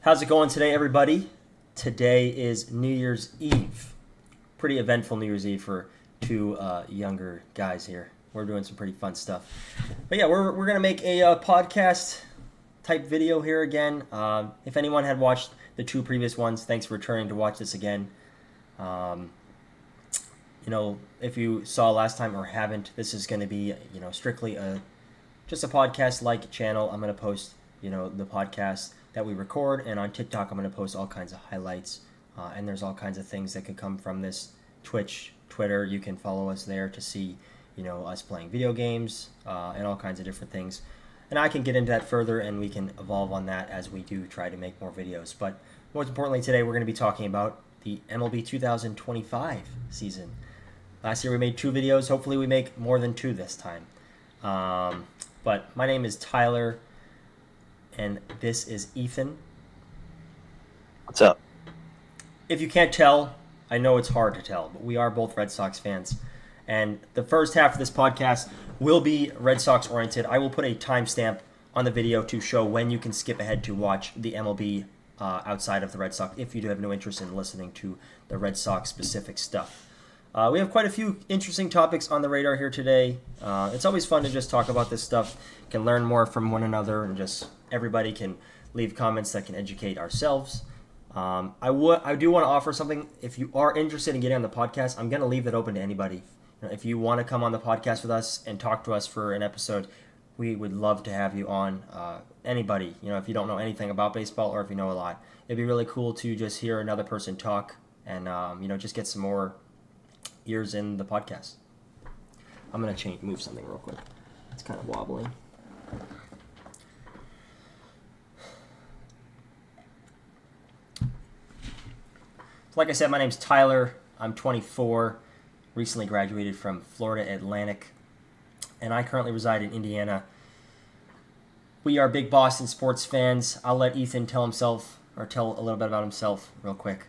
How's it going today, everybody? Today is New Year's Eve. Pretty eventful New Year's Eve for two younger guys here. We're doing some pretty fun stuff. But yeah, we're going to make a podcast type video here again. If anyone had watched the two previous ones, thanks for returning to watch this again. If you saw last time or haven't, this is going to be, strictly just a podcast-like channel. I'm going to post, the podcast that we record, and on TikTok I'm going to post all kinds of highlights, and there's all kinds of things that could come from this. Twitch, Twitter, you can follow us there to see, us playing video games, and all kinds of different things. And I can get into that further, and we can evolve on that as we do try to make more videos. But most importantly today, we're going to be talking about the MLB 2025 season. Last year we made 2 videos. Hopefully we make more than 2 this time. But my name is Tyler, and this is Ethan. What's up? If you can't tell, I know it's hard to tell, but we are both Red Sox fans. And the first half of this podcast will be Red Sox oriented. I will put a timestamp on the video to show when you can skip ahead to watch the MLB outside of the Red Sox if you do have no interest in listening to the Red Sox specific stuff. We have quite a few interesting topics on the radar here today. It's always fun to just talk about this stuff, can learn more from one another, and just everybody can leave comments that can educate ourselves. I do want to offer something. If you are interested in getting on the podcast, I'm going to leave that open to anybody. If you want to come on the podcast with us and talk to us for an episode, we would love to have you on. Anybody, if you don't know anything about baseball or if you know a lot, it'd be really cool to just hear another person talk and just get some more ears in the podcast. I'm going to move something real quick. It's kind of wobbling. Like I said, my name's Tyler. I'm 24, recently graduated from Florida Atlantic, and I currently reside in Indiana. We are big Boston sports fans. I'll let Ethan tell a little bit about himself real quick.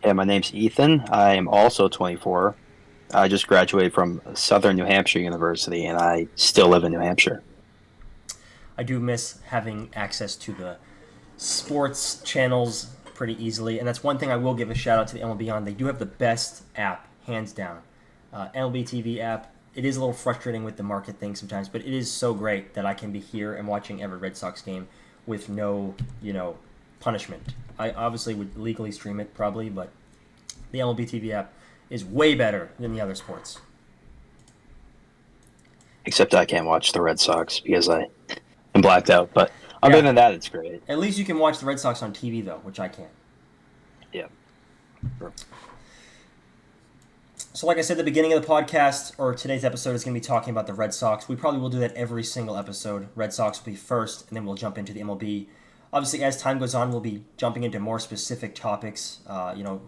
Yeah, my name's Ethan. I am also 24. I just graduated from Southern New Hampshire University, and I still live in New Hampshire. I do miss having access to the sports channels pretty easily, and that's one thing I will give a shout out to the MLB on. They do have the best app, hands down. MLB TV app. It is a little frustrating with the market thing sometimes, but it is so great that I can be here and watching every Red Sox game with no, punishment. I obviously would legally stream it probably, but the MLB TV app is way better than the other sports. Except I can't watch the Red Sox because I am blacked out, but other than that, it's great. At least you can watch the Red Sox on TV, though, which I can't. Yeah. Sure. So like I said at the beginning of the podcast, or today's episode is going to be talking about the Red Sox. We probably will do that every single episode. Red Sox will be first, and then we'll jump into the MLB. Obviously, as time goes on, we'll be jumping into more specific topics,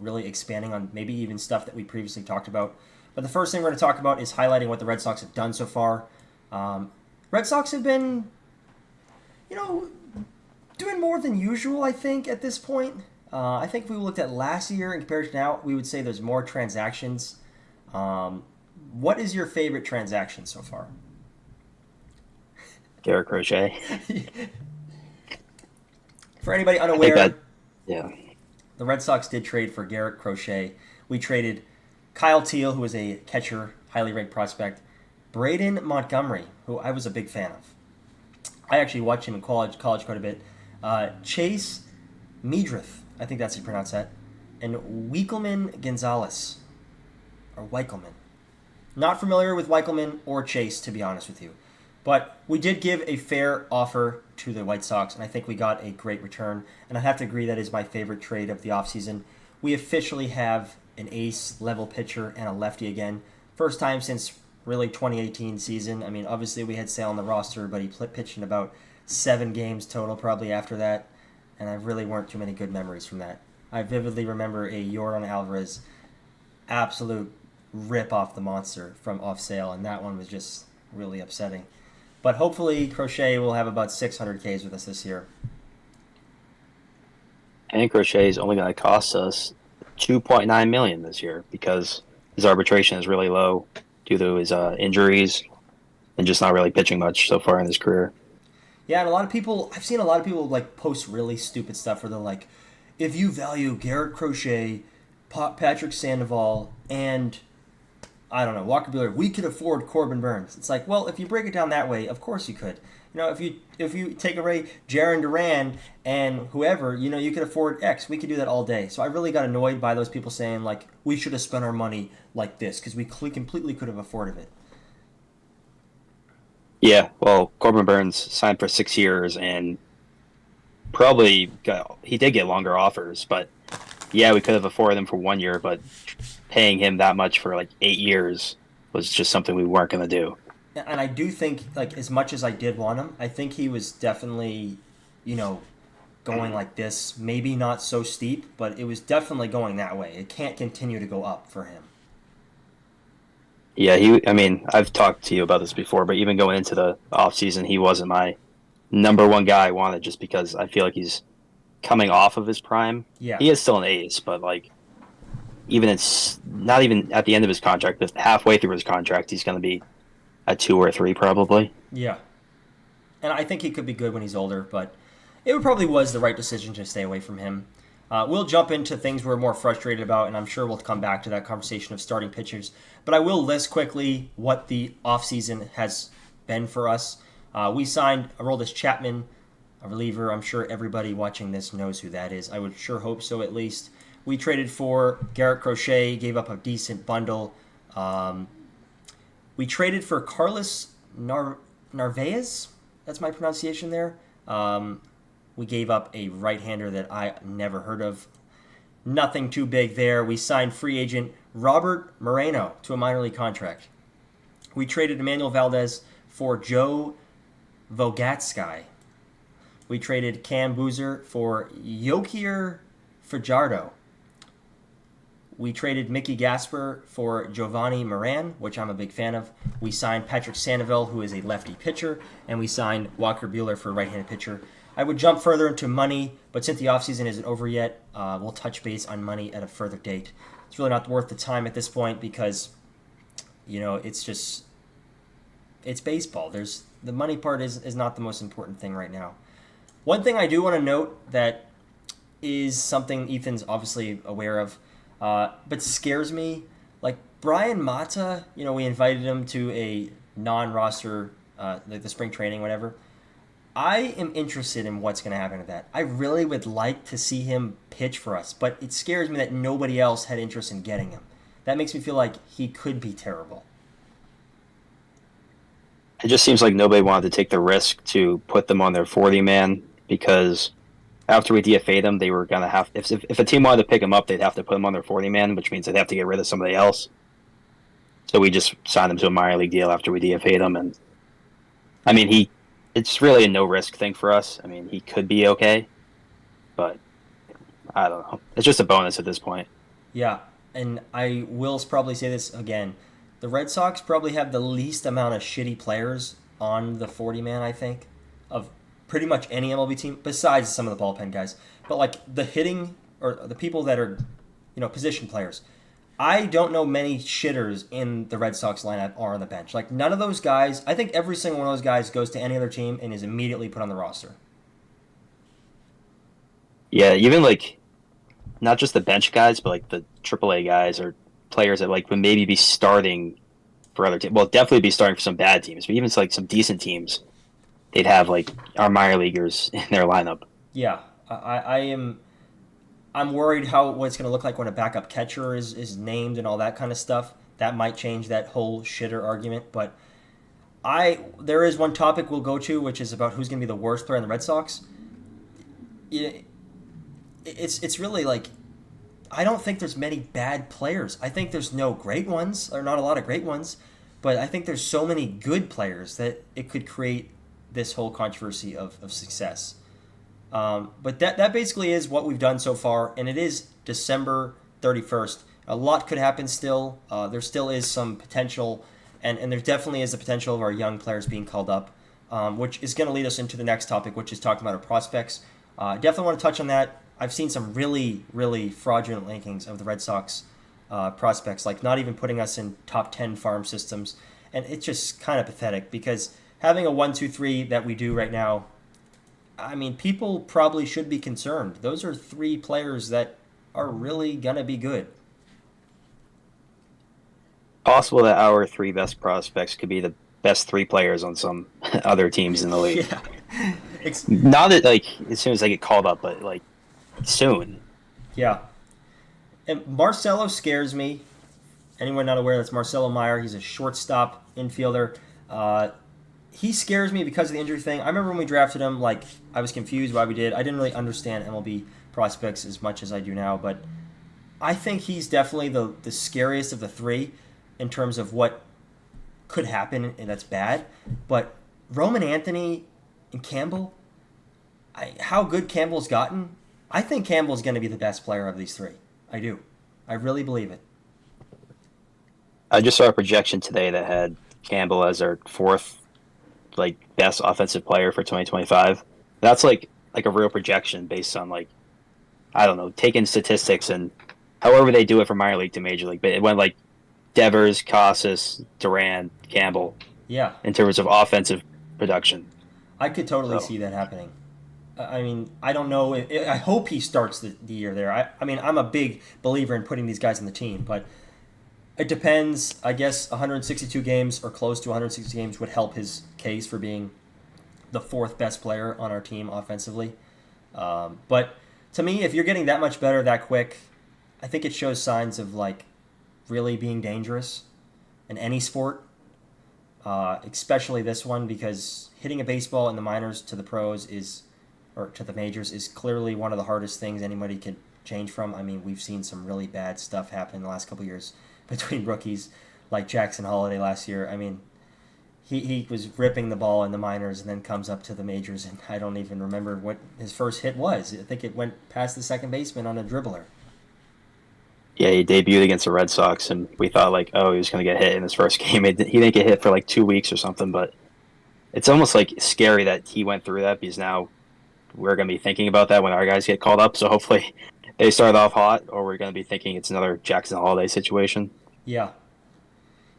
really expanding on maybe even stuff that we previously talked about. But the first thing we're going to talk about is highlighting what the Red Sox have done so far. Red Sox have been, doing more than usual, I think, at this point. I think if we looked at last year and compared to now, we would say there's more transactions. What is your favorite transaction so far? Garrett Crochet. For anybody unaware, the Red Sox did trade for Garrett Crochet. We traded Kyle Teal, who was a catcher, highly ranked prospect, Braden Montgomery, who I was a big fan of. I actually watched him in college quite a bit. Chase Meadrith, I think that's how you pronounce that, and Wikelman Gonzalez, or Wikelman. Not familiar with Wikelman or Chase, to be honest with you. But we did give a fair offer to the White Sox, and I think we got a great return. And I have to agree that is my favorite trade of the offseason. We officially have an ace-level pitcher and a lefty again. First time since really 2018 season. I mean, obviously we had Sale on the roster, but he pitched in about 7 games total probably after that. And I really weren't too many good memories from that. I vividly remember a Yordan Alvarez absolute rip off the monster from off Sale, and that one was just really upsetting. But hopefully Crochet will have about 600 Ks with us this year. And Crochet is only going to cost us $2.9 million this year because his arbitration is really low due to his injuries and just not really pitching much so far in his career. Yeah, and a lot of people, I've seen a lot of people like post really stupid stuff where they're like, if you value Garrett Crochet, Patrick Sandoval, and I don't know, Walker Buehler, we could afford Corbin Burns. It's like, well, if you break it down that way, of course you could. If you take away Jaron Duran and whoever, you could afford X. We could do that all day. So I really got annoyed by those people saying like we should have spent our money like this because we completely could have afforded it. Yeah, well, Corbin Burns signed for 6 years and he did get longer offers, but yeah, we could have afforded him for 1 year, but paying him that much for like 8 years was just something we weren't going to do. And I do think like as much as I did want him, I think he was definitely, you know, going like this. Maybe not so steep, but it was definitely going that way. It can't continue to go up for him. Yeah, I mean, I've talked to you about this before, but even going into the offseason, he wasn't my number one guy I wanted just because I feel like he's coming off of his prime. Yeah. He is still an ace, but like even it's not even at the end of his contract, but halfway through his contract, he's going to be a 2 or 3 probably. Yeah. And I think he could be good when he's older, but it probably was the right decision to stay away from him. We'll jump into things we're more frustrated about, and I'm sure we'll come back to that conversation of starting pitchers. But I will list quickly what the offseason has been for us. We signed Aroldis Chapman, a reliever. I'm sure everybody watching this knows who that is. I would sure hope so, at least. We traded for Garrett Crochet, gave up a decent bundle. We traded for Carlos Narvaez. That's my pronunciation there. We gave up a right-hander that I never heard of. Nothing too big there. We signed free agent Robert Moreno to a minor league contract. We traded Emmanuel Valdez for Joe Vogatsky. We traded Cam Boozer for Yokier Fajardo. We traded Mickey Gasper for Giovanni Moran, which I'm a big fan of. We signed Patrick Sandoval, who is a lefty pitcher, and we signed Walker Buehler for a right-handed pitcher. I would jump further into money, but since the offseason isn't over yet, we'll touch base on money at a further date. It's really not worth the time at this point because, it's baseball. The money part is not the most important thing right now. One thing I do want to note that is something Ethan's obviously aware of, but scares me. Like Brian Mata, we invited him to a non-roster, like the spring training, whatever. I am interested in what's going to happen to that. I really would like to see him pitch for us, but it scares me that nobody else had interest in getting him. That makes me feel like he could be terrible. It just seems like nobody wanted to take the risk to put them on their 40-man because after we DFA'd them, they were going to have if a team wanted to pick them up, they'd have to put them on their 40-man, which means they'd have to get rid of somebody else. So we just signed him to a minor league deal after we DFA'd him, and I mean it's really a no-risk thing for us. I mean, he could be okay, but I don't know. It's just a bonus at this point. Yeah, and I will probably say this again. The Red Sox probably have the least amount of shitty players on the 40-man, I think, of pretty much any MLB team, besides some of the bullpen guys. But, like, the hitting, or the people that are, position players, I don't know many shitters in the Red Sox lineup or on the bench. Like, none of those guys, I think every single one of those guys goes to any other team and is immediately put on the roster. Yeah, even, like, not just the bench guys, but, like, the AAA guys or players that, like, would maybe be starting for other teams. Well, definitely be starting for some bad teams, but even, like, some decent teams, they'd have, like, our minor leaguers in their lineup. Yeah, I'm worried what it's going to look like when a backup catcher is named and all that kind of stuff. That might change that whole shitter argument. But there is one topic we'll go to, which is about who's going to be the worst player in the Red Sox. It's really like, I don't think there's many bad players. I think there's no great ones, or not a lot of great ones. But I think there's so many good players that it could create this whole controversy of success. But that basically is what we've done so far, and it is December 31st. A lot could happen still. There still is some potential, and there definitely is the potential of our young players being called up, which is going to lead us into the next topic, which is talking about our prospects. Definitely want to touch on that. I've seen some really, really fraudulent rankings of the Red Sox prospects, like not even putting us in top 10 farm systems, and it's just kind of pathetic because having a 1, 2, 3 that we do right now I mean, people probably should be concerned. Those are three players that are really gonna be good. Possible that our three best prospects could be the best three players on some other teams in the league. Yeah. Ex- Not that like as soon as I get called up, but like soon. yeah. And Marcelo scares me. Anyone not aware, that's Marcelo Meyer. He's a shortstop infielder. Uh, he scares me because of the injury thing. I remember when we drafted him, like, I was confused why we did. I didn't really understand MLB prospects as much as I do now, but I think he's definitely the scariest of the three in terms of what could happen, and that's bad. But Roman Anthony and Campbell, how good Campbell's gotten, I think Campbell's going to be the best player of these three. I do. I really believe it. I just saw a projection today that had Campbell as our fourth like best offensive player for 2025. That's like a real projection based on like I don't know, taking statistics and however they do it from minor league to major league. But it went like Devers, Casas, Duran, Campbell Yeah, in terms of offensive production. I could totally So see that happening. I mean, I don't know. I hope he starts the year there. I mean, I'm a big believer in putting these guys in the team, but it depends. I guess 162 games or close to 160 games would help his case for being the fourth best player on our team offensively. But to me, if you're getting that much better that quick, I think it shows signs of like really being dangerous in any sport, especially this one because hitting a baseball in the minors to the pros is or to the majors is clearly one of the hardest things anybody can change from. I mean, we've seen some really bad stuff happen in the last couple of years between rookies like Jackson Holiday last year. I mean, he was ripping the ball in the minors and then comes up to the majors, and I don't even remember what his first hit was. I think it went past the second baseman on a dribbler. yeah, he debuted against the Red Sox, and we thought like, oh, he was going to get hit in his first game. He didn't get hit for like 2 weeks or something, but it's almost like scary that he went through that because now we're going to be thinking about that when our guys get called up. So hopefully they start off hot, or we're going to be thinking it's another Jackson Holiday situation. Yeah,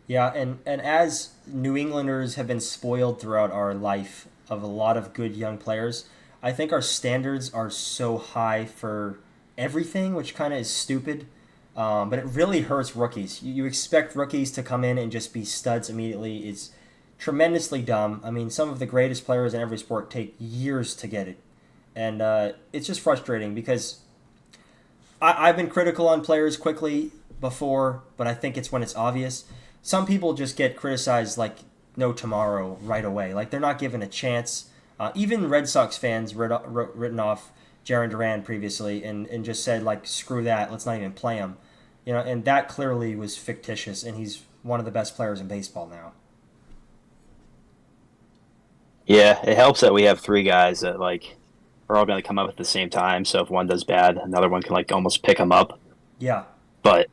yeah, and as New Englanders have been spoiled throughout our life of a lot of good young players, I think our standards are so high for everything, which kind of is stupid. But it really hurts rookies. You expect rookies to come in and just be studs immediately. It's tremendously dumb. I mean, some of the greatest players in every sport take years to get it. And it's just frustrating because I've been critical on players quickly before, but I think it's when it's obvious. Some people just get criticized like no tomorrow right away. Like they're not given a chance. Even Red Sox fans written off Jaron Duran previously and just said like screw that, let's not even play him. You know, and that clearly was fictitious, and he's one of the best players in baseball now. Yeah, it helps that we have three guys that like are all going to come up at the same time. So if one does bad, another one can like almost pick him up. Yeah, But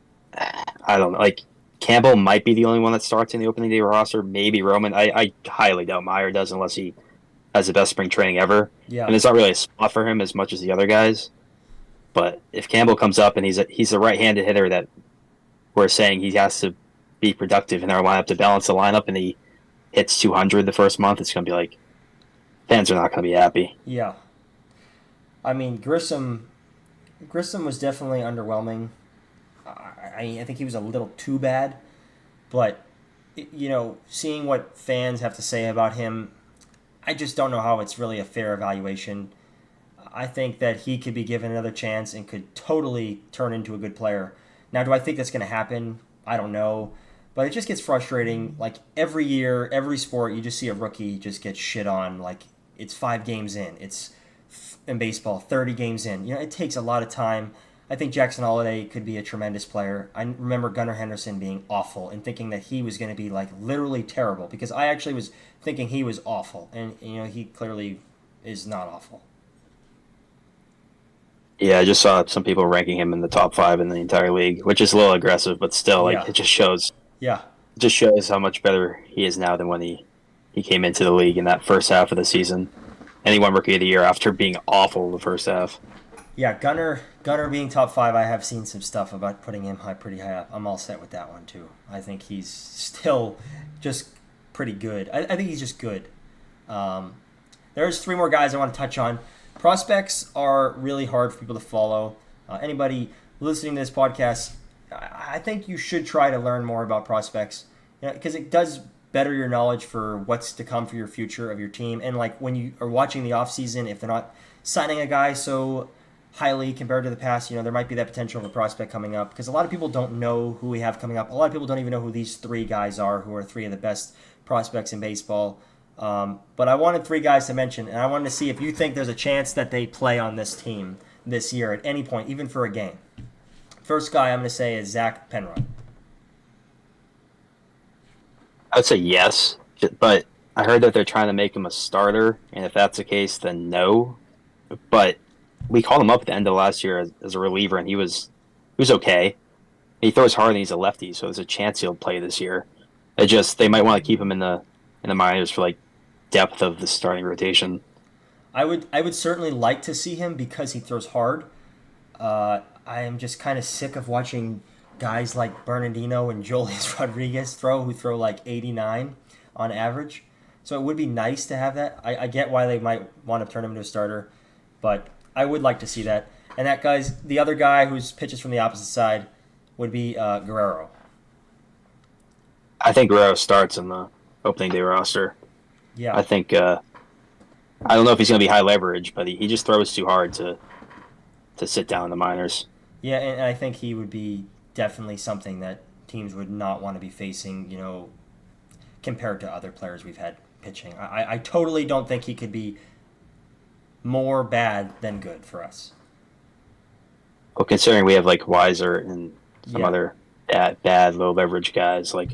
I don't know. Like Campbell might be the only one that starts in the opening day roster. Maybe Roman. I highly doubt Meyer does unless he has the best spring training ever. yeah, And it's not really a spot for him as much as the other guys. But if Campbell comes up and he's a right-handed hitter that we're saying he has to be productive in our lineup to balance the lineup, and he hits 200 the first month, it's going to be like fans are not going to be happy. yeah. I mean, Grissom was definitely underwhelming. I think he was a little too bad, but you know, seeing what fans have to say about him, I just don't know how it's really a fair evaluation. I think that he could be given another chance and could totally turn into a good player. Now, do I think that's going to happen? I don't know. But it just gets frustrating. Like every year, every sport, you just see a rookie just get shit on. Like it's 5 games in. It's in baseball, 30 games in. You know, it takes a lot of time. I think Jackson Holiday could be a tremendous player. I remember Gunnar Henderson being awful and thinking that he was going to be like literally terrible because I actually was thinking he was awful. And, you know, he clearly is not awful. Yeah, I just saw some people ranking him in the top five in the entire league, which is a little aggressive, but still, like Yeah. Yeah. it just shows how much better he is now than when he came into the league in that first half of the season. And he won Rookie of the Year after being awful the first half. Yeah, Gunner being top five, I have seen some stuff about putting him pretty high up. I'm all set with that one too. I think he's still just pretty good. I think he's just good. Um, There's three more guys I want to touch on. Prospects are really hard for people to follow. Anybody listening to this podcast, I think you should try to learn more about prospects, because it does better your knowledge for what's to come for your future of your team. And like when you are watching the offseason, if they're not signing a guy so highly compared to the past, there might be that potential of a prospect coming up, because a lot of people don't know who we have coming up. A lot of people don't even know who these three guys are, who are three of the best prospects in baseball. But I wanted three guys to mention, and I wanted to see if you think there's a chance that they play on this team this year at any point, even for a game. First guy I'm going to say is Zach Penrod. I would say yes, but I heard that they're trying to make him a starter, and if that's the case, then no. But we called him up at the end of last year as a reliever, and he was okay. He throws hard, and he's a lefty, so there's a chance he'll play this year. They might want to keep him in the minors for like depth of the starting rotation. I would certainly like to see him because he throws hard. I am just kind of sick of watching guys like Bernardino and Julius Rodriguez who throw like 89 on average. So it would be nice to have that. I get why they might want to turn him into a starter, but I would like to see that. And the other guy who's pitches from the opposite side would be Guerrero. I think Guerrero starts in the opening day roster. Yeah. I think I don't know if he's going to be high leverage, but he just throws too hard to sit down in the minors. Yeah, and I think he would be definitely something that teams would not want to be facing, compared to other players we've had pitching. I totally don't think he could be more bad than good for us. Well, considering we have like Weiser and some other bad low leverage guys, like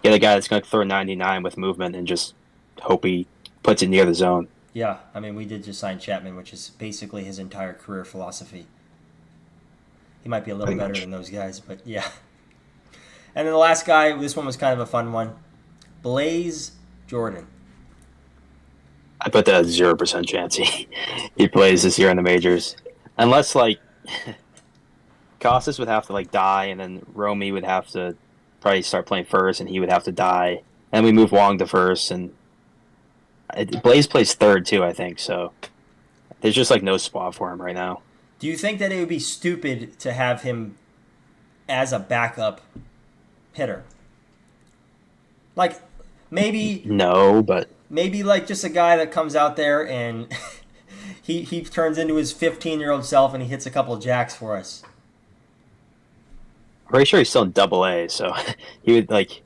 get a guy that's going to throw 99 with movement and just hope he puts it near the zone. Yeah, I mean, we did just sign Chapman, which is basically his entire career philosophy. He might be a little better than those guys, but yeah. And then the last guy, this one was kind of a fun one, Blaze Jordan. I put that 0% chance he plays this year in the majors. Unless, like, Costas would have to, like, die, and then Romy would have to probably start playing first, and he would have to die. And we move Wong to first, and Blaze plays third, too, I think, so there's just, like, no spot for him right now. Do you think that it would be stupid to have him as a backup hitter? Like, maybe... No, but... Maybe, like, just a guy that comes out there and he turns into his 15-year-old self and he hits a couple of jacks for us. I'm pretty sure he's still in Double-A, so he would, like...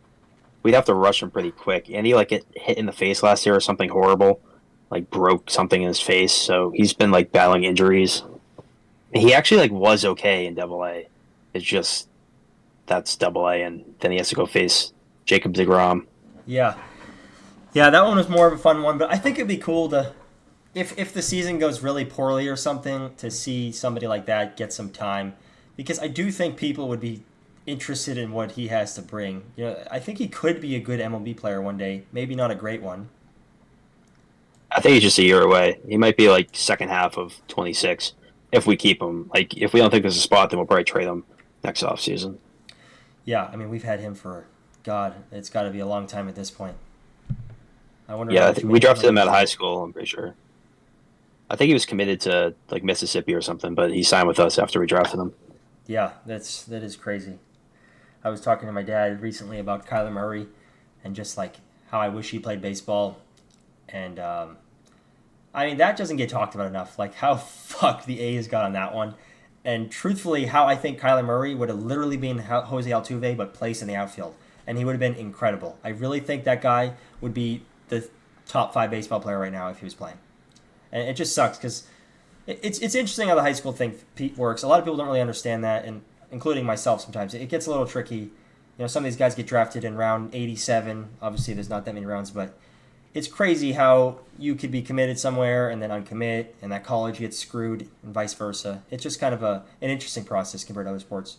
We'd have to rush him pretty quick. And he, like, get hit in the face last year or something horrible. Like, broke something in his face, so he's been, like, battling injuries. He actually, like, was okay in Double-A. It's just that's Double-A, and then he has to go face Jacob deGrom. Yeah. Yeah, that one was more of a fun one, but I think it'd be cool to, if the season goes really poorly or something, to see somebody like that get some time, because I do think people would be interested in what he has to bring. I think he could be a good MLB player one day, maybe not a great one. I think he's just a year away. He might be, like, second half of 26. If we keep him. Like, if we don't think there's a spot, then we'll probably trade him next offseason. Yeah, I mean, we've had him for, God, it's got to be a long time at this point. I wonder. Yeah, we drafted him out of high school, I'm pretty sure. I think he was committed to, like, Mississippi or something, but he signed with us after we drafted him. Yeah, that is crazy. I was talking to my dad recently about Kyler Murray and just, like, how I wish he played baseball. And, I mean, that doesn't get talked about enough. Like, how fucked the A's got on that one. And truthfully, how I think Kyler Murray would have literally been Jose Altuve, but placed in the outfield. And he would have been incredible. I really think that guy would be the top 5 baseball player right now if he was playing. And it just sucks because it's interesting how the high school thing works. A lot of people don't really understand that, and including myself sometimes. It gets a little tricky. Some of these guys get drafted in round 87. Obviously, there's not that many rounds, but it's crazy how you could be committed somewhere and then uncommit, and that college gets screwed and vice versa. It's just kind of an interesting process compared to other sports.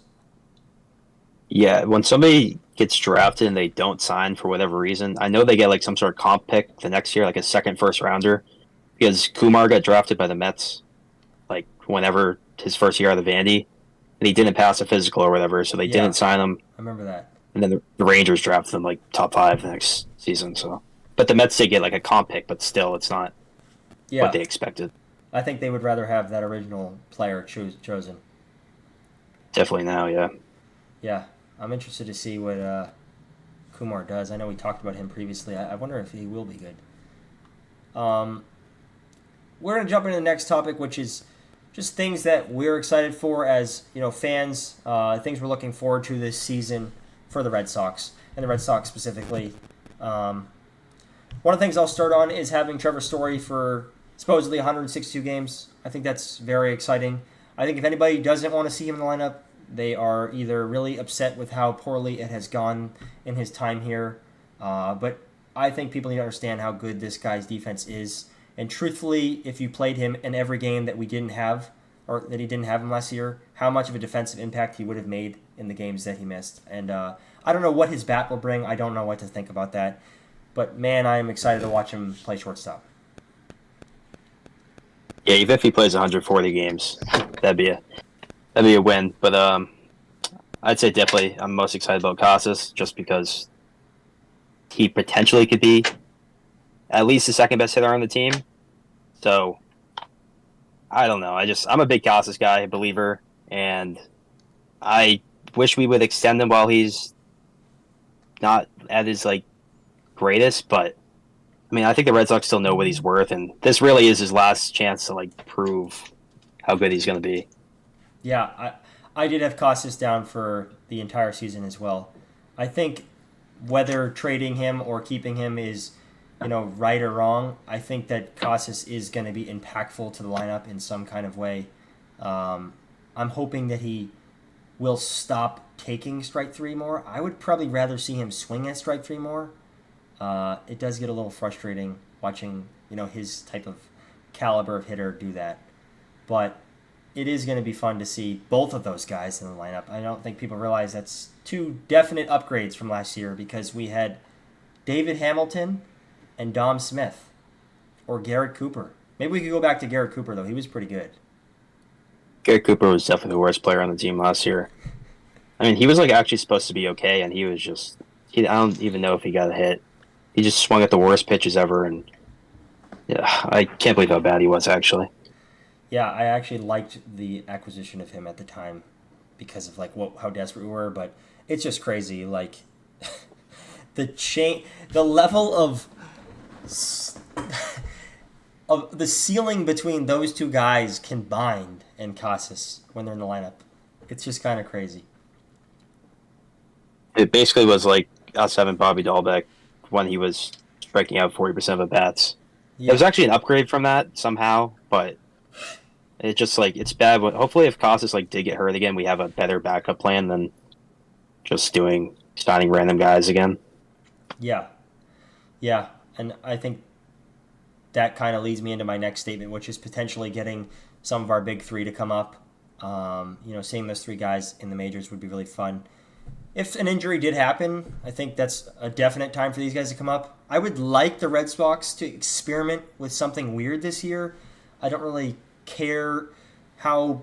Yeah, when somebody gets drafted and they don't sign for whatever reason, I know they get like some sort of comp pick the next year, like a second first rounder, because Kumar got drafted by the Mets, like whenever his first year out of Vandy, and he didn't pass a physical or whatever, so they didn't sign him. I remember that. And then the Rangers drafted him like top 5 the next season, so... But the Mets did get like a comp pick, but still, it's not what Yeah, they expected. I think they would rather have that original player chosen. Definitely now, yeah. Yeah, I'm interested to see what Kumar does. I know we talked about him previously. I wonder if he will be good. Um, we're gonna jump into the next topic, which is just things that we're excited for as fans. Things we're looking forward to this season for the Red Sox and the Red Sox specifically. Um, One of the things I'll start on is having Trevor Story for supposedly 162 games. I think that's very exciting. I think if anybody doesn't want to see him in the lineup, they are either really upset with how poorly it has gone in his time here. But I think people need to understand how good this guy's defense is. And truthfully, if you played him in every game that we didn't have, or that he didn't have him last year, how much of a defensive impact he would have made in the games that he missed. And I don't know what his bat will bring. I don't know what to think about that. But man, I am excited to watch him play shortstop. Yeah, even if he plays 140 games, that'd be a win. But I'd say definitely I'm most excited about Casas just because he potentially could be at least the second best hitter on the team. So I don't know. I'm a big Casas guy, a believer, and I wish we would extend him while he's not at his greatest. But I mean, I think the Red Sox still know what he's worth, and this really is his last chance to prove how good he's going to be. Yeah, I did have Costas down for the entire season as well. I think whether trading him or keeping him is, right or wrong, I think that Costas is going to be impactful to the lineup in some kind of way. I'm hoping that he will stop taking strike three more. I would probably rather see him swing at strike three more. It does get a little frustrating watching his type of caliber of hitter do that, but it is going to be fun to see both of those guys in the lineup. I don't think people realize that's two definite upgrades from last year because we had David Hamilton and Dom Smith or Garrett Cooper. Maybe we could go back to Garrett Cooper though. He was pretty good. Garrett Cooper was definitely the worst player on the team last year. I mean, he was actually supposed to be okay, and he was just. I don't even know if he got a hit. He just swung at the worst pitches ever, and yeah, I can't believe how bad he was actually. Yeah, I actually liked the acquisition of him at the time because of how desperate we were, but it's just crazy the level of the ceiling between those two guys combined and Casas when they're in the lineup. It's just kind of crazy. It basically was like us having Bobby Dahlbeck when he was striking out 40% of the bats. It was Yeah. actually an upgrade from that somehow, but it's just it's bad. Hopefully, if Casas did get hurt again, we have a better backup plan than just signing random guys again. Yeah. Yeah, and I think that kind of leads me into my next statement, which is potentially getting some of our big three to come up. Seeing those three guys in the majors would be really fun. If an injury did happen, I think that's a definite time for these guys to come up. I would like the Red Sox to experiment with something weird this year. I don't really care how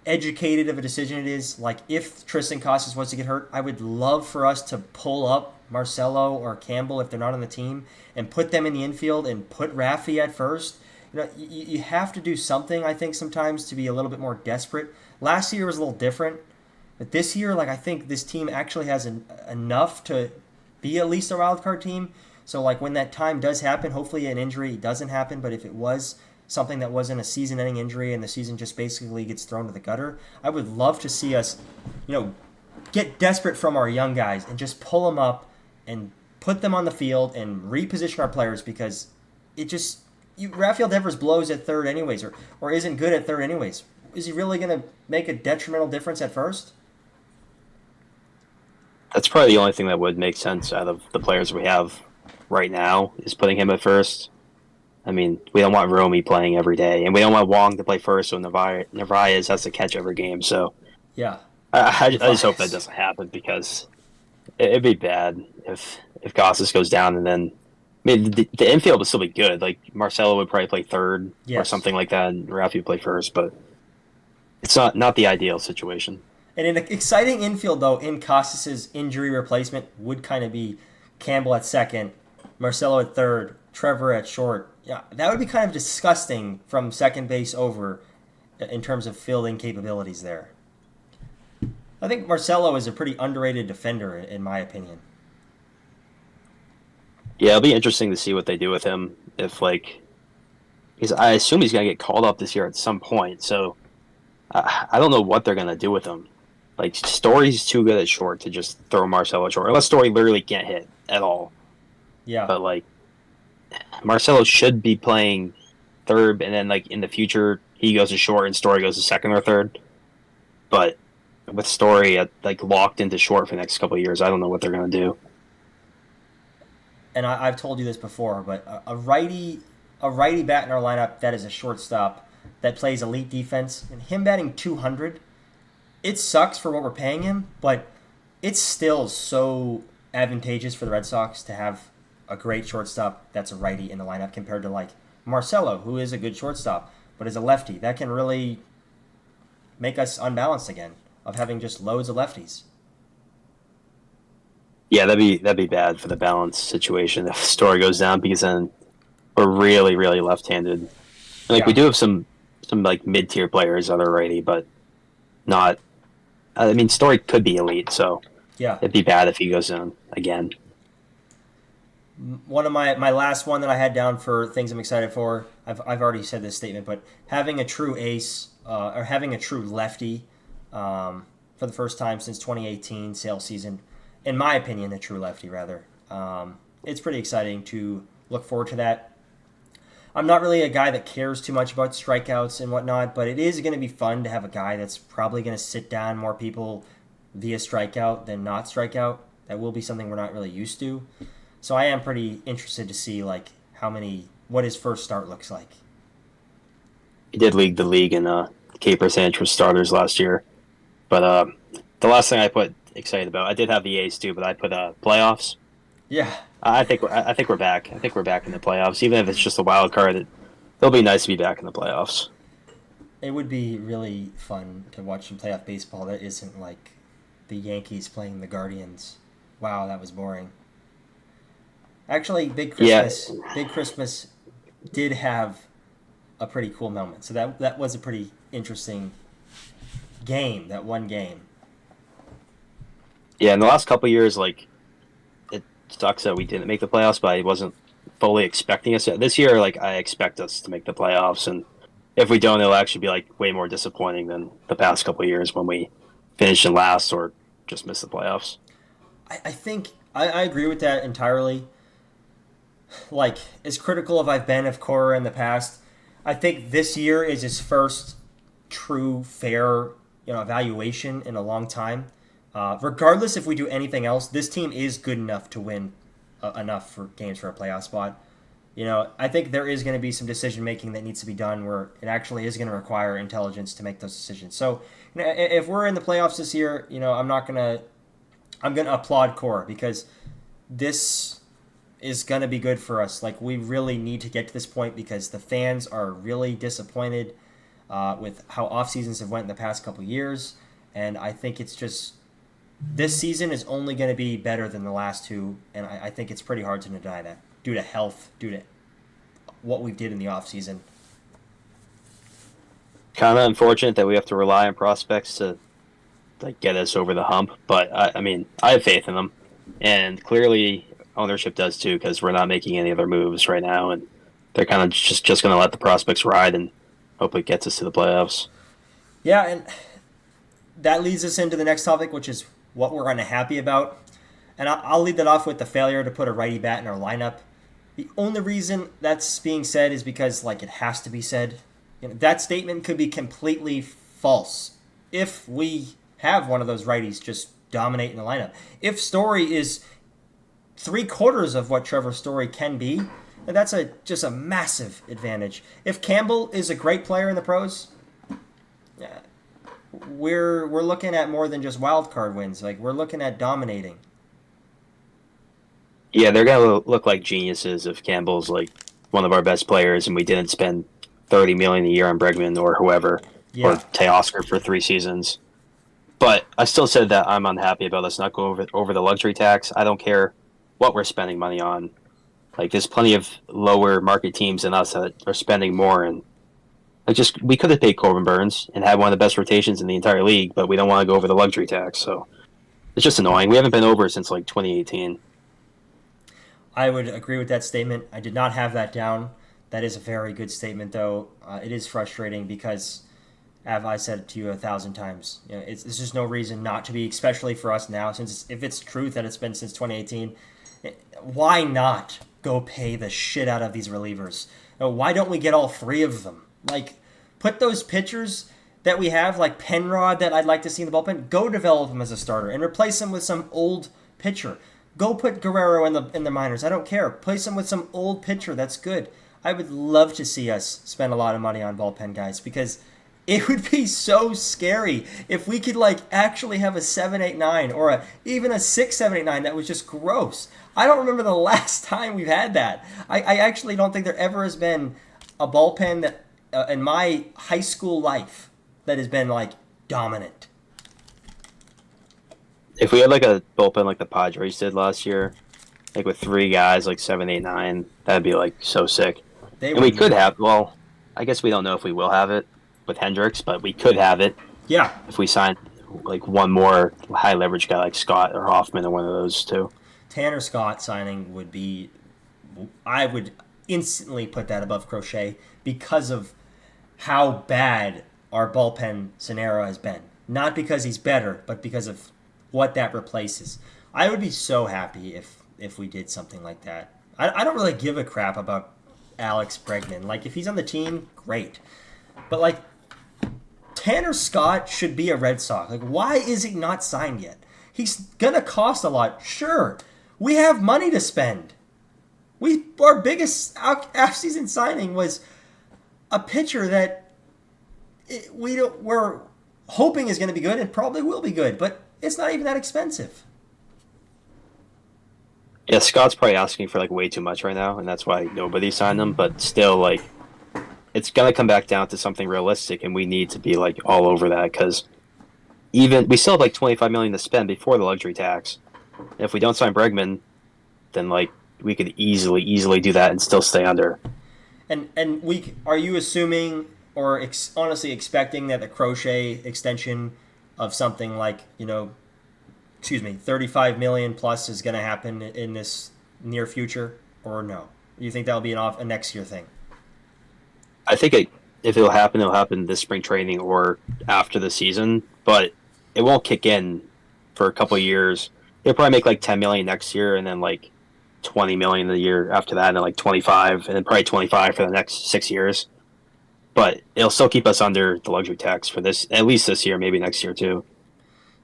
educated of a decision it is. If Tristan Casas was to get hurt, I would love for us to pull up Marcelo or Campbell if they're not on the team and put them in the infield and put Raffy at first. You have to do something, I think, sometimes to be a little bit more desperate. Last year was a little different. But this year, I think this team actually has enough to be at least a wild card team. So, when that time does happen, hopefully an injury doesn't happen. But if it was something that wasn't a season-ending injury and the season just basically gets thrown to the gutter, I would love to see us, get desperate from our young guys and just pull them up and put them on the field and reposition our players because it just Rafael Devers blows at third anyways or isn't good at third anyways. Is he really going to make a detrimental difference at first? That's probably the only thing that would make sense out of the players we have right now is putting him at first. I mean, we don't want Romy playing every day, and we don't want Wong to play first, so Narvaez has to catch every game. So Yeah. I just hope that doesn't happen because it'd be bad if Casas goes down, and then the infield would still be good. Marcelo would probably play third or Yes. something like that, and Rafi would play first, but it's not the ideal situation. And an exciting infield, though, in Casas' injury replacement would kind of be Campbell at second, Marcelo at third, Trevor at short, Yeah, that would be kind of disgusting from second base over in terms of fielding capabilities there. I think Marcelo is a pretty underrated defender, in my opinion. Yeah, it'll be interesting to see what they do with him. If like, because I assume he's gonna get called up this year at some point. So I don't know what they're gonna do with him. Like Story's too good at short to just throw Marcelo at short, unless Story literally can't hit at all. Yeah, But like Marcelo should be playing third, and then like in the future he goes to short and Story goes to second or third. But with Story like locked into short for the next couple of years, I don't know what they're gonna do. and I've told you this before, but a righty bat in our lineup that is a shortstop that plays elite defense, and him batting 200, it sucks for what we're paying him, but it's still so advantageous for the Red Sox to have a great shortstop that's a righty in the lineup compared to like Marcelo, who is a good shortstop but is a lefty. That can really make us unbalanced again of having just loads of lefties. Yeah, that'd be bad for the balance situation if Story goes down because then we're really really left-handed. Like we Yeah, do have some like mid-tier players that are righty, but not. I mean, Story could be elite, so yeah. it'd be bad if he goes down again. One of my last one that I had down for things I'm excited for. I've already said this statement, but having a true ace or having a true lefty for the first time since 2018 sales season, in my opinion, a true lefty rather. It's pretty exciting to look forward to that. I'm not really a guy that cares too much about strikeouts and whatnot, but it is going to be fun to have a guy that's probably going to sit down more people via strikeout than not strikeout. That will be something we're not really used to. So I am pretty interested to see like what his first start looks like. He did lead the league in K percentage for starters last year, but the last thing I put excited about, I did have the A's too, but I put playoffs. Yeah, I think we're back. I think we're back in the playoffs, even if it's just a wild card. It'll be nice to be back in the playoffs. it would be really fun to watch some playoff baseball that isn't like the Yankees playing the Guardians. Wow, that was boring. Actually, Yeah, Big Christmas did have a pretty cool moment. So that was a pretty interesting game. That one game. yeah. In the last couple of years, like it sucks that we didn't make the playoffs, but I wasn't fully expecting us. This year, like I expect us to make the playoffs, and if we don't, it'll actually be like way more disappointing than the past couple of years when we finished in last or just missed the playoffs. I think I agree with that entirely. Like as critical as I've been of Cora in the past, I think this year is his first true fair evaluation in a long time. Regardless if we do anything else, this team is good enough to win enough for games for a playoff spot. I think there is going to be some decision making that needs to be done where it actually is going to require intelligence to make those decisions. So, if we're in the playoffs this year, I'm gonna applaud Core because this is gonna be good for us. Like we really need to get to this point because the fans are really disappointed with how off seasons have went in the past couple years, and I think it's just this season is only going to be better than the last two, and I think it's pretty hard to deny that due to health, due to what we did in the off season. Kind of unfortunate that we have to rely on prospects to like get us over the hump, but I mean, I have faith in them, and clearly ownership does too because we're not making any other moves right now, and they're kind of just going to let the prospects ride and hope it gets us to the playoffs. Yeah, and that leads us into the next topic, which is what we're unhappy about. And I'll lead that off with the failure to put a righty bat in our lineup. The only reason that's being said is because like it has to be said. That statement could be completely false if we have one of those righties just dominate in the lineup. If Story is three-quarters of what Trevor Story can be, that's just a massive advantage. If Campbell is a great player in the pros, yeah, we're looking at more than just wild card wins. Like we're looking at dominating. Yeah, they're going to look like geniuses if Campbell's like one of our best players, and we didn't spend 30 million a year on Bregman or whoever or Yeah, Teoscar for 3 seasons. But I still said that I'm unhappy about us not going over the luxury tax. I don't care what we're spending money on. Like there's plenty of lower market teams than us that are spending more, and like just we could have paid Corbin Burns and had one of the best rotations in the entire league, but we don't want to go over the luxury tax, so it's just annoying. We haven't been over since like 2018. I would agree with that statement. I did not have that down. That is a very good statement, though. It is frustrating because, as I said to you 1,000 times, it's just no reason not to be, especially for us now. Since if it's truth that it's been since 2018, why not go pay the shit out of these relievers? Why don't we get all three of them? Like, put those pitchers that we have, like Penrod, that I'd like to see in the bullpen, go develop him as a starter and replace him with some old pitcher. Go put Guerrero in the minors. I don't care. Place him with some old pitcher. That's good. I would love to see us spend a lot of money on bullpen guys because it would be so scary if we could like actually have a 7-8-9 or even a 6-7-8-9 that was just gross. I don't remember the last time we've had that. I actually don't think there ever has been a bullpen that in my high school life that has been like dominant. If we had like a bullpen like the Padres did last year, like with three guys, like 7, 8, 9, that'd be like so sick. And we could have. Well, I guess we don't know if we will have it with Hendricks, but we could have it. Yeah. If we sign like one more high leverage guy like Scott or Hoffman or one of those two. Tanner Scott signing would be. I would instantly put that above Crochet because of how bad our bullpen scenario has been. Not because he's better, but because of what that replaces. I would be so happy if we did something like that. I don't really give a crap about Alex Bregman. Like, if he's on the team, great. But, like, Tanner Scott should be a Red Sox. Like, why is he not signed yet? He's going to cost a lot. Sure, we have money to spend. Our biggest off-season signing was a pitcher that we're hoping is going to be good and probably will be good, but it's not even that expensive. Yeah, Scott's probably asking for like way too much right now, and that's why nobody signed him. But still, like, it's gonna come back down to something realistic, and we need to be like all over that because even we still have like 25 million to spend before the luxury tax. And if we don't sign Bregman, then like we could easily do that and still stay under. And are you assuming or honestly expecting that the Crochet extension of something like 35 million plus is going to happen in this near future, or no? You think that'll be a next year thing? I think if it'll happen this spring training or after the season, but it won't kick in for a couple of years. They'll probably make like 10 million next year, and then like 20 million the year after that, and then like 25, and then probably 25 for the next 6 years. But it'll still keep us under the luxury tax for this, at least this year, maybe next year too.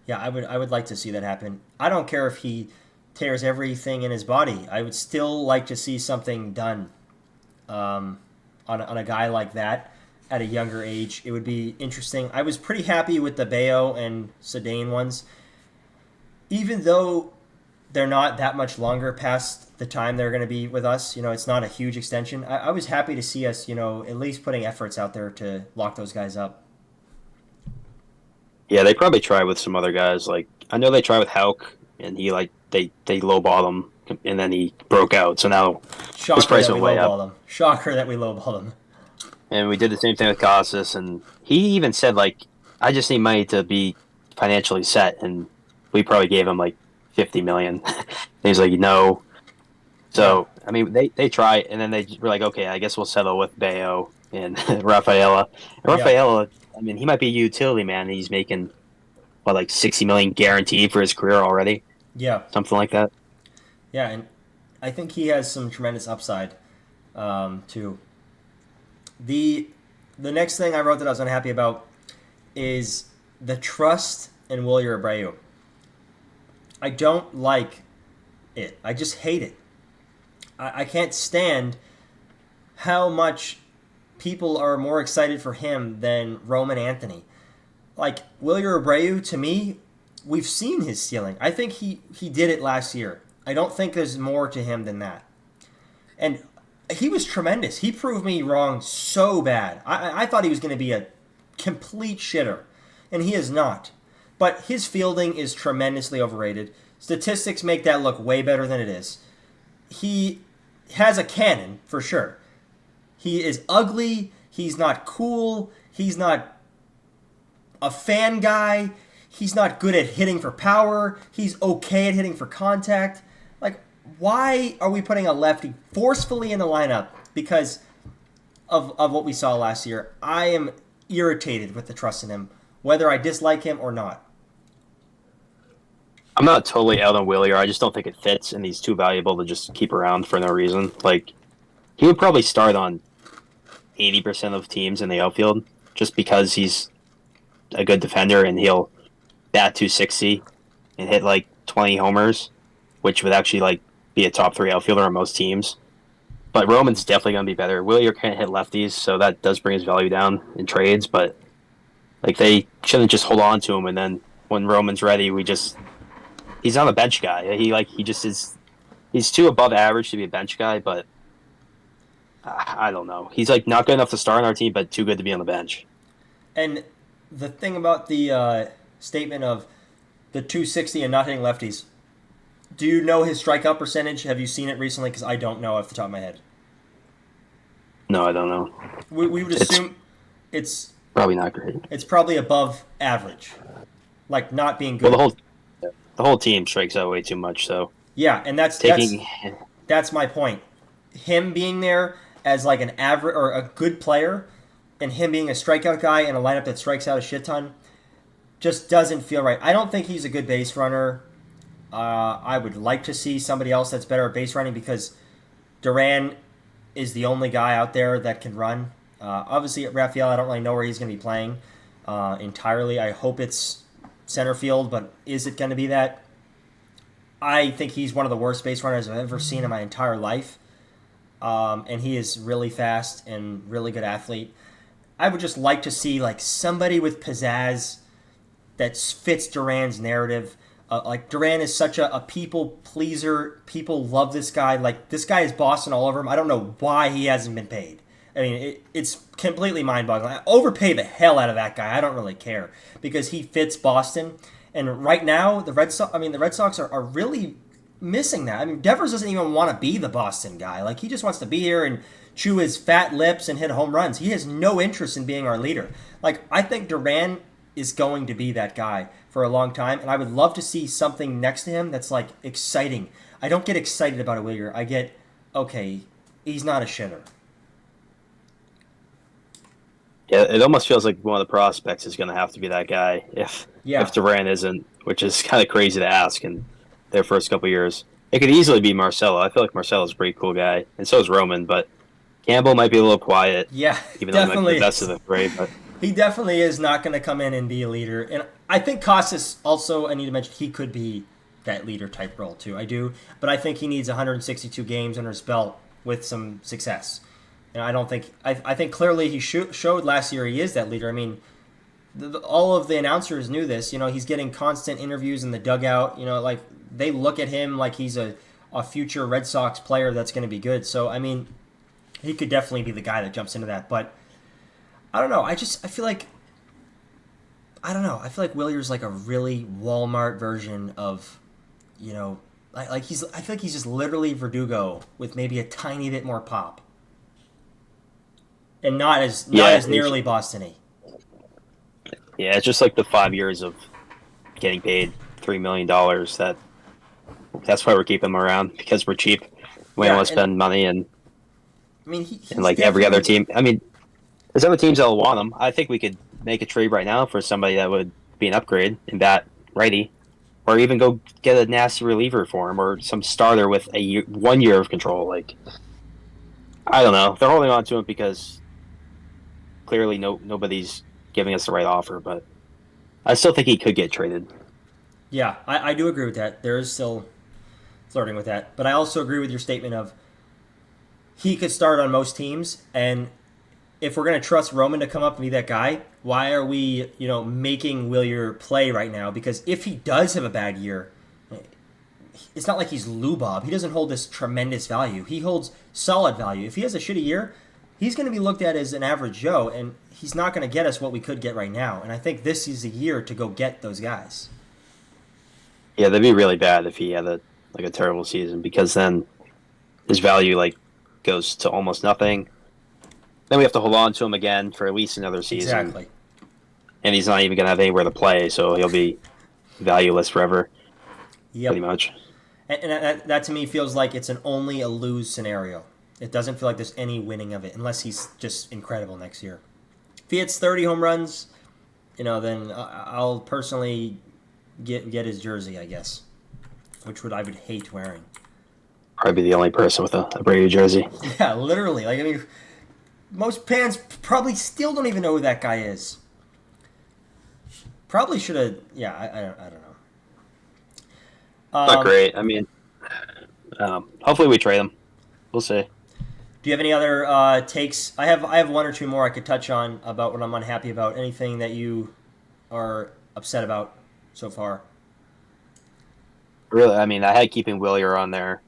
Yeah, I would like to see that happen. I don't care if he tears everything in his body. I would still like to see something done on a guy like that at a younger age. It would be interesting. I was pretty happy with the Bayo and Sedane ones. Even though they're not that much longer past the time they're going to be with us, it's not a huge extension. I was happy to see us, at least putting efforts out there to lock those guys up. Yeah, they probably try with some other guys. Like I know they try with Hauk, and he like they lowball him, and then he broke out. So now his price went way up. Shocker that we lowballed him. And we did the same thing with Casas, and he even said like, "I just need money to be financially set," and we probably gave him like 50 million. And he's like, "No." So I mean, they try, and then they were like, "Okay, I guess we'll settle with Bayo and Rafaela." And Rafaela. I mean, he might be a utility man. He's making, like 60 million guaranteed for his career already? Yeah. Something like that. Yeah, and I think he has some tremendous upside, too. The next thing I wrote that I was unhappy about is the trust in Wilyer Abreu. I don't like it. I just hate it. I can't stand how much people are more excited for him than Roman Anthony. Like, Wilyer Abreu, to me, we've seen his ceiling. I think he did it last year. I don't think there's more to him than that. And he was tremendous. He proved me wrong so bad. I thought he was going to be a complete shitter, and he is not. But his fielding is tremendously overrated. Statistics make that look way better than it is. has a cannon for sure. He is ugly. He's not cool. He's not a fan guy. He's not good at hitting for power. He's okay at hitting for contact. Like, why are we putting a lefty forcefully in the lineup because of what we saw last year? I am irritated with the trust in him, whether I dislike him or not. I'm not totally out on Willier. I just don't think it fits, and he's too valuable to just keep around for no reason. Like, he would probably start on 80% of teams in the outfield just because he's a good defender and he'll bat 260 and hit like 20 homers, which would actually like be a top 3 outfielder on most teams. But Roman's definitely going to be better. Willier can't hit lefties, so that does bring his value down in trades, but like they shouldn't just hold on to him and then when Roman's ready, he's not a bench guy. He just is. He's too above average to be a bench guy, but I don't know. He's like not good enough to start on our team, but too good to be on the bench. And the thing about the statement of the 260 and not hitting lefties, do you know his strikeout percentage? Have you seen it recently? Because I don't know off the top of my head. No, I don't know. We would assume it's probably not great. It's probably above average, like not being good. Well, the whole team strikes out way too much. So yeah, and that's my point. Him being there as like an average or a good player, and him being a strikeout guy in a lineup that strikes out a shit ton, just doesn't feel right. I don't think he's a good base runner. I would like to see somebody else that's better at base running because Duran is the only guy out there that can run. Obviously, Rafael, I don't really know where he's going to be playing entirely. I hope it's center field, but is it going to be that? I think he's one of the worst base runners I've ever seen in my entire life. And he is really fast and really good athlete. I would just like to see like somebody with pizzazz that fits Duran's narrative. Like Duran is such a people pleaser. People love this guy. Like this guy is Boston all over him. I don't know why he hasn't been paid. I mean, it's completely mind-boggling. I overpay the hell out of that guy. I don't really care because he fits Boston. And right now, the Red Sox are really missing that. I mean, Devers doesn't even want to be the Boston guy. Like he just wants to be here and chew his fat lips and hit home runs. He has no interest in being our leader. Like I think Duran is going to be that guy for a long time, and I would love to see something next to him that's like exciting. I don't get excited about a Willier. I get, okay, he's not a shitter. Yeah, it almost feels like one of the prospects is going to have to be that guy if Duran isn't, which is kind of crazy to ask in their first couple years. It could easily be Marcelo. I feel like Marcelo's a pretty cool guy, and so is Roman, but Campbell might be a little quiet. Yeah, even though he might be the best of the three, but he definitely is not going to come in and be a leader. And I think Costas also, I need to mention, he could be that leader type role too. I do, but I think he needs 162 games under his belt with some success. And I don't think I think clearly he showed last year he is that leader. I mean, all of the announcers knew this. You know, he's getting constant interviews in the dugout. You know, like they look at him like he's a future Red Sox player that's going to be good. So I mean, he could definitely be the guy that jumps into that. But I don't know. I feel like Willier's like a really Walmart version of, you know, I feel like he's just literally Verdugo with maybe a tiny bit more pop. And not as nearly Boston-y. Yeah, it's just like the 5 years of getting paid $3 million. That's why we're keeping him around, because we're cheap. We don't want to spend money, and I mean, and like every other team. I mean, there's other teams that will want him. I think we could make a trade right now for somebody that would be an upgrade and bat righty, or even go get a nasty reliever for him, or some starter with 1 year of control. Like, I don't know. They're holding on to him because clearly nobody's giving us the right offer, but I still think he could get traded. Yeah, I do agree with that. There is still flirting with that. But I also agree with your statement of he could start on most teams, and if we're going to trust Roman to come up and be that guy, why are we, making Willier play right now? Because if he does have a bad year, it's not like he's Lubob. He doesn't hold this tremendous value. He holds solid value. If he has a shitty year, he's going to be looked at as an average Joe, and he's not going to get us what we could get right now. And I think this is a year to go get those guys. Yeah, that'd be really bad if he had a terrible season, because then his value like goes to almost nothing. Then we have to hold on to him again for at least another season, Exactly. and he's not even going to have anywhere to play, so he'll be valueless forever, pretty Yep. much. And that to me feels like it's an only a lose scenario. It doesn't feel like there's any winning of it unless he's just incredible next year. If he hits 30 home runs, then I'll personally get his jersey, I guess, which I would hate wearing. Probably be the only person with a Brady jersey. Yeah, literally. Like I mean, most fans probably still don't even know who that guy is. Probably should have. Yeah, I don't know. Not great. I mean, hopefully we trade him. We'll see. Do you have any other takes? I have one or two more I could touch on about what I'm unhappy about. Anything that you are upset about so far? Really, I mean, I had keeping Willier on there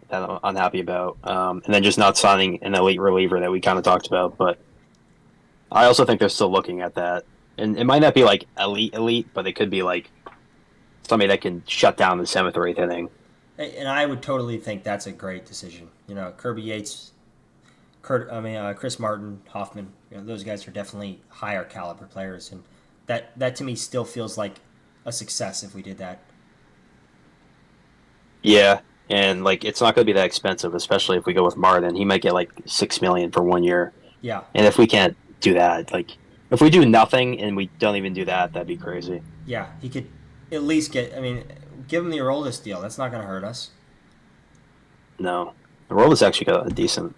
that I'm unhappy about, and then just not signing an elite reliever that we kind of talked about. But I also think they're still looking at that, and it might not be like elite, but it could be like somebody that can shut down the seventh or eighth inning. And I would totally think that's a great decision. Kirby Yates, Chris Martin, Hoffman. Those guys are definitely higher caliber players, and that to me still feels like a success if we did that. Yeah, and like it's not going to be that expensive, especially if we go with Martin. He might get like $6 million for 1 year, Yeah, and if we can't do that, like if we do nothing and we don't even do that, that'd be crazy. yeah, he could at least get. I mean, give him the Aroldis deal. That's not going to hurt us. No, the world has actually got a decent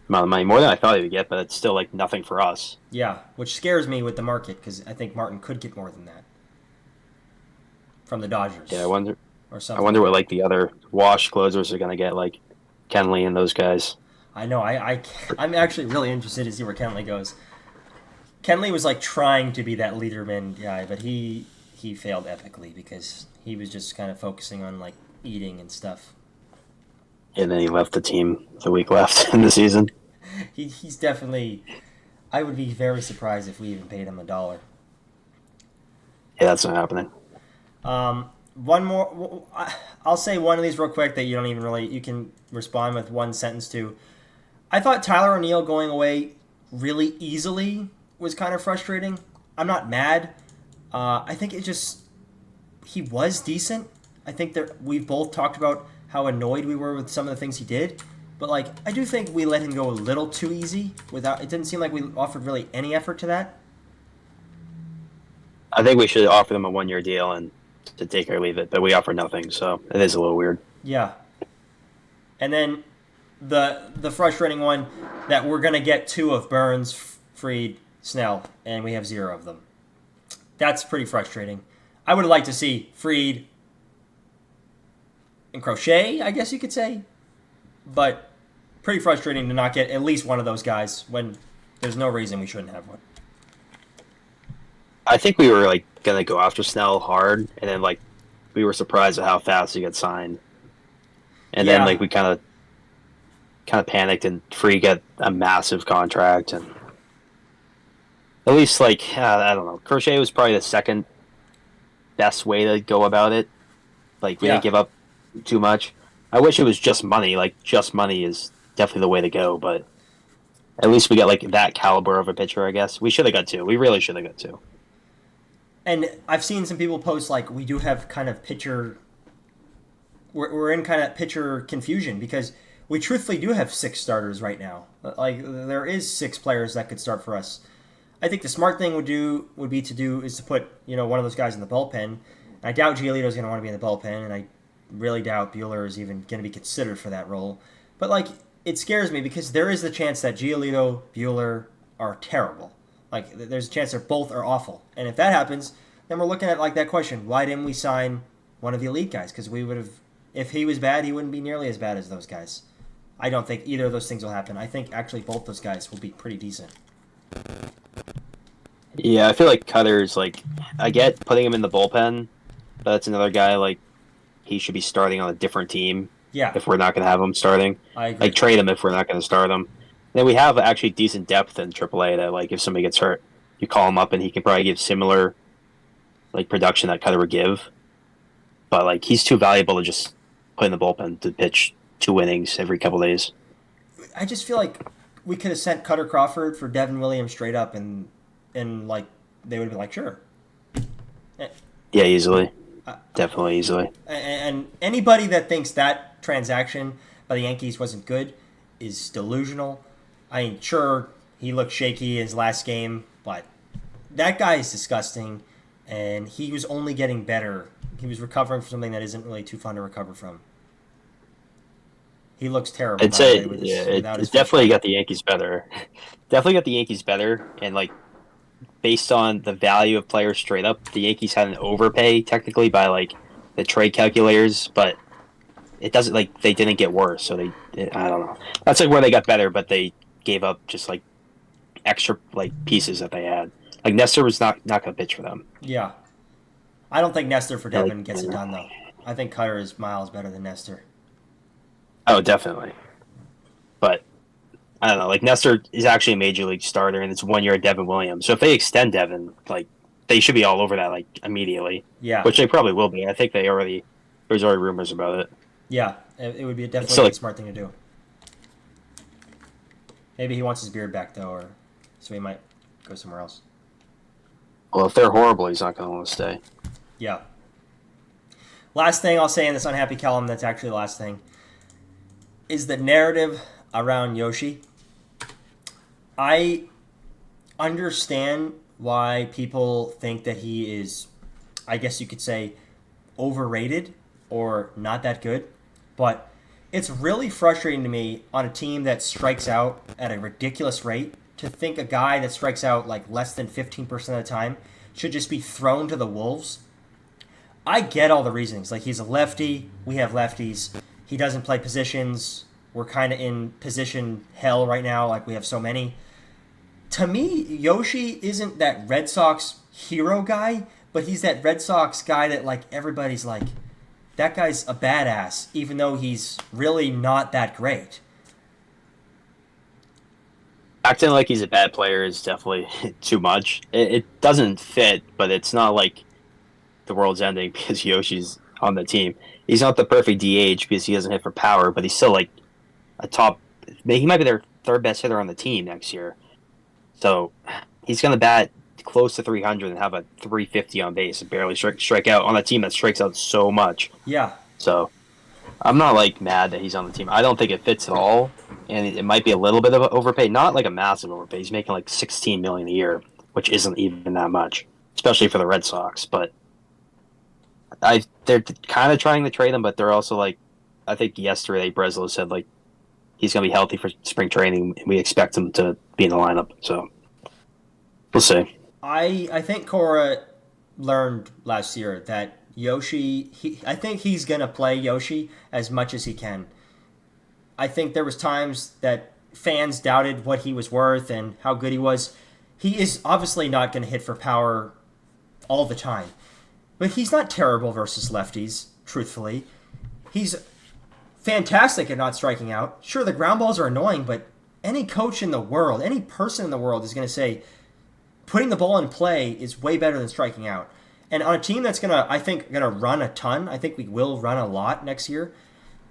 amount of money, more than I thought he would get, but it's still like nothing for us. Yeah, which scares me with the market because I think Martin could get more than that from the Dodgers. Yeah, I wonder. Or I something. wonder what like the other wash closers are going to get, like Kenley and those guys. I know. I'm actually really interested to see where Kenley goes. Kenley was like trying to be that leaderman guy, but he failed epically because he was just kind of focusing on like eating and stuff. And then he left the team the week left in the season. He's definitely. I would be very surprised if we even paid him $1. Yeah, that's not happening. One more. I'll say one of these real quick that you don't even really. You can respond with one sentence to. I thought Tyler O'Neill going away really easily was kind of frustrating. I'm not mad. I think it just he was decent. I think that we both talked about how annoyed we were with some of the things he did, but like I do think we let him go a little too easy. Without it didn't seem like we offered really any effort to that. I think we should offer them a 1 year deal and to take or leave it, but we offer nothing, so it is a little weird. Yeah, and then the frustrating one that we're gonna get two of Burns, Freed, Snell, and we have zero of them. That's pretty frustrating. I would like to see Freed and Crochet, I guess you could say, but pretty frustrating to not get at least one of those guys when there's no reason we shouldn't have one. I think we were like gonna go after Snell hard, and then like we were surprised at how fast he got signed, and then Yeah. like we kind of panicked and Free get a massive contract, and at least like I don't know, Crochet was probably the second best way to go about it. Like we Yeah. didn't give up too much. I wish it was just money. Like just money is definitely the way to go, but at least we got like that caliber of a pitcher. I guess we should have got two. We really should have got two. And I've seen some people post like we do have kind of pitcher. We're in kind of pitcher confusion because we truthfully do have 6 starters right now. Like there is 6 players that could start for us. I think the smart thing would be to put one of those guys in the bullpen. I doubt Giolito's going to want to be in the bullpen, and I really doubt Bueller is even going to be considered for that role. But like it scares me because there is the chance that Giolito, Bueller are terrible. Like there's a chance they're both are awful, and if that happens, then we're looking at like that question: why didn't we sign one of the elite guys? Because we would have, if he was bad, he wouldn't be nearly as bad as those guys. I don't think either of those things will happen. I think actually both those guys will be pretty decent. Yeah, I feel like Cutter's like I get putting him in the bullpen, but that's another guy like he should be starting on a different team. Yeah, If we're not going to have him starting, I agree. like trade him if we're not going to start him. Then we have actually decent depth in AAA that like if somebody gets hurt, you call him up and he can probably give similar like production that Cutter would give. But like he's too valuable to just put in the bullpen to pitch 2 innings every couple days. I just feel like we could have sent Cutter Crawford for Devin Williams straight up, and like they would have been like, sure. Yeah, easily. Definitely easily. And anybody that thinks that transaction by the Yankees wasn't good is delusional. I mean, sure, he looked shaky his last game, but that guy is disgusting, and he was only getting better. He was recovering from something that isn't really too fun to recover from. He looks terrible. I'd say, without his it definitely got the Yankees better. Definitely got the Yankees better, and like based on the value of players straight up, the Yankees had an overpay technically by like the trade calculators, but it doesn't like they didn't get worse. So I don't know. That's like where they got better, but they gave up just like extra like pieces that they had. Like Nestor was not going to pitch for them. Yeah, I don't think Nestor for Devin Like, gets it done though. I think Cutter is miles better than Nestor. Oh, definitely. But I don't know. Like Nestor is actually a major league starter, and it's 1 year of Devin Williams. So if they extend Devin, like they should be all over that like immediately. Yeah, Which they probably will be. I think there's already rumors about it. yeah, it would be definitely So, a like, smart thing to do. Maybe he wants his beard back though, or so he might go somewhere else. Well, if they're horrible, he's not going to want to stay. Yeah. Last thing I'll say in this unhappy column, that's actually the last thing, is the narrative around Yoshi. I understand why people think that he is, I guess you could say, overrated or not that good. But it's really frustrating to me on a team that strikes out at a ridiculous rate to think a guy that strikes out like less than 15% of the time should just be thrown to the wolves. I get all the reasons. Like, he's a lefty. We have lefties. He doesn't play positions. We're kind of in position hell right now. Like, we have so many. To me, Yoshi isn't that Red Sox hero guy, but he's that Red Sox guy that, like, everybody's like, that guy's a badass, even though he's really not that great. Acting like he's a bad player is definitely too much. It doesn't fit, but it's not like the world's ending because Yoshi's on the team. He's not the perfect DH because he doesn't hit for power, but he's still like a top. He might be their third best hitter on the team next year. So he's going to bat close to 300 and have a 350 on base and barely strike out on a team that strikes out so much. Yeah. So I'm not like mad that he's on the team. I don't think it fits at all, and it might be a little bit of an overpay, not like a massive overpay. He's making like $16 million a year, which isn't even that much, especially for the Red Sox. But they're kind of trying to trade him, but they're also like, I think yesterday Breslow said like he's going to be healthy for spring training. And we expect him to be in the lineup, so we'll see. I think Cora learned last year that Yoshi, I think he's going to play Yoshi as much as he can. I think there was times that fans doubted what he was worth and how good he was. He is obviously not going to hit for power all the time. But he's not terrible versus lefties, truthfully. He's fantastic at not striking out. Sure, the ground balls are annoying, but any coach in the world, any person in the world is going to say putting the ball in play is way better than striking out. And on a team that's going to run a ton, I think we will run a lot next year,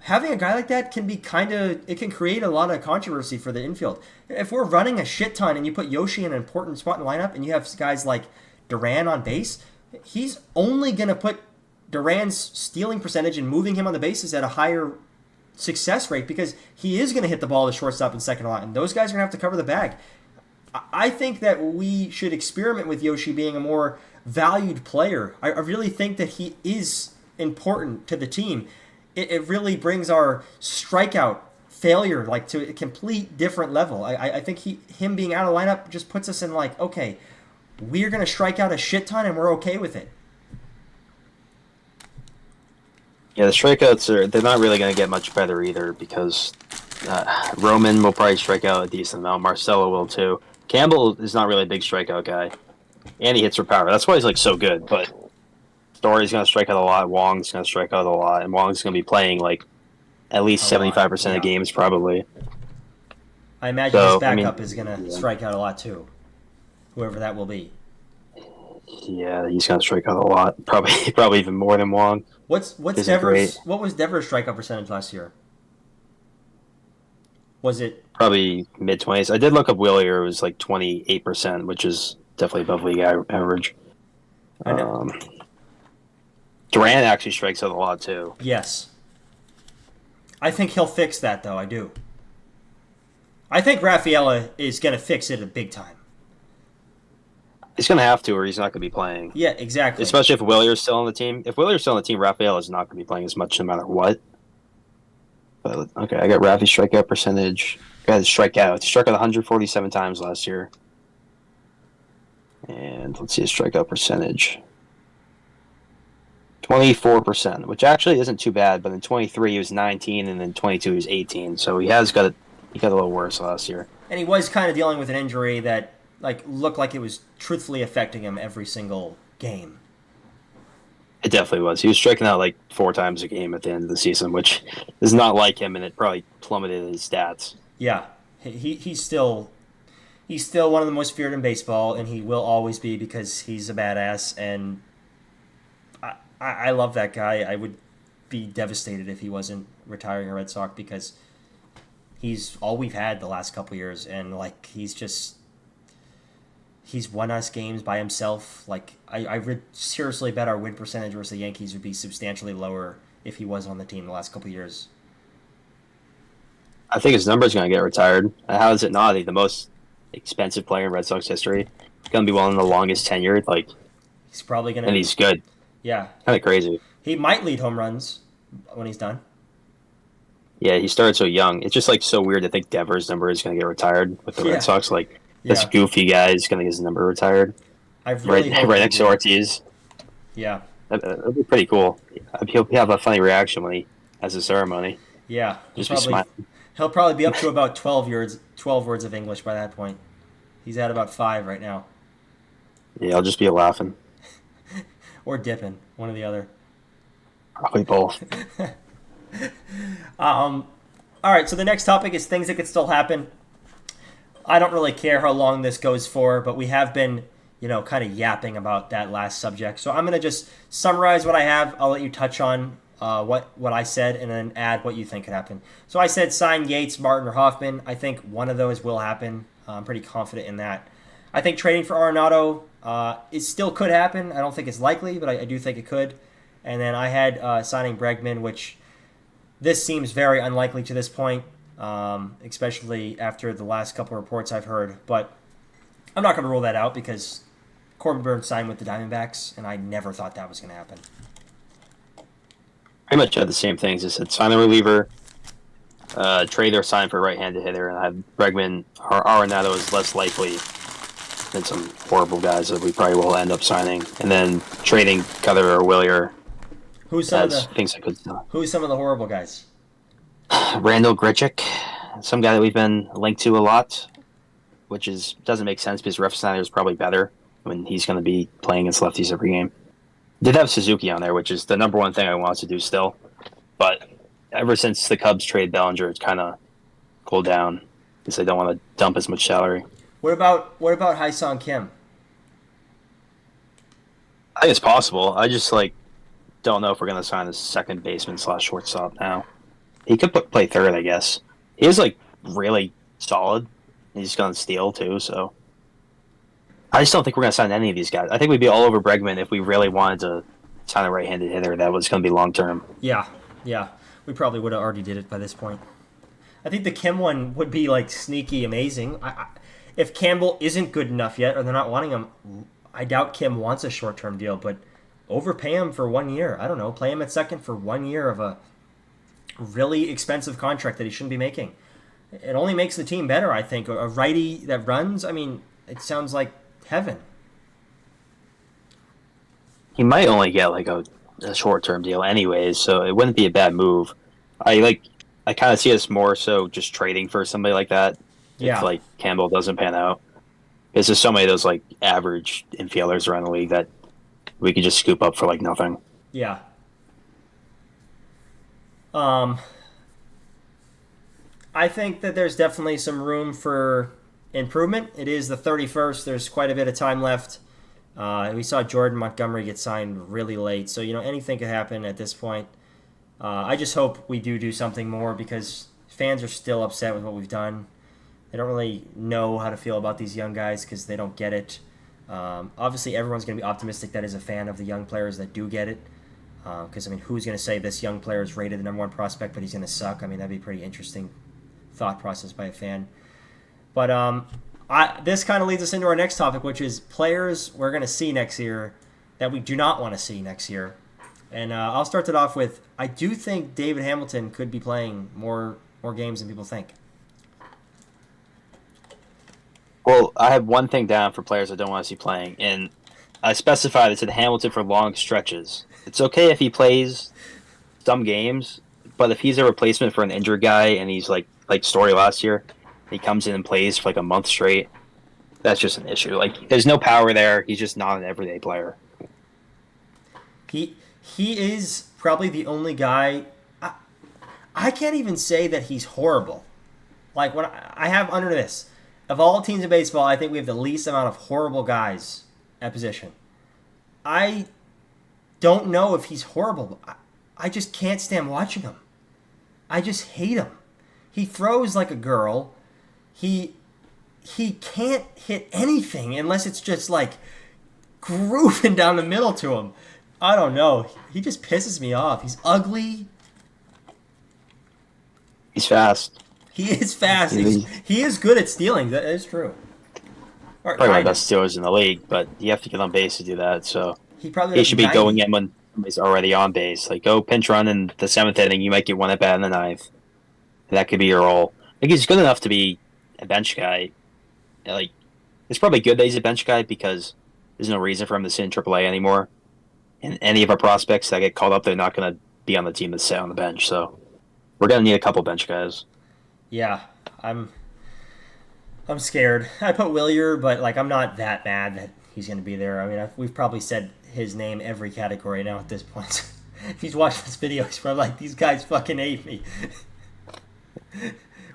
having a guy like that can be it can create a lot of controversy for the infield. If we're running a shit ton and you put Yoshi in an important spot in the lineup and you have guys like Duran on base, he's only going to put Duran's stealing percentage and moving him on the bases at a higher success rate because he is going to hit the ball to shortstop and second line. And those guys are going to have to cover the bag. I think that we should experiment with Yoshi being a more valued player. I really think that he is important to the team. It really brings our strikeout failure like to a complete different level. I think him being out of lineup just puts us in like, okay, we're going to strike out a shit ton and we're okay with it. Yeah, the strikeouts they're not really going to get much better either because Roman will probably strike out a decent amount. Marcelo will too. Campbell is not really a big strikeout guy, and he hits for power. That's why he's like so good. But Story's going to strike out a lot. Wong's going to strike out a lot, and Wong's going to be playing like at least 75% of games probably. I imagine his backup is going to strike out a lot too, whoever that will be. Yeah, he's going to strike out a lot. Probably even more than Wong. What was Devers' strikeout percentage last year? Was it? Probably mid 20s. I did look up Willier. It was like 28%, which is definitely above league average. I know. Um, Durant actually strikes out a lot too. Yes. I think he'll fix that, though. I do. I think Rafaela is going to fix it a big time. He's going to have to, or he's not going to be playing. Yeah, exactly. Especially if Willier's still on the team. If Willier's still on the team, Rafael is not going to be playing as much no matter what. But okay, I got Rafi's strikeout percentage. Got his strikeout. He struck out 147 times last year. And let's see his strikeout percentage. 24%, which actually isn't too bad. But in 23 he was 19, and then 22 he was 18. So he got a little worse last year. And he was kind of dealing with an injury that looked like it was truthfully affecting him every single game. It definitely was. He was striking out like 4 times a game at the end of the season, which is not like him, and it probably plummeted his stats. Yeah, he's still one of the most feared in baseball, and he will always be because he's a badass. And I love that guy. I would be devastated if he wasn't retiring a Red Sox because he's all we've had the last couple years, and he's won us games by himself. I would seriously bet our win percentage versus the Yankees would be substantially lower if he wasn't on the team the last couple years. I think his number's going to get retired. How is it not? He's the most expensive player in Red Sox history. He's going to be one of the longest tenured. He's probably going to... And he's good. Yeah. Kind of crazy. He might lead home runs when he's done. Yeah, he started so young. It's just so weird to think Devers' number is going to get retired with the Red Sox. This goofy guy is going to get his number retired. Right next to Ortiz. Yeah. That'd be pretty cool. He'll have a funny reaction when he has a ceremony. Yeah. Just be smiling. He'll probably be up to about 12 words of English by that point. He's at about 5 right now. Yeah, I'll just be laughing. Or dipping, one or the other. Probably both. All right, so the next topic is things that could still happen. I don't really care how long this goes for, but we have been, kind of yapping about that last subject. So I'm going to just summarize what I have. I'll let you touch on what I said and then add what you think could happen. So I said sign Yates, Martin, or Hoffman. I think one of those will happen. I'm pretty confident in that. I think trading for Arenado it still could happen. I don't think it's likely, but I do think it could. And then I had signing Bregman, which this seems very unlikely to this point, especially after the last couple of reports I've heard. But I'm not going to rule that out because Corbin Burns signed with the Diamondbacks, and I never thought that was going to happen. Pretty much had the same things. I said sign a reliever, trade or sign for a right-handed hitter, and I have Bregman or Arenado is less likely than some horrible guys that we probably will end up signing, and then trading Cutter or Willier. Who's some of the horrible guys? Randall Grichuk, some guy that we've been linked to a lot, which doesn't make sense because Refsnyder is probably better when he's going to be playing against lefties every game. Did have Suzuki on there, which is the number one thing I want to do still, but ever since the Cubs trade Bellinger, it's kind of cooled down because they don't want to dump as much salary. What about Hyesung Kim? I think it's possible. I just don't know if we're going to sign a second baseman / shortstop now. He could play third, I guess. He is really solid. He's going to steal too, so I just don't think we're going to sign any of these guys. I think we'd be all over Bregman if we really wanted to sign a right-handed hitter that was going to be long-term. Yeah. We probably would have already did it by this point. I think the Kim one would be sneaky amazing. If Campbell isn't good enough yet, or they're not wanting him, I doubt Kim wants a short-term deal, but overpay him for 1 year. I don't know. Play him at second for 1 year of a really expensive contract that he shouldn't be making. It only makes the team better, I think. A righty that runs, it sounds like heaven. He might only get a short-term deal anyways, so it wouldn't be a bad move. I kind of see us more so just trading for somebody like that. Yeah. If Campbell doesn't pan out. Because there's so many of those average infielders around the league that we could just scoop up for nothing. Yeah. I think that there's definitely some room for improvement. It is the 31st. There's quite a bit of time left. We saw Jordan Montgomery get signed really late, so anything could happen at this point. I just hope we do something more because Fans are still upset with what we've done. They don't really know how to feel about these young guys because they don't get it. Obviously, everyone's going to be optimistic that is a fan of the young players that do get it. Because, who's going to say this young player is rated the number one prospect, but he's going to suck? That'd be a pretty interesting thought process by a fan. But this kind of leads us into our next topic, which is players we're going to see next year that we do not want to see next year. And I'll start it off with, I do think David Hamilton could be playing more games than people think. Well, I have one thing down for players I don't want to see playing, and I specified it to Hamilton for long stretches. It's okay if he plays some games, but if he's a replacement for an injured guy and he's like Story last year, he comes in and plays for like a month straight, that's just an issue. Like, there's no power there. He's just not an everyday player. He is probably the only guy. I can't even say that he's horrible. Like, when I have under this, of all teams in baseball, I think we have the least amount of horrible guys at position. I don't know if he's horrible. I just can't stand watching him. I just hate him. He throws like a girl. He can't hit anything unless it's just like grooving down the middle to him. I don't know. He just pisses me off. He's ugly. He's fast. He is fast. He is good at stealing. That is true. Probably one of the best stealers in the league, but you have to get on base to do that. So he should be going in when somebody's already on base. Like, go pinch run in the 7th inning. You might get one at bat in the 9th. And that could be your role. Like, he's good enough to be a bench guy. Like, it's probably good that he's a bench guy because there's no reason for him to sit in AAA anymore. And any of our prospects that get called up, they're not going to be on the team that's sit on the bench. So we're going to need a couple bench guys. Yeah, I'm scared. I put Willier, but I'm not that mad that he's going to be there. We've probably said his name every category now at this point. If he's watching this video, he's probably like, these guys fucking hate me.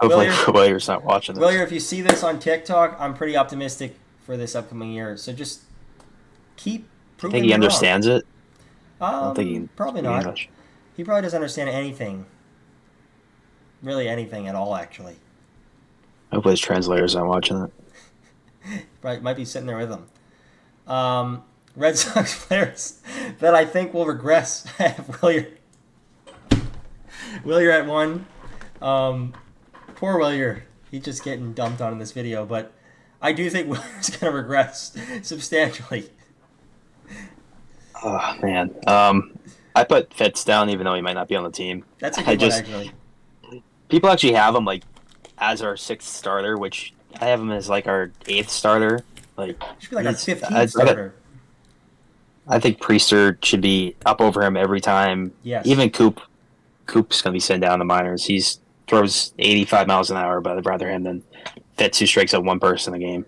Hopefully Willier's not watching this. Willier, if you see this on TikTok, I'm pretty optimistic for this upcoming year. So just keep proving I think he understands it. I don't think he probably not. English. He probably doesn't understand anything. Really anything at all, actually. Hopefully his translator's not watching it. Right, might be sitting there with him. Red Sox players that I think will regress. I have Willier at 1. Poor Willier. He's just getting dumped on in this video, but I do think Willier's going to regress substantially. Oh, man. I put Fitz down even though he might not be on the team. That's a good one, actually. People actually have him as our 6th starter, which I have him as our 8th starter. Should be our 15th starter. I think Priester should be up over him every time. Yes. Even Coop's going to be sitting down in the minors. He throws 85 miles an hour, but I'd rather him than Fitz, who strikes out one person a game.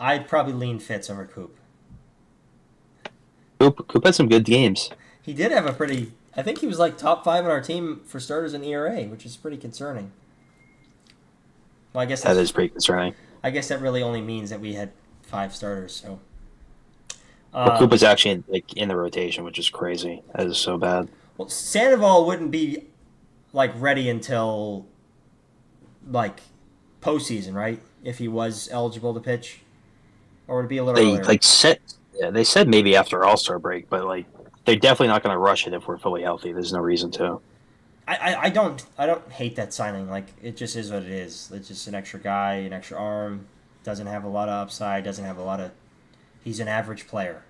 I'd probably lean Fitz over Coop. Coop had some good games. He did have I think he was top 5 on our team for starters in ERA, which is pretty concerning. Well, I guess that is pretty concerning. I guess that really only means that we had 5 starters. So, Coop was actually in the rotation, which is crazy. That is so bad. Well, Sandoval wouldn't be ready until postseason, right? If he was eligible to pitch, or would it be a little earlier? They said maybe after All-Star break, but they're definitely not going to rush it if we're fully healthy. There's no reason to. I don't hate that signing. It just is what it is. It's just an extra guy, an extra arm. Doesn't have a lot of upside. He's an average player.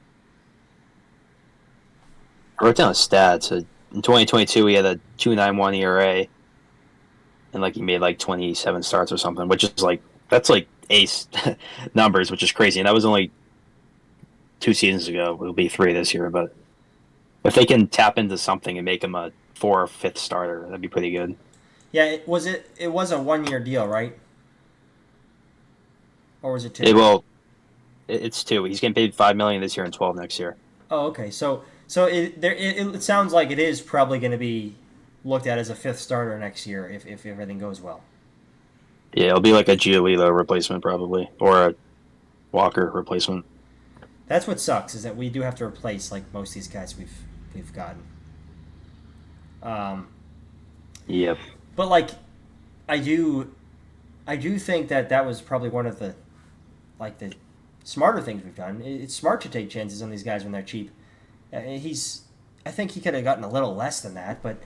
I wrote down his stats. In 2022, he had a 2.91 ERA, and he made 27 starts or something, which is that's ace numbers, which is crazy. And that was only 2 seasons ago. It'll be 3 this year, but if they can tap into something and make him a 4th or 5th starter, that'd be pretty good. Yeah, it was a 1-year deal, right? Or was it 2? It's 2. He's getting paid $5 million this year and $12 million next year. Oh, okay. So it sounds like it is probably going to be looked at as a 5th starter next year if everything goes well. Yeah, it'll be a Giolito replacement probably, or a Walker replacement. That's what sucks, is that we do have to replace most of these guys we've gotten. Yep. But I do I do think that that was probably one of the smarter things we've done. It's smart to take chances on these guys when they're cheap. He's I think he could have gotten a little less than that, but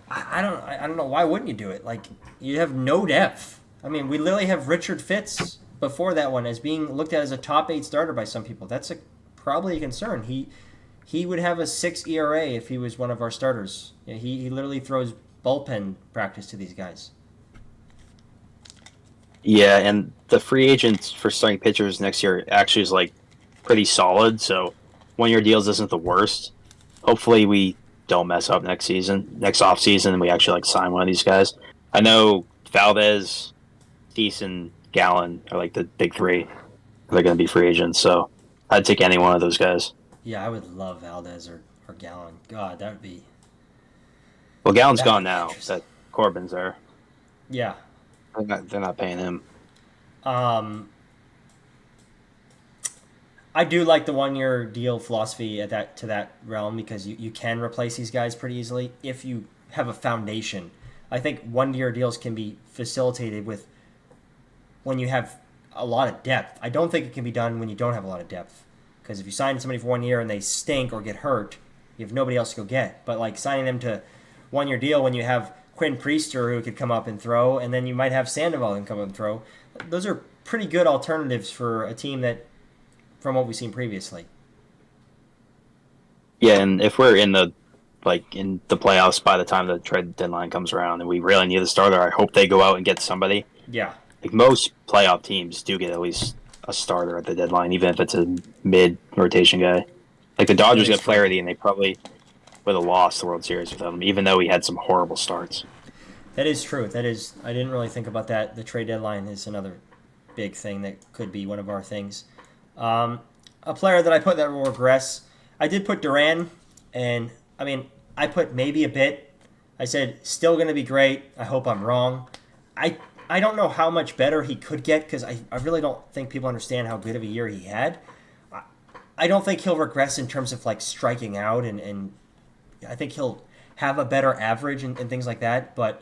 I don't know why wouldn't you do it? Like you have no depth. I mean, we literally have Richard Fitz before that one as being looked at as a top 8 starter by some people. That's probably a concern. He would have a 6 ERA if he was one of our starters. He literally throws bullpen practice to these guys. Yeah, and the free agents for starting pitchers next year actually is like pretty solid. So 1 year deals isn't the worst. Hopefully we don't mess up next season, next off season, and we actually like sign one of these guys. I know Valdez, Thiessen, Gallen are like the big three. They're going to be free agents, so I'd take any one of those guys. Yeah, I would love Valdez or Gallon. God, Well, Gallen's that gone would be now. interesting. That Corbin's there. Yeah. They're not paying him. Um, I do like the 1 year deal philosophy at that to that realm because you can replace these guys pretty easily if you have a foundation. I think 1 year deals can be facilitated with when you have a lot of depth. I don't think it can be done when you don't have a lot of depth. Because if you sign somebody for 1 year and they stink or get hurt, you have nobody else to go get. But like signing them to 1 year deal when you have Quinn Priester who could come up and throw, and then you might have Sandoval who can come up and throw. Those are pretty good alternatives for a team that, from what we've seen previously. Yeah, and if we're in the playoffs by the time the trade deadline comes around and we really need a starter, I hope they go out and get somebody. Yeah, Like most playoff teams do get at least a starter at the deadline, even if it's a mid rotation guy. Like the that Dodgers is got true. Flaherty and they probably would have lost the World Series with him, even though he had some horrible starts. That is true. That is. I didn't really think about that. The trade deadline is another big thing that could be one of our things. Um, a player that I put that will regress. I did put Duran, and I mean, I put maybe a bit. I said still going to be great. I hope I'm wrong. I I don't know how much better he could get because I really don't think people understand how good of a year he had. I, I don't think he'll regress in terms of like striking out and I think he'll have a better average and things like that. But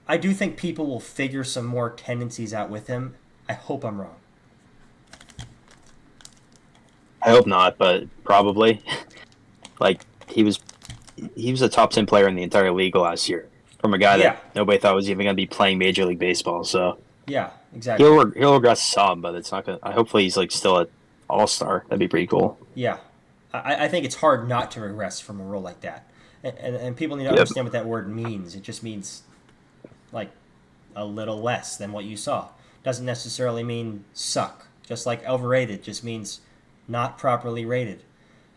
I do think people will figure some more tendencies out with him. I hope I'm wrong. I hope not, but probably. Like he was a top 10 player in the entire league last year from a guy Yeah, that nobody thought was even going to be playing Major League Baseball. So yeah, exactly. he'll regress some, but it's not going. to Hopefully he's like still an all star. That'd be pretty cool. Yeah, I think it's hard not to regress from a role like that, and people need to Yep. understand what that word means. It just means like a little less than what you saw. Doesn't necessarily mean suck. Just like overrated just means not properly rated.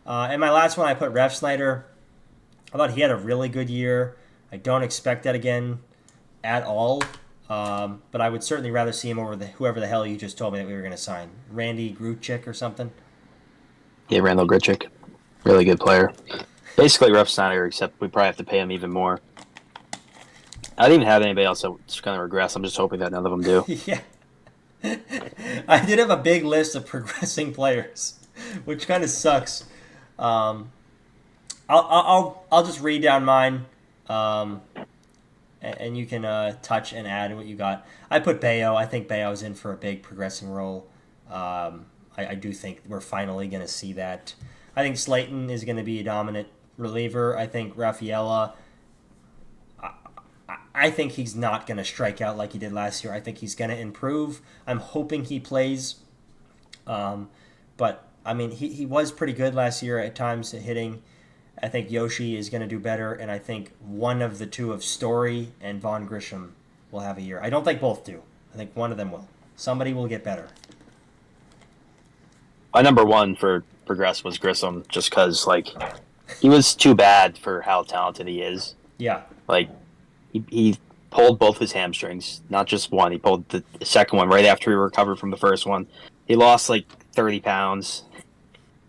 And my last one, I put Ref Snyder. I thought he had a really good year. I don't expect that again at all. But I would certainly rather see him over whoever the hell you just told me that we were going to sign. Randy Gruchik or something. Yeah, Randall Grichuk, really good player. Basically, Ref Snyder, except we probably have to pay him even more. I don't even have anybody else that's going to regress. I'm just hoping that none of them do. Yeah. I did have a big list of progressing players, which kind of sucks. Um, I'll just read down mine, um, and you can touch and add what you got. I put Bayo. I think Bayo's in for a big progressing role. I do think we're finally going to see that. I think Slayton is going to be a dominant reliever. I think Rafaela. I think he's not going to strike out like he did last year. I think he's going to improve. I'm hoping he plays. But, I mean, he was pretty good last year at times at hitting. I think Yoshi is going to do better. And I think one of the two of Story and Vaughn Grisham will have a year. I don't think both do. I think one of them will. Somebody will get better. My number one for progress was Grissom, just because like he was too bad for how talented he is. Yeah. Like he pulled both his hamstrings, not just one. He pulled the second one right after he recovered from the first one. He lost like 30 pounds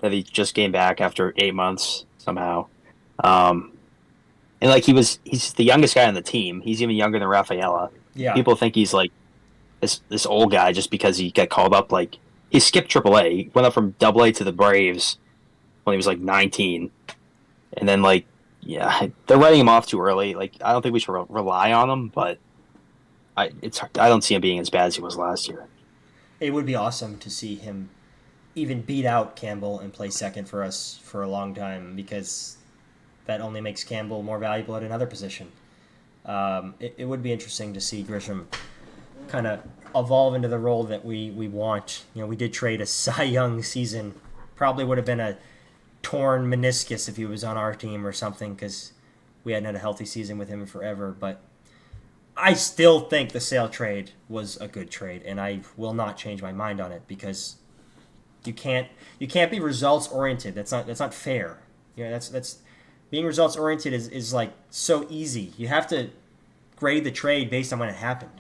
that he just came back after 8 months somehow. And like he's the youngest guy on the team. He's even younger than Rafaela. Yeah. People think he's like this old guy just because he got called up. Like he skipped AAA. He went up from AA to the Braves when he was like 19, and then like yeah, they're writing him off too early. Like I don't think we should rely on him, but I don't see him being as bad as he was last year. It would be awesome to see him even beat out Campbell and play second for us for a long time because that only makes Campbell more valuable at another position. It would be interesting to see Grisham kind of evolve into the role that we want. We did trade a Cy Young season. Probably would have been a torn meniscus if he was on our team or something because we hadn't had a healthy season with him in forever. But I still think the Sale trade was a good trade, and I will not change my mind on it because you can't be results oriented. That's not fair. That's being results oriented is like so easy. You have to grade the trade based on when it happened.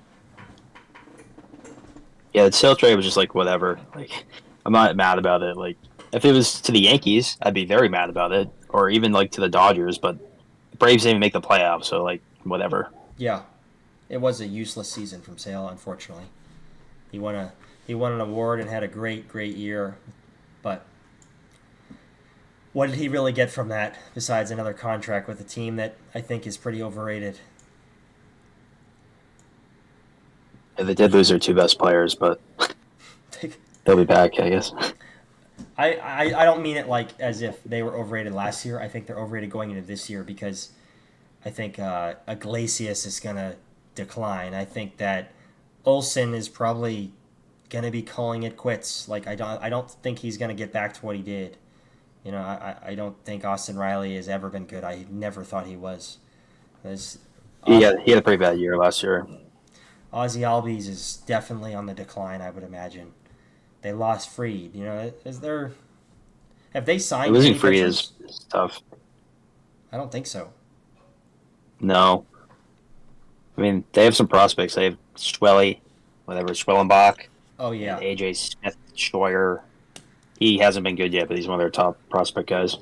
Yeah, the sale trade was just like whatever. Like, I'm not mad about it. Like, if it was to the Yankees, I'd be very mad about it, or even like to the Dodgers. But the Braves didn't even make the playoffs, so like whatever. Yeah, it was a useless season from Sale, unfortunately. He won an award and had a great year, but what did he really get from that besides another contract with a team that I think is pretty overrated? Yeah, they did lose their two best players, but they'll be back, I guess. I don't mean it like as if they were overrated last year. I think they're overrated going into this year because I think Iglesias is going to decline. I think that Olsen is probably going to be calling it quits. Like I don't think he's going to get back to what he did. I don't think Austin Riley has ever been good. I never thought he was. He had a pretty bad year last year. Ozzy Albies is definitely on the decline, I would imagine. They lost Freed. Have they signed Losing any Freed pitchers? is tough. I don't think so. No. I mean, they have some prospects. They have Schwellenbach, Oh yeah, and AJ Smith, Scheuer. He hasn't been good yet, but he's one of their top prospect guys.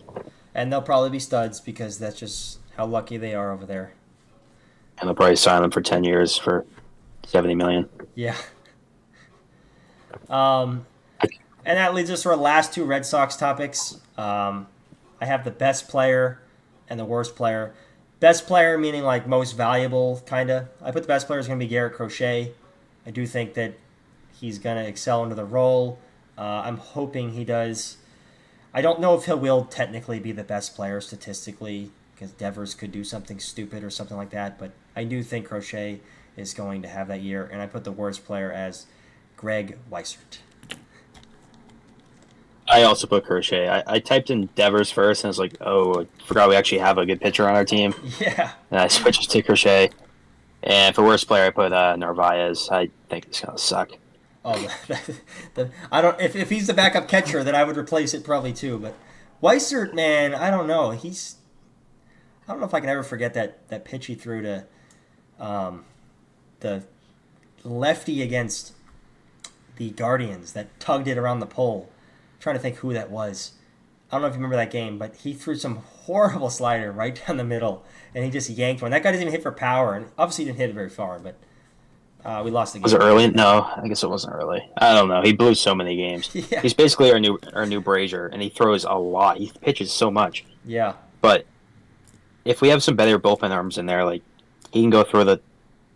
and they'll probably be studs because that's just how lucky they are over there. And they'll probably sign them for 10 years for $70 million. Yeah. And that leads us to our last two Red Sox topics. I have the best player and the worst player. Best player meaning like most valuable, kind of. I put the best player is going to be Garrett Crochet. I do think that he's going to excel into the role. I'm hoping he does. I don't know if he will technically be the best player statistically because Devers could do something stupid or something like that, but I do think Crochet is going to have that year, and I put the worst player as Greg Weissert. I also put Crochet. I typed in Devers first, and I was like, oh, I forgot we actually have a good pitcher on our team. Yeah. And I switched to Crochet. And for worst player, I put Narvaez. I think he's going to suck. Oh, I don't. If he's the backup catcher, then I would replace it probably too. But Weissert, man, I don't know. I don't know if I can ever forget that pitch he threw to the lefty against the Guardians that tugged it around the pole. I'm trying to think who that was. I don't know if you remember that game, but he threw some horrible slider right down the middle, and he just yanked one. That guy didn't even hit for power, and obviously he didn't hit it very far, but we lost the game. Was it early? No, I guess it wasn't early. I don't know. He blew so many games. Yeah. He's basically our new Brazier, and he throws a lot. He pitches so much. Yeah. But if we have some better bullpen arms in there, like he can go through the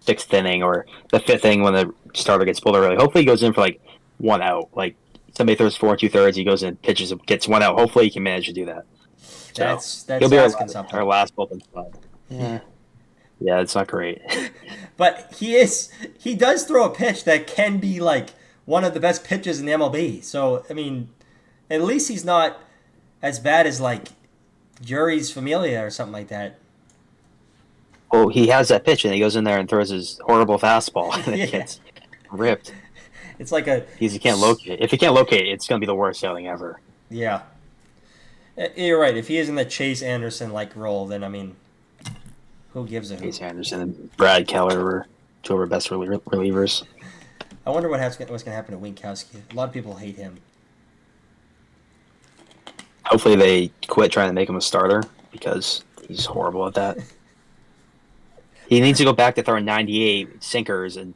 sixth inning or the fifth inning when the starter gets pulled early. Hopefully, he goes in for like one out. Like somebody throws 4 2/3, he goes in, pitches, gets one out. Hopefully, he can manage to do that. So That's he'll be asking something. our last bullpen spot. Yeah, it's not great. But he does throw a pitch that can be like one of the best pitches in the MLB. So I mean, at least he's not as bad as like Jury's Familia or something like that. Well, he has that pitch, and he goes in there and throws his horrible fastball, and it gets ripped. It's like He can't locate. If he can't locate it, it's going to be the worst outing ever. Yeah. You're right. If he is in the Chase Anderson like role, then I mean, who gives a hoot? Chase Anderson and Brad Keller were two of our best relievers. I wonder what's going to happen to Winkowski. A lot of people hate him. Hopefully they quit trying to make him a starter because he's horrible at that. He needs to go back to throwing 98 sinkers and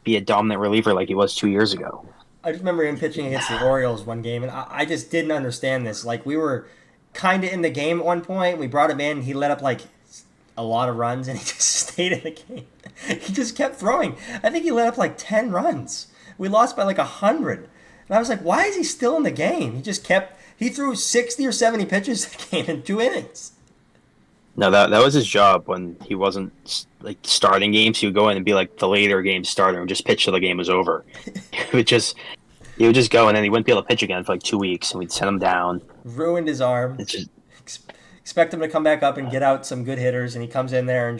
be a dominant reliever like he was 2 years ago. I just remember him pitching against the Orioles one game, and I just didn't understand this. Like, we were kind of in the game at one point. We brought him in. He let up, like, a lot of runs, and he just stayed in the game. He just kept throwing. I think he let up like 10 runs. We lost by like 100. And I was like, why is he still in the game? He threw 60 or 70 pitches a game in 2 innings. No, that was his job when he wasn't like starting games. He would go in and be like the later game starter and just pitch till the game was over. He would just go and then he wouldn't be able to pitch again for like 2 weeks, and we'd send him down. Ruined his arm. It's just Expect him to come back up and get out some good hitters, and he comes in there and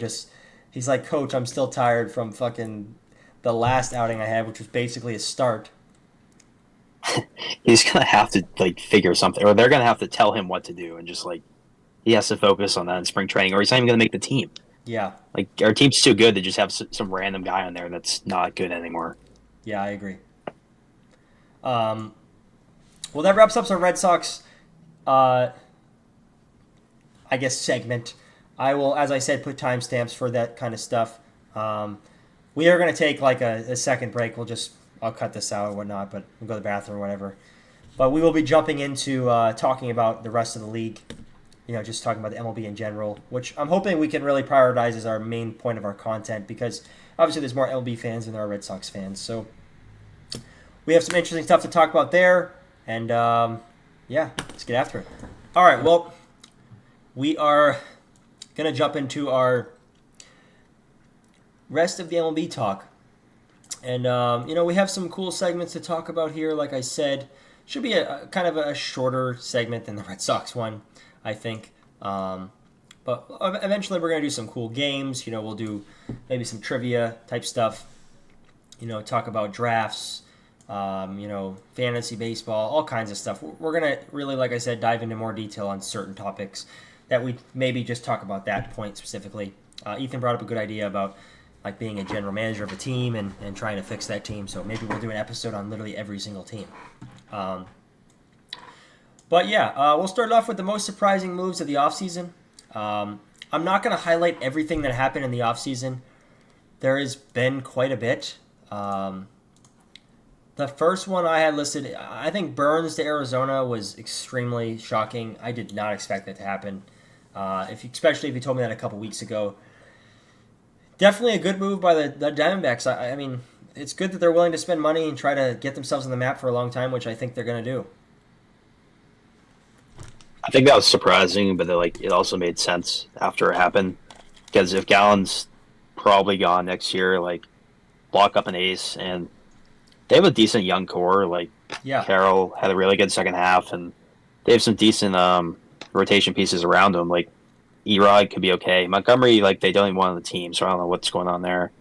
he's like, Coach, I'm still tired from fucking the last outing I had, which was basically a start. he's gonna have to like figure something, or they're gonna have to tell him what to do, and just like he has to focus on that in spring training, or he's not even gonna make the team. Yeah. Like our team's too good to just have some random guy on there that's not good anymore. Yeah, I agree. Well, that wraps up our Red Sox, I guess, segment. I will, as I said, put timestamps for that kind of stuff. We are going to take like a second break. I'll cut this out or whatnot, but we'll go to the bathroom or whatever. But we will be jumping into talking about the rest of the league. Just talking about the MLB in general, which I'm hoping we can really prioritize as our main point of our content, because obviously there's more MLB fans than there are Red Sox fans. So we have some interesting stuff to talk about there. And, let's get after it. All right, well, we are going to jump into our rest of the MLB talk. And, we have some cool segments to talk about here. Like I said, should be a kind of a shorter segment than the Red Sox one, I think. But eventually we're going to do some cool games. We'll do maybe some trivia type stuff. Talk about drafts, fantasy baseball, all kinds of stuff. We're going to really, like I said, dive into more detail on certain topics that we maybe just talk about that point specifically. Ethan brought up a good idea about like being a general manager of a team and trying to fix that team. So maybe we'll do an episode on literally every single team. We'll start off with the most surprising moves of the offseason. I'm not going to highlight everything that happened in the offseason. There has been quite a bit. The first one I had listed, I think Burns to Arizona was extremely shocking. I did not expect that to happen, especially if you told me that a couple weeks ago. Definitely a good move by the Diamondbacks. I mean, it's good that they're willing to spend money and try to get themselves on the map for a long time, which I think they're going to do. I think that was surprising, but it also made sense after it happened. Because if Gallen's probably gone next year, block up an ace, and they have a decent young core. Carroll had a really good second half, and they have some decent rotation pieces around them. Erod could be okay. Montgomery, they don't even want on the team, so I don't know what's going on there.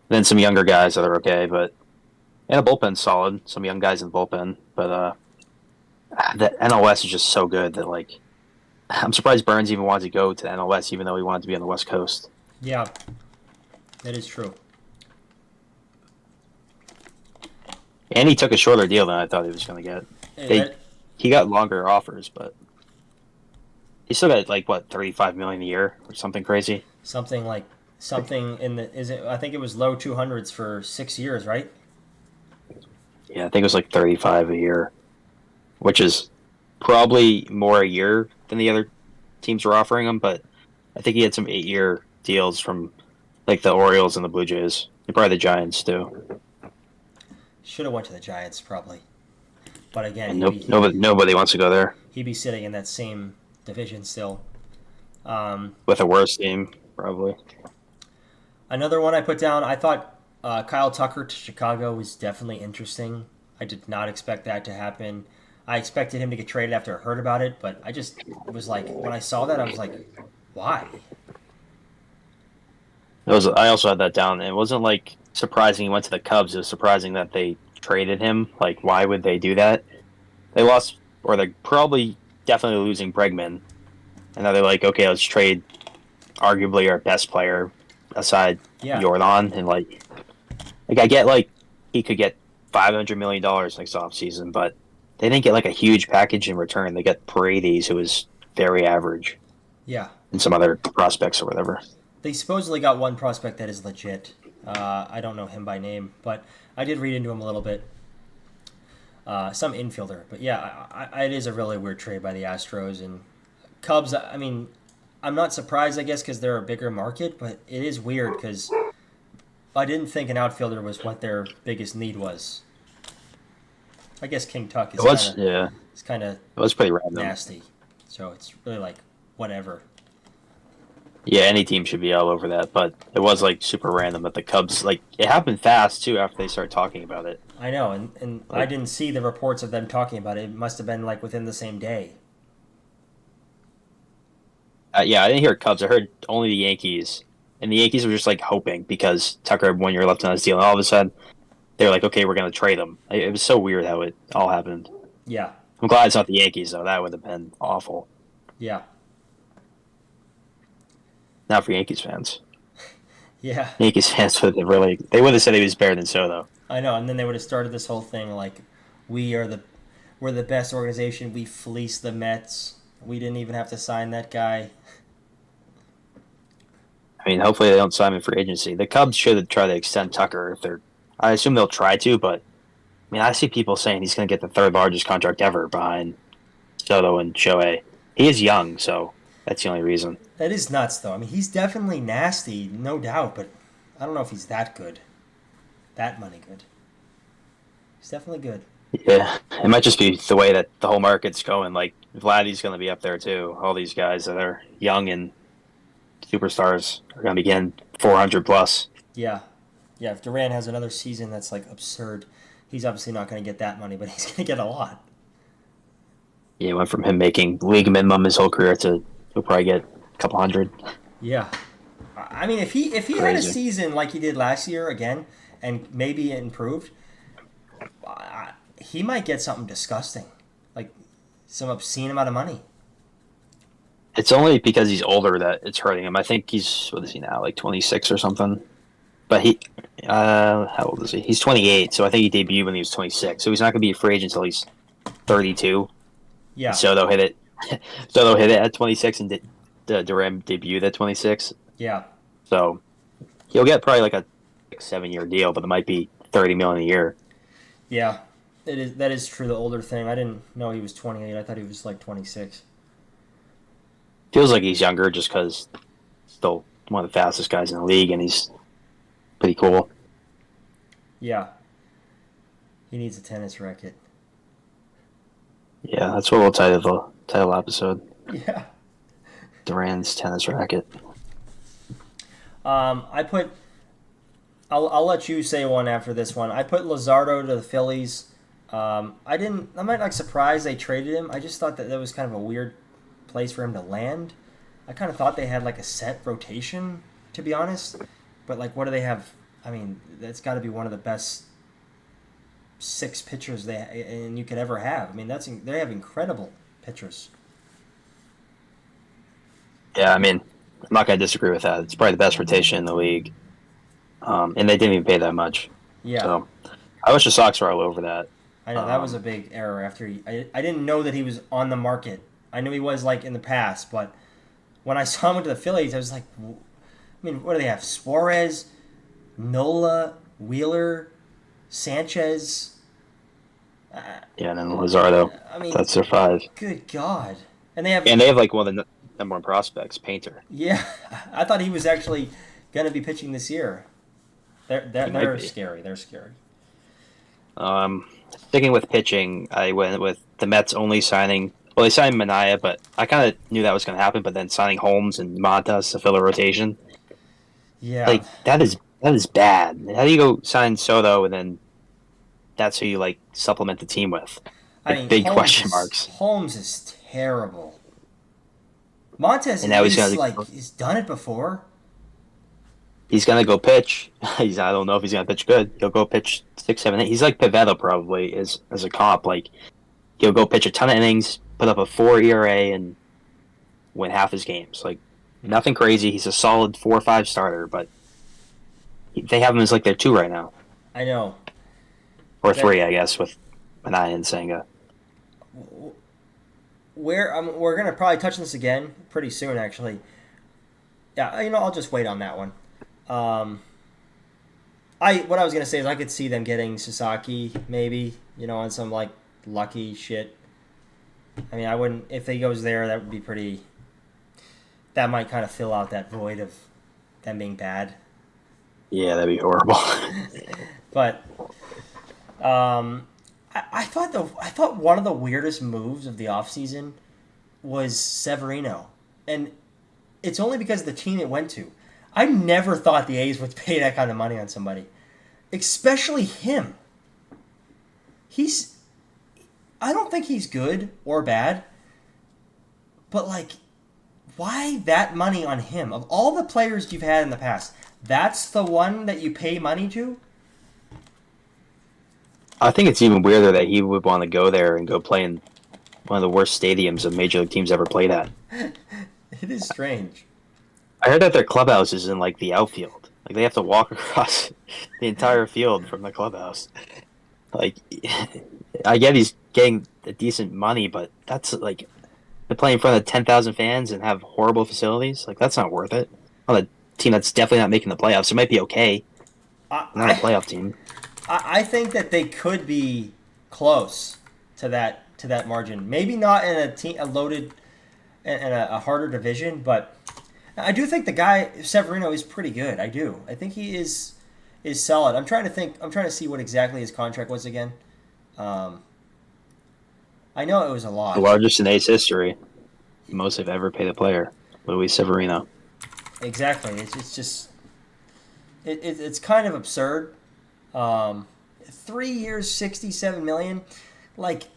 Then some younger guys that are okay, and the bullpen's solid. Some young guys in the bullpen, but the NLS is just so good that I'm surprised Burns even wanted to go to the NLS, even though he wanted to be on the West Coast. Yeah, that is true. And he took a shorter deal than I thought he was going to get. He got longer offers, but he still got $35 million a year or something crazy. Something in the I think it was low 200s for 6 years, right? Yeah, I think it was 35 a year, which is probably more a year than the other teams were offering him. But I think he had some 8-year deals from the Orioles and the Blue Jays, and probably the Giants too. Should have went to the Giants probably, but again, nobody wants to go there. He'd be sitting in that same division still. With a worse team, probably. Another one I put down, I thought Kyle Tucker to Chicago was definitely interesting. I did not expect that to happen. I expected him to get traded after I heard about it, but I just was when I saw that, I was like, why? I also had that down. It wasn't surprising he went to the Cubs. It was surprising that they traded him. Why would they do that? They lost, or they're probably definitely losing Bregman. And now they're okay, let's trade arguably our best player aside Jordan. And I get he could get $500 million next offseason, but they didn't get a huge package in return. They got Paredes, who was very average. Yeah. And some other prospects or whatever. They supposedly got one prospect that is legit. I don't know him by name, but I did read into him a little bit. Some infielder. But yeah, it is a really weird trade by the Astros. And Cubs, I mean, I'm not surprised, I guess, because they're a bigger market, but it is weird because I didn't think an outfielder was what their biggest need was. I guess King Tuck It was, yeah, is kind of it was pretty random. nasty, so it's really like whatever. Yeah, any team should be all over that, but it was like super random that the Cubs like it happened fast too after they started talking about it. I know, and I Like, didn't see the reports of them talking about it. It must have been like within the same day. yeah, I didn't hear Cubs. I heard only the Yankees, and the Yankees were just like hoping because Tucker had 1 year left on his deal, and all of a sudden they were like, okay, we're gonna trade him. It was so weird how it all happened. Yeah, I'm glad it's not the Yankees though. That would have been awful. yeah, Not for Yankees fans. yeah. Yankees fans they would have said he was better than Soto. I know, and then they would have started this whole thing like, we are the we're the best organization. We fleeced the Mets. We didn't even have to sign that guy. I mean, hopefully they don't sign him for agency. The Cubs should try to extend Tucker if they're. I assume they'll try to, but I mean, I see people saying he's going to get the third largest contract ever behind Soto and Shohei. He is young, so that's the only reason. That is nuts, though. I mean, he's definitely nasty, no doubt, but I don't know if he's that good. That money good. He's definitely good. Yeah, it might just be the way that the whole market's going. Like Vladdy's going to be up there too. All these guys that are young and superstars are going to be getting 400 plus. Yeah. Yeah, if Durant has another season that's like absurd, he's obviously not going to get that money, but he's going to get a lot. Yeah, it went from him making league minimum his whole career to he'll probably get a couple hundred. Yeah. I mean, if he had a season like he did last year again and maybe improved, he might get something disgusting. Like some obscene amount of money. It's only because he's older that it's hurting him. I think he's what is he now, like 26 or something. But how old is he? He's 28, so I think he debuted when he was 26. So he's not going to be a free agent until he's 32. Yeah. Soto hit it. Soto hit it at 26, and Durant debuted at 26. Yeah. So he'll get probably like a 6-7 year deal, but it might be 30 million a year. Yeah. That is true, the older thing. I didn't know he was 28. I thought he was like 26. Feels like he's younger just because still one of the fastest guys in the league, and he's pretty cool. Yeah. He needs a tennis racket. Yeah, that's what we'll title the title episode. Yeah. Durant's tennis racket. I put. I'll let you say one after this one. I put Luzardo to the Phillies. I'm not like surprised they traded him. I just thought that was kind of a weird place for him to land. I kind of thought they had like a set rotation, to be honest. But like, what do they have? I mean, that's got to be one of the best 6 pitchers and you could ever have. I mean, they have incredible pitchers. Yeah, I mean, I'm not going to disagree with that. It's probably the best rotation in the league. And they didn't even pay that much. Yeah. So I wish the Sox were all over that. I know that was a big error. I didn't know that he was on the market. I knew he was like in the past, but when I saw him to the Phillies, I was like, I mean, what do they have? Suarez, Nola, Wheeler, Sanchez. Yeah, and then Luzardo. I mean, that's their 5. Good God! And they have like one of the number 1 prospects, Painter. Yeah, I thought he was actually going to be pitching this year. They're scary. They're scary. Sticking with pitching, I went with the Mets only signing. Well, they signed Manaea, but I kind of knew that was going to happen. But then signing Holmes and Montas to fill a rotation, yeah, like that is bad. How do you go sign Soto and then that's who you like supplement the team with? I mean, big question marks. Holmes is terrible. Montas and now he's done it before. He's gonna go pitch. I don't know if he's gonna pitch good. He'll go pitch 6, 7, 8. He's like Pivetta probably as a comp. Like he'll go pitch a ton of innings, put up a 4 ERA, and win half his games. Like nothing crazy. He's a solid 4 or 5 starter, but they have him as like their 2 right now. I know. Or 3, I guess, with Manaea and Senga. We're gonna probably touch on this again pretty soon, actually. Yeah, I'll just wait on that one. What I was gonna say is I could see them getting Sasaki maybe, on some like lucky shit. I mean, I wouldn't if he goes there. That would be pretty that might kind of fill out that void of them being bad. Yeah, that'd be horrible. But I thought one of the weirdest moves of the offseason was Severino. And it's only because of the team it went to. I never thought the A's would pay that kind of money on somebody. Especially him. I don't think he's good or bad. But like, why that money on him? Of all the players you've had in the past, that's the one that you pay money to? I think it's even weirder that he would want to go there and go play in one of the worst stadiums of major league teams ever played at. It is strange. I heard that their clubhouse is in like the outfield. Like they have to walk across the entire field from the clubhouse. Like, I get he's getting a decent money, but that's like to play in front of 10,000 fans and have horrible facilities. Like that's not worth it. On a team that's definitely not making the playoffs, it might be okay. Not a playoff team. I think that they could be close to that margin. Maybe not in a loaded and a harder division, but I do think the guy Severino is pretty good. I do. I think he is solid. I'm trying to think. I'm trying to see what exactly his contract was again. I know it was a lot. The largest in A's history. Most they've ever paid a player. Luis Severino. Exactly. It's just it's kind of absurd. 3 years, $67 million. Like,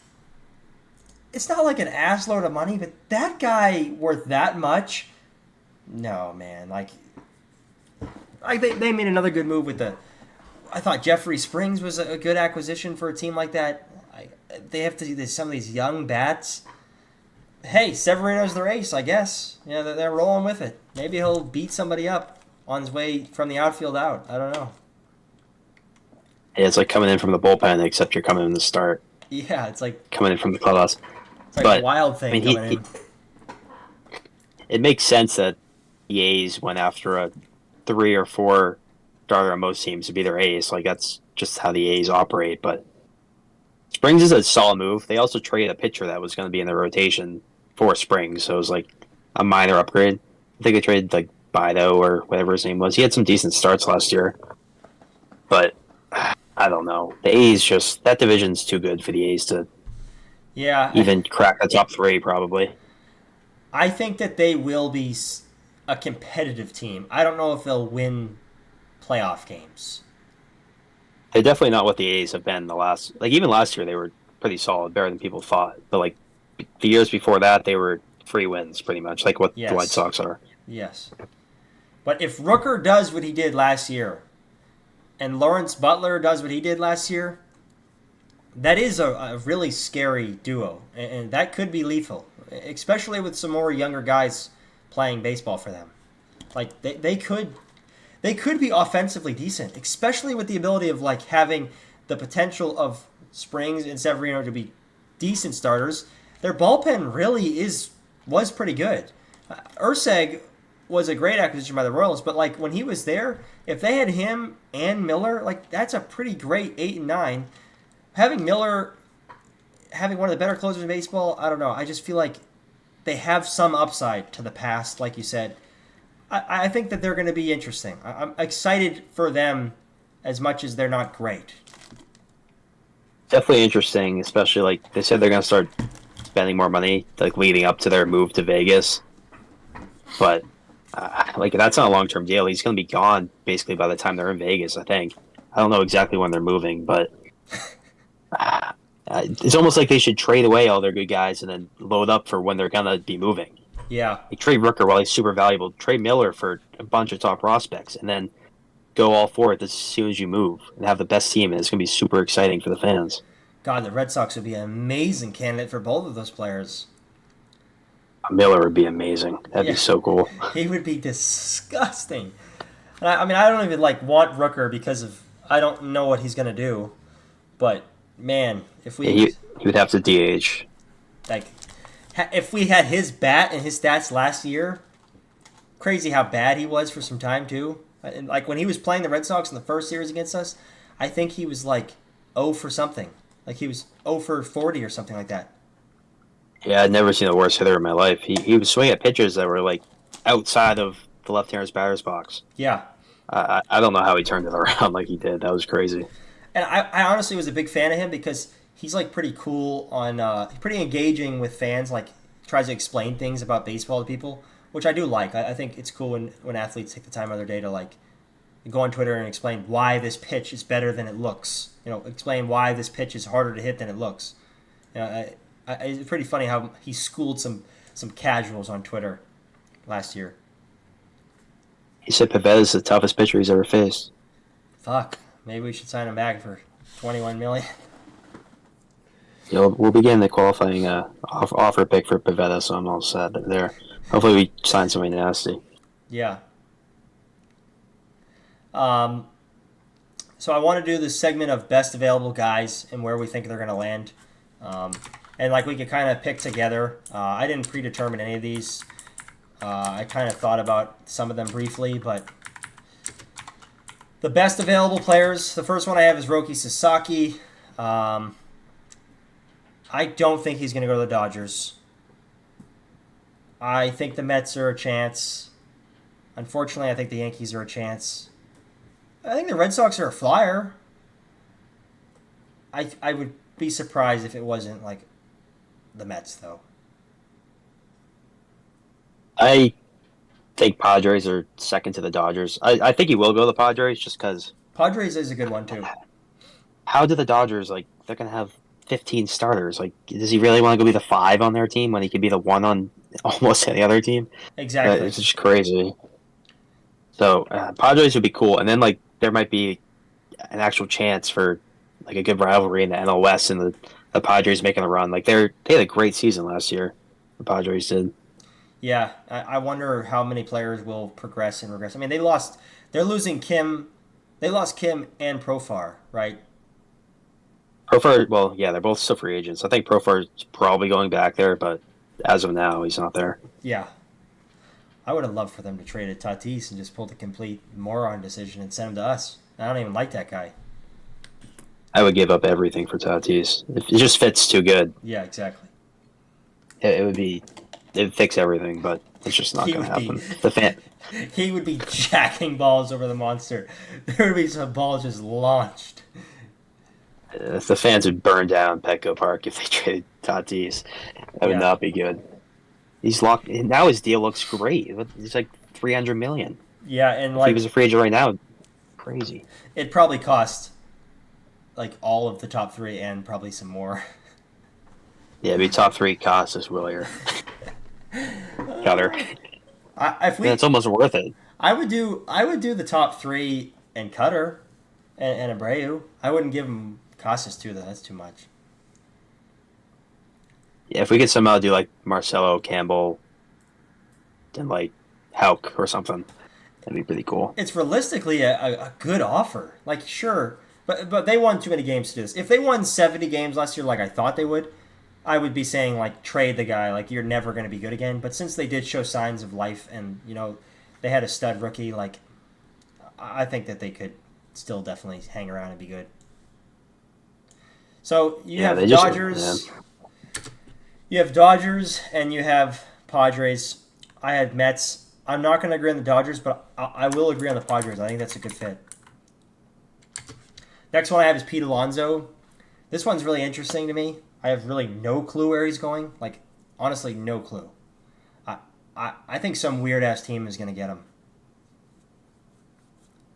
it's not like an ass load of money, but that guy worth that much? No, man. Like they made another good move with I thought Jeffrey Springs was a good acquisition for a team like that. They have to do some of these young bats. Hey, Severino's their ace, I guess. You know, they're rolling with it. Maybe he'll beat somebody up on his way from the outfield out. I don't know. Yeah, it's like coming in from the bullpen, except you're coming in to start. Yeah, it's like coming in from the clubhouse. It's like a wild thing coming in. It makes sense that the A's went after a 3 or 4 starter on most teams to be their ace. Like that's just how the A's operate. But Springs is a solid move. They also traded a pitcher that was going to be in their rotation for Springs, so it was like a minor upgrade. I think they traded like Bido or whatever his name was. He had some decent starts last year, but I don't know. The A's just that division's too good for the A's to even crack the top 3 probably. I think that they will be a competitive team. I don't know if they'll win playoff games. They're definitely not what the A's have been the last. Like even last year, they were pretty solid, better than people thought. But like the years before that, they were free wins pretty much, like what the White Sox are. Yes, but if Rooker does what he did last year, and Lawrence Butler does what he did last year, that is a really scary duo, and that could be lethal, especially with some more younger guys playing baseball for them. Like they could be offensively decent, especially with the ability of like having the potential of Springs and Severino to be decent starters. Their bullpen really was pretty good. Urseg was a great acquisition by the Royals, but like when he was there, if they had him and Miller, like that's a pretty great 8 and 9. Having Miller having one of the better closers in baseball, I don't know. I just feel like they have some upside to the past, like you said. I think that they're going to be interesting. I'm excited for them as much as they're not great. Definitely interesting, especially like they said they're going to start spending more money like leading up to their move to Vegas. But like that's not a long-term deal. He's going to be gone basically by the time they're in Vegas, I think. I don't know exactly when they're moving, but it's almost like they should trade away all their good guys and then load up for when they're going to be moving. Yeah. Like trade Rooker while he's super valuable. Trade Miller for a bunch of top prospects, and then go all for it as soon as you move and have the best team, and it's going to be super exciting for the fans. God, the Red Sox would be an amazing candidate for both of those players. Miller would be amazing. That'd be so cool. He would be disgusting. I mean, I don't even want Rooker because of I don't know what he's going to do. But man, if we he would have to DH. If we had his bat and his stats last year, crazy how bad he was for some time too. And like when he was playing the Red Sox in the first series against us, I think he was like 0 for something. Like he was 0 for 40 or something like that. Yeah, I'd never seen a worse hitter in my life. He was swinging at pitchers that were like outside of the left-hander's batter's box. Yeah. I don't know how he turned it around like he did. That was crazy. And I honestly was a big fan of him because he's like pretty cool on, pretty engaging with fans. Like tries to explain things about baseball to people, which I do like. I think it's cool when athletes take the time of their day to like go on Twitter and explain why this pitch is better than it looks. Explain why this pitch is harder to hit than it looks. It's pretty funny how he schooled some casuals on Twitter last year. He said Pavetta's the toughest pitcher he's ever faced. Fuck. Maybe we should sign him back for $21 million. We'll be getting the qualifying offer pick for Pavetta, so I'm all set there. Hopefully we sign somebody nasty. Yeah. So I want to do this segment of best available guys and where we think they're going to land. And like we could kind of pick together. I didn't predetermine any of these. I kind of thought about some of them briefly, but the best available players, the first one I have is Roki Sasaki. I don't think he's going to go to the Dodgers. I think the Mets are a chance. Unfortunately, I think the Yankees are a chance. I think the Red Sox are a flyer. I would be surprised if it wasn't like the Mets, though. I think Padres are second to the Dodgers. I think he will go to the Padres just because. Padres is a good one, too. How do the Dodgers, like, they're going to have 15 starters? Like, does he really want to go be the 5 on their team when he could be the 1 on almost any other team? Exactly. It's just crazy. So, Padres would be cool. And then, like, there might be an actual chance for, like, a good rivalry in the NL West and the Padres making a run. Like, they had a great season last year. The Padres did. Yeah, I wonder how many players will progress and regress. I mean, they're losing Kim. They lost Kim and Profar, right? Profar, well, yeah, they're both still free agents. I think Profar's probably going back there, but as of now, he's not there. Yeah. I would have loved for them to trade a Tatis and just pull the complete moron decision and send him to us. I don't even like that guy. I would give up everything for Tatis. It just fits too good. Yeah, exactly. It'd fix everything, but it's just not going to happen. He would be jacking balls over the monster. There would be some balls just launched. The fans would burn down Petco Park if they traded Tatis. That would not be good. He's locked. Now his deal looks great. He's like $300 million. Yeah, and if he was a free agent right now, crazy. It probably cost like all of the top 3 and probably some more. Yeah, it'd be top 3 cost this Willier. Cutter. It's almost worth it. I would do the top 3 and Cutter and Abreu. I wouldn't give him Casas too, though. That's too much. Yeah, if we could somehow do like Marcelo, Campbell, then like Houck or something, that'd be pretty cool. It's realistically a good offer. Like, sure, but they won too many games to do this. If they won 70 games last year, like I thought they would, I would be saying like trade the guy. Like you're never going to be good again. But since they did show signs of life, and they had a stud rookie, like I think that they could still definitely hang around and be good. So you have Dodgers. You have Dodgers and you have Padres. I had Mets. I'm not going to agree on the Dodgers, but I will agree on the Padres. I think that's a good fit. Next one I have is Pete Alonso. This one's really interesting to me. I have really no clue where he's going. Like, honestly, no clue. I think some weird-ass team is going to get him.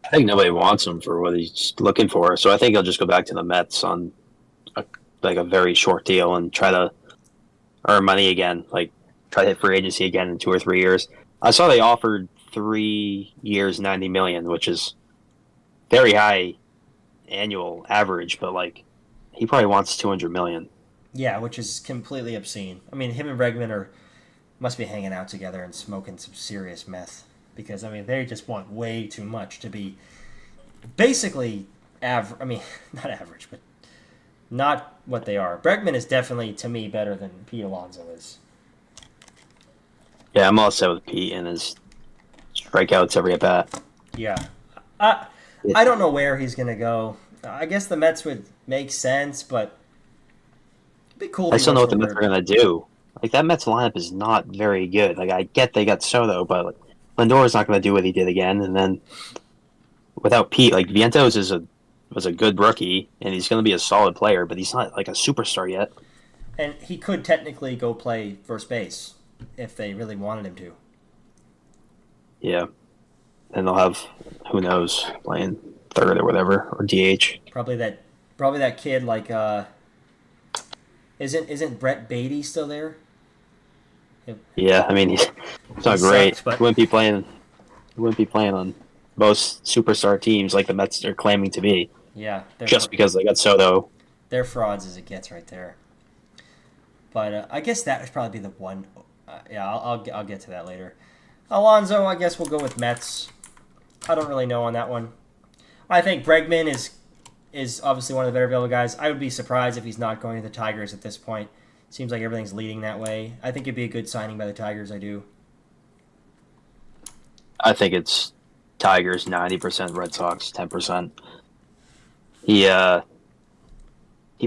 I think nobody wants him for what he's looking for, so I think he'll just go back to the Mets on a very short deal and try to earn money again, like try to hit free agency again in 2 or 3 years. I saw they offered 3 years, $90 million, which is very high annual average, but like he probably wants $200 million. Yeah, which is completely obscene. I mean, him and Bregman must be hanging out together and smoking some serious meth because I mean they just want way too much to be basically average. I mean, not average, but not what they are. Bregman is definitely, to me, better than Pete Alonso is. Yeah, I'm all set with Pete and his strikeouts every at bat. Yeah. I don't know where he's going to go. I guess the Mets would make sense, but it'd be cool. I still know what the Mets are going to do. Like, that Mets lineup is not very good. Like, I get they got Soto, but Lindor's not going to do what he did again, and then without Pete, like Vientos was a good rookie, and he's going to be a solid player, but he's not like a superstar yet. And he could technically go play first base if they really wanted him to. Yeah, and they'll have who knows playing third or whatever or DH. Probably that kid like isn't Brett Beatty still there? Yeah, I mean he's not He great. sucks, but He wouldn't be playing. He wouldn't be playing on most superstar teams like the Mets are claiming to be, yeah, just because they got Soto. they're frauds as it gets right there. But I guess that would probably be the one. Yeah, I'll get to that later. Alonso, I guess we'll go with Mets. I don't really know on that one. I think Bregman is obviously one of the better available guys. I would be surprised if he's not going to the Tigers at this point. Seems like everything's leading that way. I think it'd be a good signing by the Tigers. I do. I think it's Tigers 90%, Red Sox 10%. He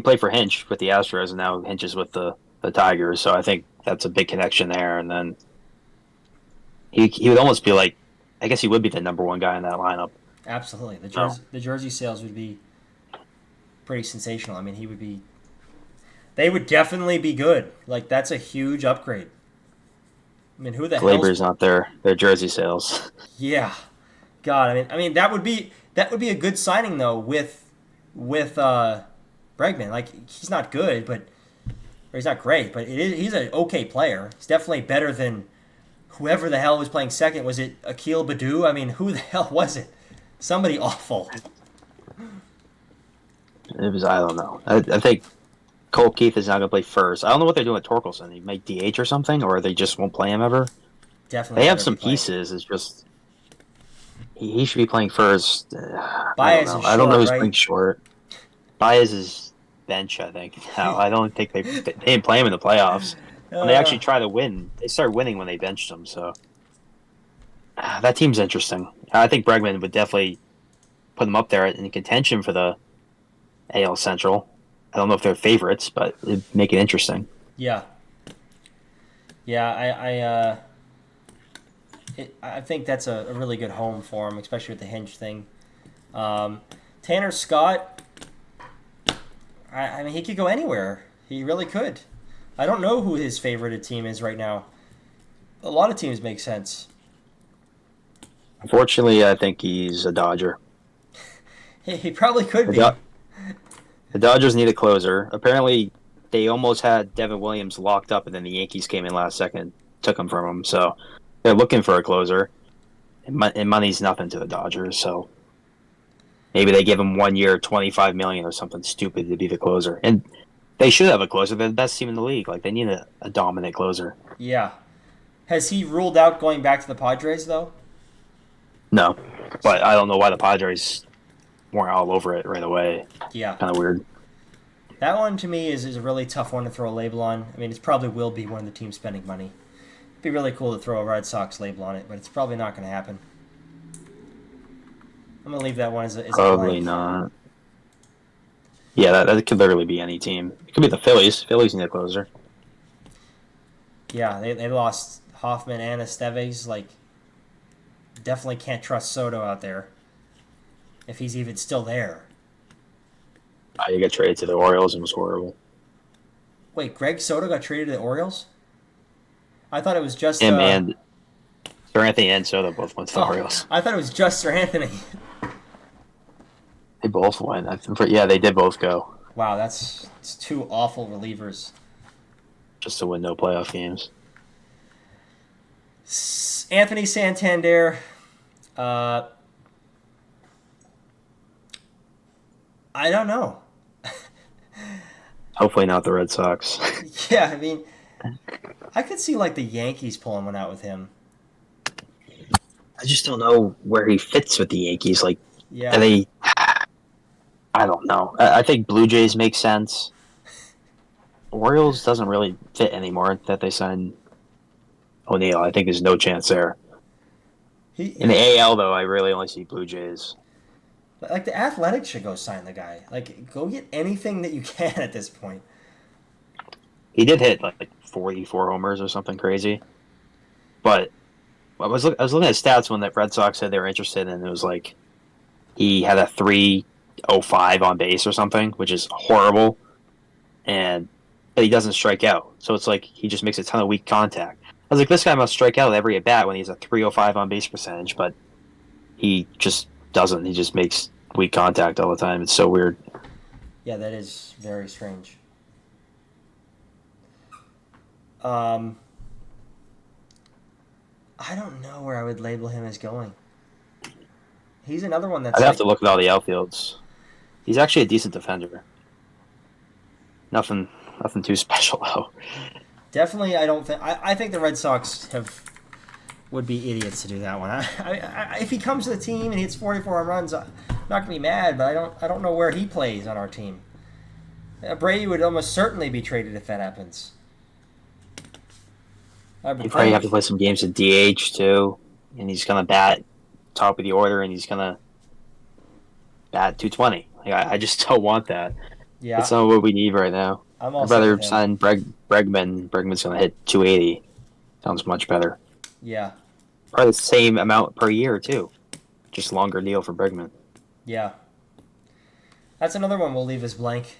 played for Hinch with the Astros, and now Hinch is with the Tigers. So I think that's a big connection there. And then he would almost be like, I guess he would be the number one guy in that lineup. Absolutely, Oh. the jersey sales would be pretty sensational. I mean, they would definitely be good. Like that's a huge upgrade. I mean, who the hell? Glaber's not their jersey sales. Yeah, God. I mean that would be a good signing though with Bregman. Like he's not good, or he's not great, but he's an okay player. He's definitely better than whoever the hell was playing second. Was it Akil Baddoo? I mean, who the hell was it? Somebody awful. I don't know. I think Cole Keith is not going to play first. I don't know what they're doing with Torkelson. He might DH or something, or they just won't play him ever. Definitely. They have some pieces. It's just he should be playing first. Baez I don't know who's right? playing short. Baez is bench, I think. No, I don't think they didn't play him in the playoffs. When they actually try to win, they start winning when they benched him. So that team's interesting. I think Bregman would definitely put them up there in contention for the AL Central. I don't know if they're favorites, but it'd make it interesting. Yeah. Yeah, I think that's a really good home for him, especially with the Hinge thing. Tanner Scott, I mean, he could go anywhere. He really could. I don't know who his favorite team is right now. A lot of teams make sense. Unfortunately, I think he's a Dodger. He probably could be. The Dodgers need a closer. Apparently, they almost had Devin Williams locked up, and then the Yankees came in last second, took him from him. So they're looking for a closer, and money's nothing to the Dodgers. So maybe they give him 1 year, $25 million or something stupid to be the closer. And they should have a closer. They're the best team in the league. Like they need a dominant closer. Yeah. Has he ruled out going back to the Padres though? No, but I don't know why the Padres weren't all over it right away. Yeah. Kind of weird. That one to me is a really tough one to throw a label on. I mean, it probably will be one of the teams spending money. It'd be really cool to throw a Red Sox label on it, but it's probably not going to happen. I'm going to leave that one as a Probably blank. not. Yeah, that could literally be any team. It could be the Phillies. Phillies need a closer. Yeah, they lost Hoffman and Esteves. Like, definitely can't trust Soto out there. If he's even still there. You got traded to the Orioles and was horrible. Wait, Greg Soto got traded to the Orioles? I thought it was just... Him and Sir Anthony and Soto both went to the Orioles. I thought it was just Sir Anthony. They both went. Yeah, they did both go. Wow, it's two awful relievers. Just to win no playoff games. Anthony Santander... I don't know. Hopefully not the Red Sox. Yeah, I mean, I could see like the Yankees pulling one out with him. I just don't know where he fits with the Yankees. Like, Yeah. I don't know. I think Blue Jays make sense. Orioles doesn't really fit anymore that they signed O'Neill. I think there's no chance there. In the AL, though, I really only see Blue Jays. Like, the Athletics should go sign the guy. Like, go get anything that you can at this point. He did hit like 44 homers or something crazy. But I was looking at stats when the Red Sox said they were interested, and it was like he had a 3.05 on base or something, which is horrible, and but he doesn't strike out. So it's like he just makes a ton of weak contact. I was like, this guy must strike out every at bat when he has a 3.05 on base percentage, but he just doesn't. He just makes weak contact all the time. It's so weird. Yeah, that is very strange. Um, I don't know where I would label him as going. He's another one that's I'd have like to look at all the outfields. He's actually a decent defender. Nothing, nothing too special though. definitely. I don't think. I think the Red Sox have would be idiots to do that one. If he comes to the team and hits 44 home runs, I'm not gonna be mad. But I don't know where he plays on our team. Brady would almost certainly be traded if that happens. I would He'd probably have to think. play some games at DH too, and he's gonna bat top of the order, and he's gonna bat 220. Like, I just don't want that. Yeah, It's not what we need right now. I'm all I'd set with rather him. sign Bregman. Bregman's gonna hit 280. Sounds much better. Yeah, Probably the same amount per year too. Just longer deal for Bregman. yeah. That's another one we'll leave as blank.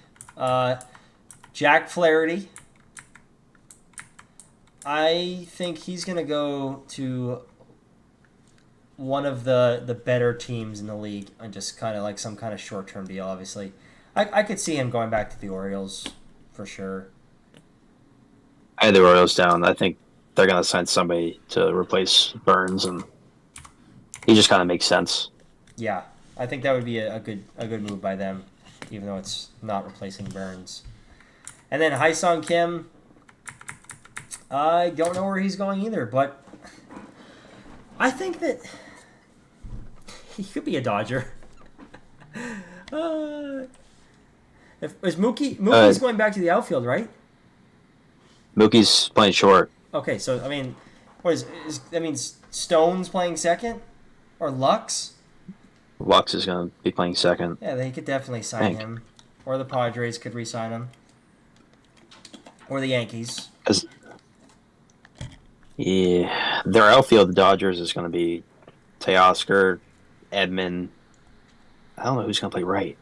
Jack Flaherty. I think he's gonna go to one of the better teams in the league and just kind of like some kind of short term deal. Obviously, I could see him going back to the Orioles for sure. I had the Royals down. I think they're gonna sign somebody to replace Burns, and he just kind of makes sense. Yeah, I think that would be a good move by them, even though it's not replacing Burns. And then Haesung Kim, I don't know where he's going either, but I think that he could be a Dodger. Is Mookie's going back to the outfield, right? Mookie's playing short. Okay, so I mean, what I mean, Stone's playing second, or Lux? Lux is gonna be playing second. Yeah, they could definitely sign him, or the Padres could re-sign him, or the Yankees. 'Cause, yeah, their outfield, the Dodgers, is gonna be Teoscar, Edman. I don't know who's gonna play right.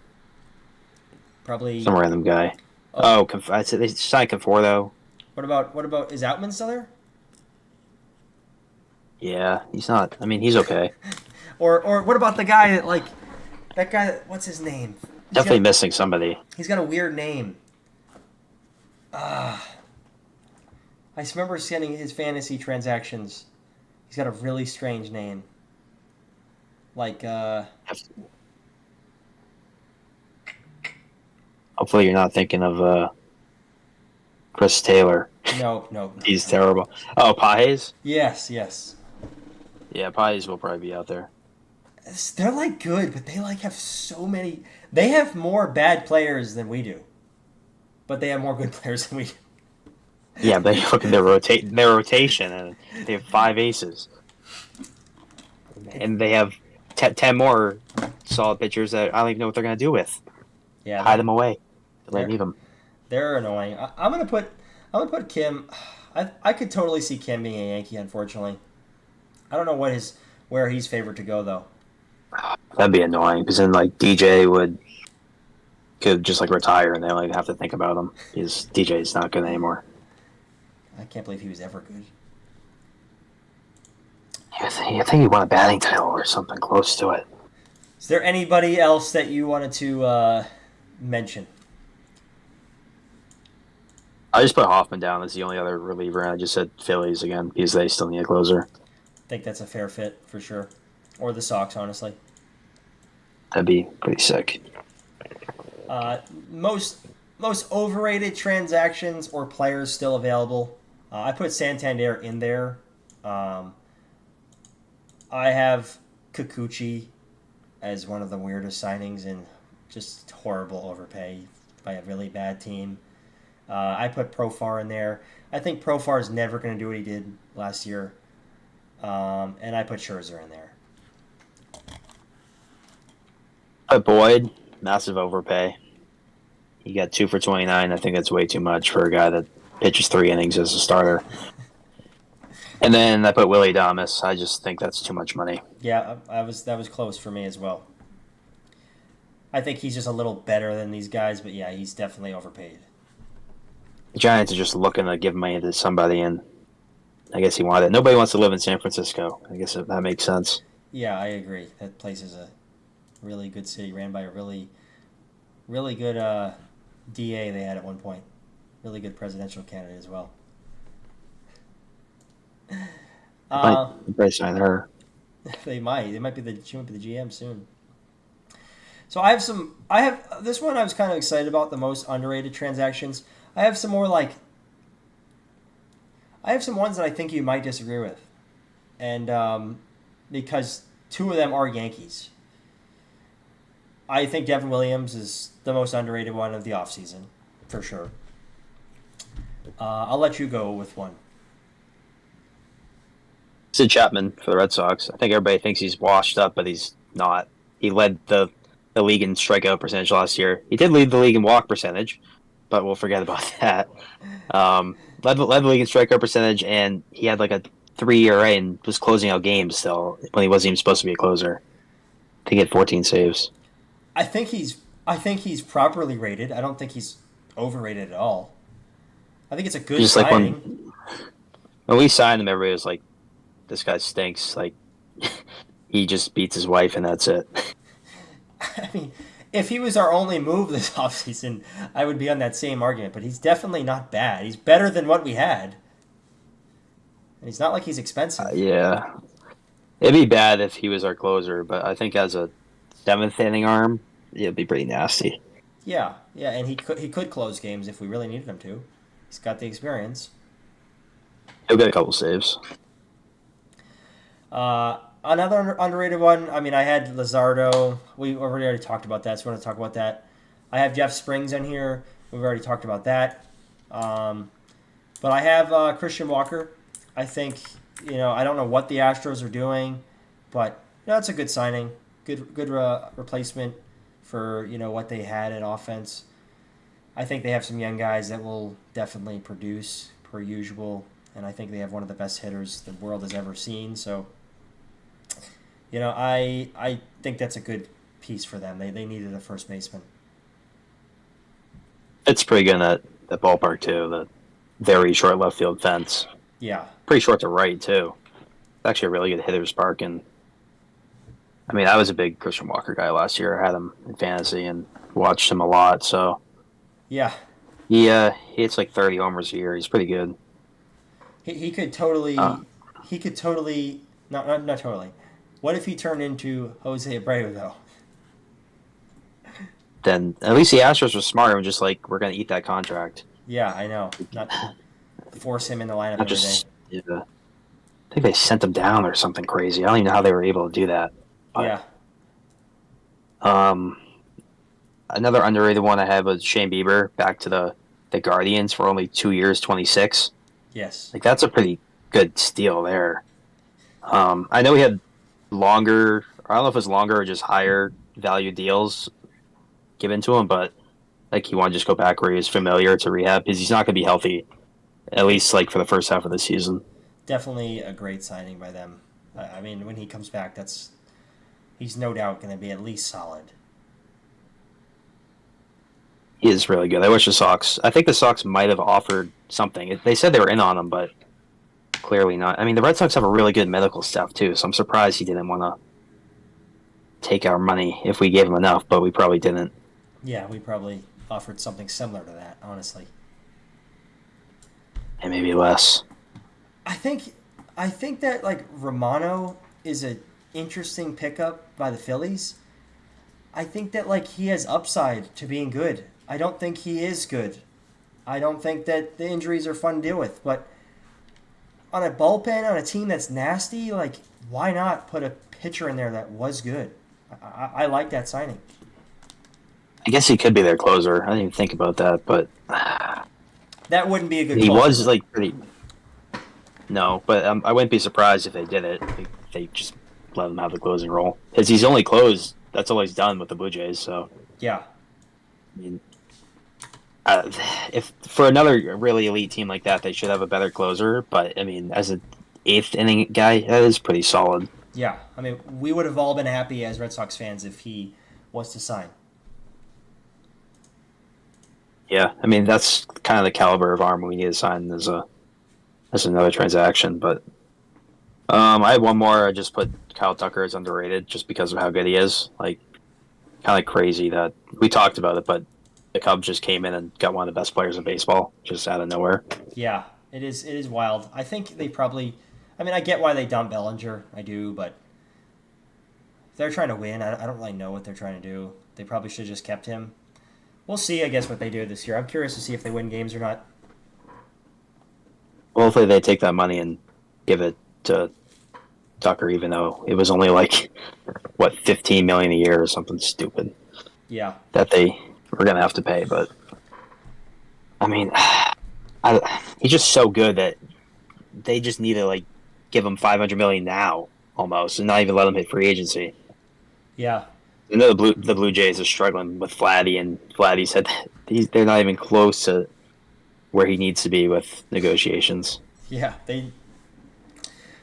Probably. Some random guy. Oh, I said they signed Conforto. what about is Outman still there? Yeah, he's not. I mean, he's okay. Or what about the guy that like that guy? What's his name? Definitely missing somebody. He's got a weird name. I just remember seeing his fantasy transactions. He's got a really strange name. Like Hopefully, you're not thinking of Chris Taylor. no. He's terrible. Oh, Pages? Yes. Yeah, Pages will probably be out there. They're like good, but they like have so many. They have more bad players than we do, but they have more good players than we do. Yeah, but you look at their rotation, and they have 5 aces, and they have 10 more solid pitchers that I don't even know what they're gonna do with. Yeah, Hide them away. They they're, leave them. they're annoying. I'm gonna put Kim. I could totally see Kim being a Yankee. Unfortunately, I don't know where he's favored to go though. That'd be annoying because then like DJ could just like retire and they don't even have to think about him because DJ's not good anymore. I can't believe he was ever good. I think he won a batting title or something close to it. Is there anybody else that you wanted to mention? I just put Hoffman down as the only other reliever, and I just said Phillies again because they still need a closer. I think that's a fair fit for sure. Or the Sox, honestly. That'd be pretty sick. Most overrated transactions or players still available. I put Santander in there. I have Kikuchi as one of the weirdest signings and just horrible overpay by a really bad team. I put Profar in there. I think Profar is never going to do what he did last year. And I put Scherzer in there. But Boyd, massive overpay. He got 2 for 29. I think that's way too much for a guy that pitches 3 innings as a starter. And then I put Willie Adames. I just think that's too much money. Yeah, that was close for me as well. I think he's just a little better than these guys, but yeah, he's definitely overpaid. The Giants are just looking to give money to somebody, and I guess he wanted it. Nobody wants to live in San Francisco. I guess that makes sense. Yeah, I agree. That place is a really good city, ran by a really good DA they had at one point. Really good presidential candidate as well. Might sign her. They might. She might be the GM soon. So I have some. I have this one. I was kind of excited about the most underrated transactions. I have some more like. I have some ones that I think you might disagree with, and because two of them are Yankees. I think Devin Williams is the most underrated one of the offseason, for sure. I'll let you go with one. Sid Chapman for the Red Sox. I think everybody thinks he's washed up, but he's not. He led the league in strikeout percentage last year. He did lead the league in walk percentage, but we'll forget about that. Led the league in strikeout percentage, and he had like a 3 ERA and was closing out games still when he wasn't even supposed to be a closer. I think he had 14 saves. I think he's properly rated. I don't think he's overrated at all. I think it's a good Just signing. like when we signed him, everybody was like, "This guy stinks." Like he just beats his wife, and that's it. I mean, if he was our only move this offseason, I would be on that same argument. But he's definitely not bad. He's better than what we had. And he's not like he's expensive. Yeah, it'd be bad if he was our closer, but I think as a seventh inning arm, it'd be pretty nasty. Yeah, yeah, and he could close games if we really needed him to. He's got the experience. He'll get a couple saves. Another underrated one. I mean, I had Luzardo. We already talked about that, so we want to talk about that. I have Jeff Springs in here. We've already talked about that. But I have Christian Walker. I think I don't know what the Astros are doing, but it's a good signing. Good replacement for what they had in offense. I think they have some young guys that will definitely produce per usual, and I think they have one of the best hitters the world has ever seen. So, I think that's a good piece for them. They needed a first baseman. It's pretty good in that ballpark too. The very short left field fence. Yeah. Pretty short to right too. It's actually a really good hitter's park, and I mean I was a big Christian Walker guy last year. I had him in fantasy and watched him a lot. So yeah, he hits like 30 homers a year. He's pretty good. He could totally not totally. What if he turned into Jose Abreu though? Then at least the Astros were smart and were just like, we're going to eat that contract. Yeah, I know. Not force him in the lineup Not every just, day. yeah. I think they sent him down or something crazy. I don't even know how they were able to do that. But, yeah. Another underrated one I had was Shane Bieber back to the Guardians for only 2 years, 26. Yes. Like that's a pretty good steal there. I know he had longer. I don't know if it was longer or just higher value deals given to him, but like he wanted to just go back where he was familiar to rehab because he's not going to be healthy, at least like for the first half of the season. Definitely a great signing by them. I mean, when he comes back, he's no doubt going to be at least solid. He is really good. I think the Sox might have offered something. They said they were in on him, but clearly not. I mean, the Red Sox have a really good medical staff too, so I'm surprised he didn't want to take our money if we gave him enough, but we probably didn't. Yeah, we probably offered something similar to that, honestly. And maybe less. I think that like Romano is an interesting pickup by the Phillies. I think that like he has upside to being good. I don't think he is good. I don't think that the injuries are fun to deal with, but on a bullpen on a team that's nasty, like why not put a pitcher in there that was good? I like that signing. I guess he could be their closer. I didn't even think about that, but that wouldn't be a good. He was like pretty. No, but I wouldn't be surprised if they did it. They just let him have the closing role because he's only closed. That's all he's done with the Blue Jays. So yeah, I mean, if for another really elite team like that, they should have a better closer. But I mean, as a eighth inning guy. That is pretty solid. Yeah, I mean, we would have all been happy as Red Sox fans if he was to sign. Yeah, I mean that's kind of the caliber of arm we need to sign as another transaction. But I had one more. I just put Kyle Tucker as underrated just because of how good he is. Like kind of crazy that we talked about it, but the Cubs just came in and got one of the best players in baseball just out of nowhere. Yeah, it is. It is wild. I think they probably. I mean, I get why they dumped Bellinger. I do, but they're trying to win. I don't really know what they're trying to do. They probably should have just kept him. We'll see, I guess, what they do this year. I'm curious to see if they win games or not. Hopefully, they take that money and give it to Tucker, even though it was only like what 15 million a year or something stupid Yeah. that they were gonna have to pay. But I mean, he's just so good that they just need to like give him 500 million now almost, and not even let him hit free agency. Yeah. I know the Blue Jays are struggling with Vladdy, and Vladdy said they're not even close to where he needs to be with negotiations. Yeah.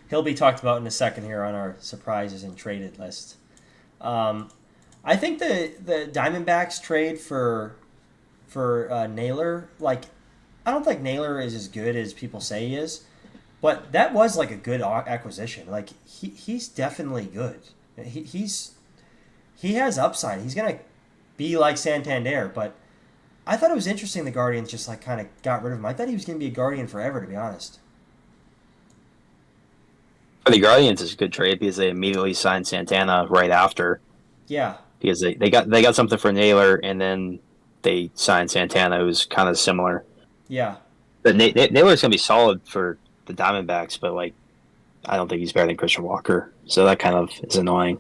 He'll be talked about in a second here on our surprises and traded list. I think the Diamondbacks trade for Naylor, like, I don't think Naylor is as good as people say he is, but that was like a good acquisition. Like he's definitely good. He has upside. He's gonna be like Santander, but I thought it was interesting the Guardians just like kind of got rid of him. I thought he was gonna be a Guardian forever, to be honest. For the Guardians, it's a good trade because they immediately signed Santana right after Yeah, because they got something for Naylor, and then they signed Santana, who's kind of similar. yeah, But Naylor's gonna be solid for the Diamondbacks, but like I don't think he's better than Christian Walker, so that kind of is annoying.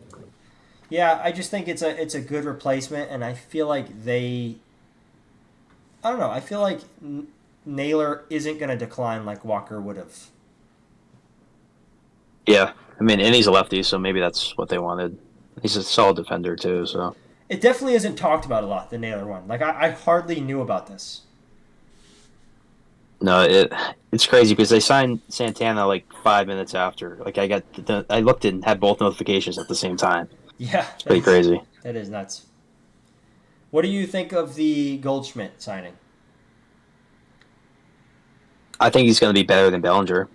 yeah. I just think it's a good replacement, and I feel like I don't know. I feel like Naylor isn't gonna decline like Walker would have. Yeah, I mean, and he's a lefty, so maybe that's what they wanted. He's a solid defender too, so It definitely isn't talked about a lot, the Naylor one. Like, I hardly knew about this. no, it's crazy because they signed Santana like 5 minutes after. Like I looked and had both notifications at the same time. Yeah, It's pretty crazy. that is nuts. What do you think of the Goldschmidt signing? I think he's going to be better than Bellinger.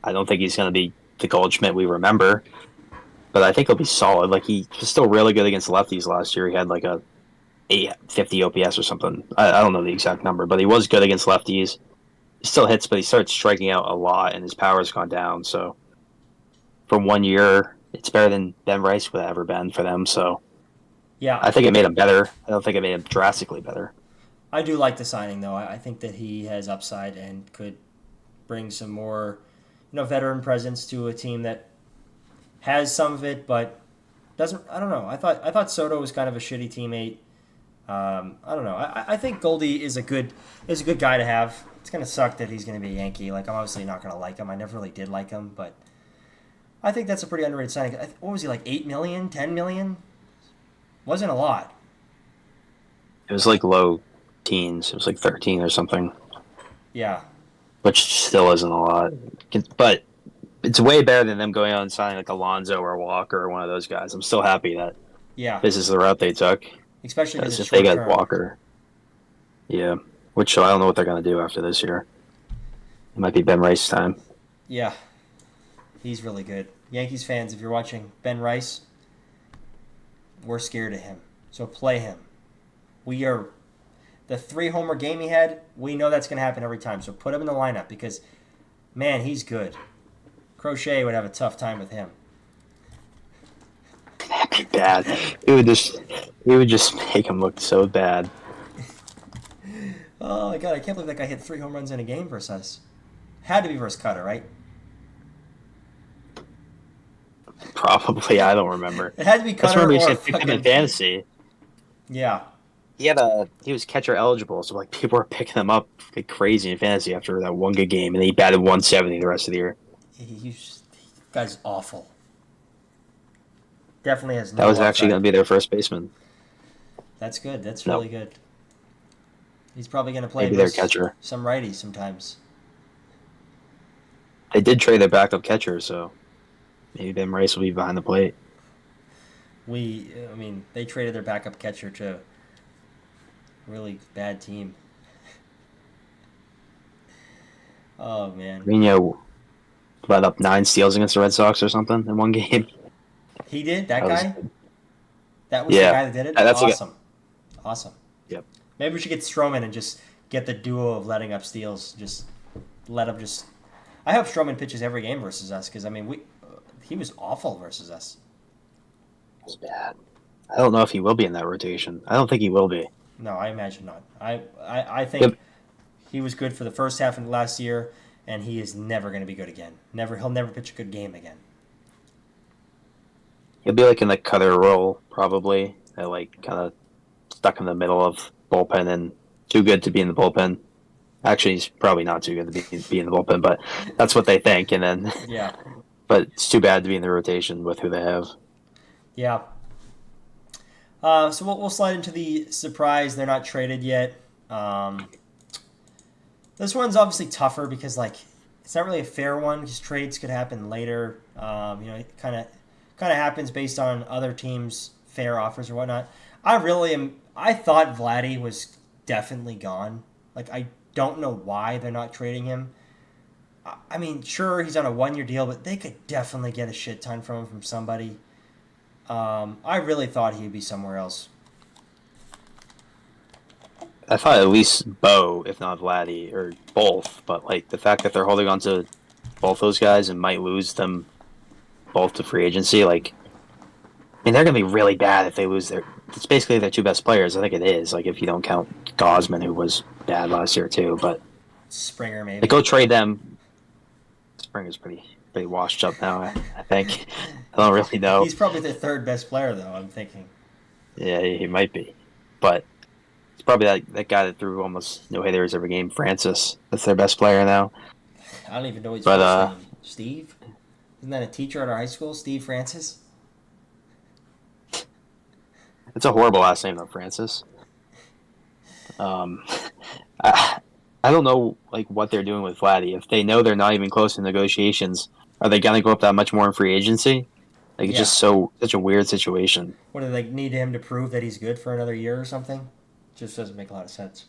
I don't think he's going to be the Goldschmidt we remember, but I think he'll be solid. Like he was still really good against lefties last year. He had like a 850 OPS or something. I don't know the exact number, but he was good against lefties. He still hits, but he started striking out a lot, and his power's gone down. So for 1 year, it's better than Ben Rice would have ever been for them. So Yeah, I think it made him better. I don't think it made him drastically better. I do like the signing, though. I think that he has upside and could bring some more, veteran presence to a team that has some of it, but doesn't. I don't know. I thought Soto was kind of a shitty teammate. I don't know. I think Goldie is a good guy to have. It's gonna suck that he's gonna be a Yankee. Like I'm obviously not gonna like him. I never really did like him, but I think that's a pretty underrated signing. What was he like? 8 million, 10 million? Wasn't a lot. It was like low teens. It was like 13 or something, Yeah, which still isn't a lot. But it's way better than them going out and signing like Alonso or Walker or one of those guys. I'm still happy that yeah. this is the route they took. Especially because Because it's if they short got term. Walker, yeah, which I don't know what they're going to do after this year. It might be Ben Rice time. Yeah, he's really good. Yankees fans, if you're watching Ben Rice, we're scared of him. So play him. We are the 3 homer game he had. We know that's going to happen every time. So put him in the lineup because, man, he's good. Crochet would have a tough time with him. That'd be bad. It would just make him look so bad. Oh my god, I can't believe that guy hit 3 home runs in a game versus us. Had to be versus Cutter, right? Probably, I don't remember. It had to be I just Cutter remember he or said pick him in fucking. fantasy. Yeah, He was catcher eligible, so like people were picking him up like crazy in fantasy after that one good game, and then he batted 170 the rest of the year. guy's awful. Definitely has That no was actually going upside. to be their first baseman. That's good. That's No, really good. He's probably going to play maybe their versus catcher. some righties sometimes. They did trade their backup catcher, so maybe Ben Rice will be behind the plate. I mean, they traded their backup catcher to a really bad team. Oh man, Mourinho let up 9 steals against the Red Sox or something in one game. he did that That was guy. That was the yeah. guy that did it. That's a good. Awesome, awesome. Yep. Maybe we should get Stroman and just get the duo of letting up steals. Just let him just. I hope Stroman pitches every game versus us because I mean he was awful versus us. It's bad. I don't know if he will be in that rotation. I don't think he will be. No, I imagine not. I think Yep. he was good for the first half of last year, and he is never going to be good again. He'll never pitch a good game again. He'll be like in the cutter role probably, like kind of stuck in the middle of bullpen and too good to be in the bullpen. Actually, he's probably not too good to be in the bullpen, but that's what they think. And then, Yeah, but it's too bad to be in the rotation with who they have. yeah. So we'll slide into the surprise. They're not traded yet. This one's obviously tougher because like it's not really a fair one because trades could happen later. It kind of happens based on other teams' fair offers or whatnot. I really am. I thought Vladdy was definitely gone. Like I don't know why they're not trading him. I mean, sure he's on a 1 year deal, but they could definitely get a shit ton from him from somebody. I really thought he'd be somewhere else. I thought at least Bo, if not Vladdy, or both. But like the fact that they're holding on to both those guys and might lose them both to free agency, like I mean they're gonna be really bad if they lose their. It's basically their two best players. I think it is. Like if you don't count Gosman, who was bad last year too, but Springer maybe. like, go trade them. Springer's pretty washed up now. I think. I don't really know. He's probably the third best player though. I'm thinking. Yeah, he might be, but it's probably that guy that threw almost no hitters every game. Francis, that's their best player now. I don't even know his But first name. Steve? Isn't that a teacher at our high school? Steve Francis? it's a horrible last name though, Francis. Um, I, I don't know like what they're doing with Vladdy. If they know they're not even close to negotiations, are they gonna go up that much more in free agency? Like it's Yeah. just such a weird situation. What do they need him to prove that he's good for another year or something? Just doesn't make a lot of sense.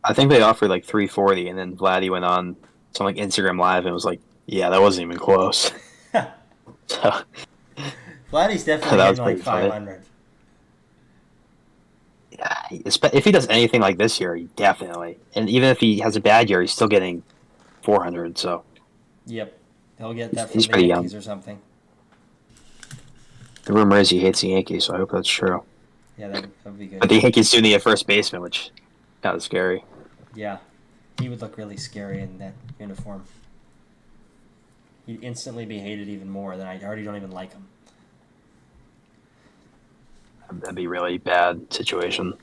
I think they offered like 340, and then Vladdy went on some like Instagram Live and was like, "Yeah, that wasn't even close." So Vladdy's definitely that hitting was like pretty funny. 500. Yeah, if he does anything like this year, he definitely. And even if he has a bad year, he's still getting 400. So Yep. He'll get that from he's the pretty Yankees young. or something. The rumor is he hates the Yankees, so I hope that's true. Yeah, that would be But good. the Yankees do need a first baseman, which kind of scary. Yeah. He would look really scary in that uniform. He'd instantly be hated even more than I already don't even like him. That'd be a really bad situation.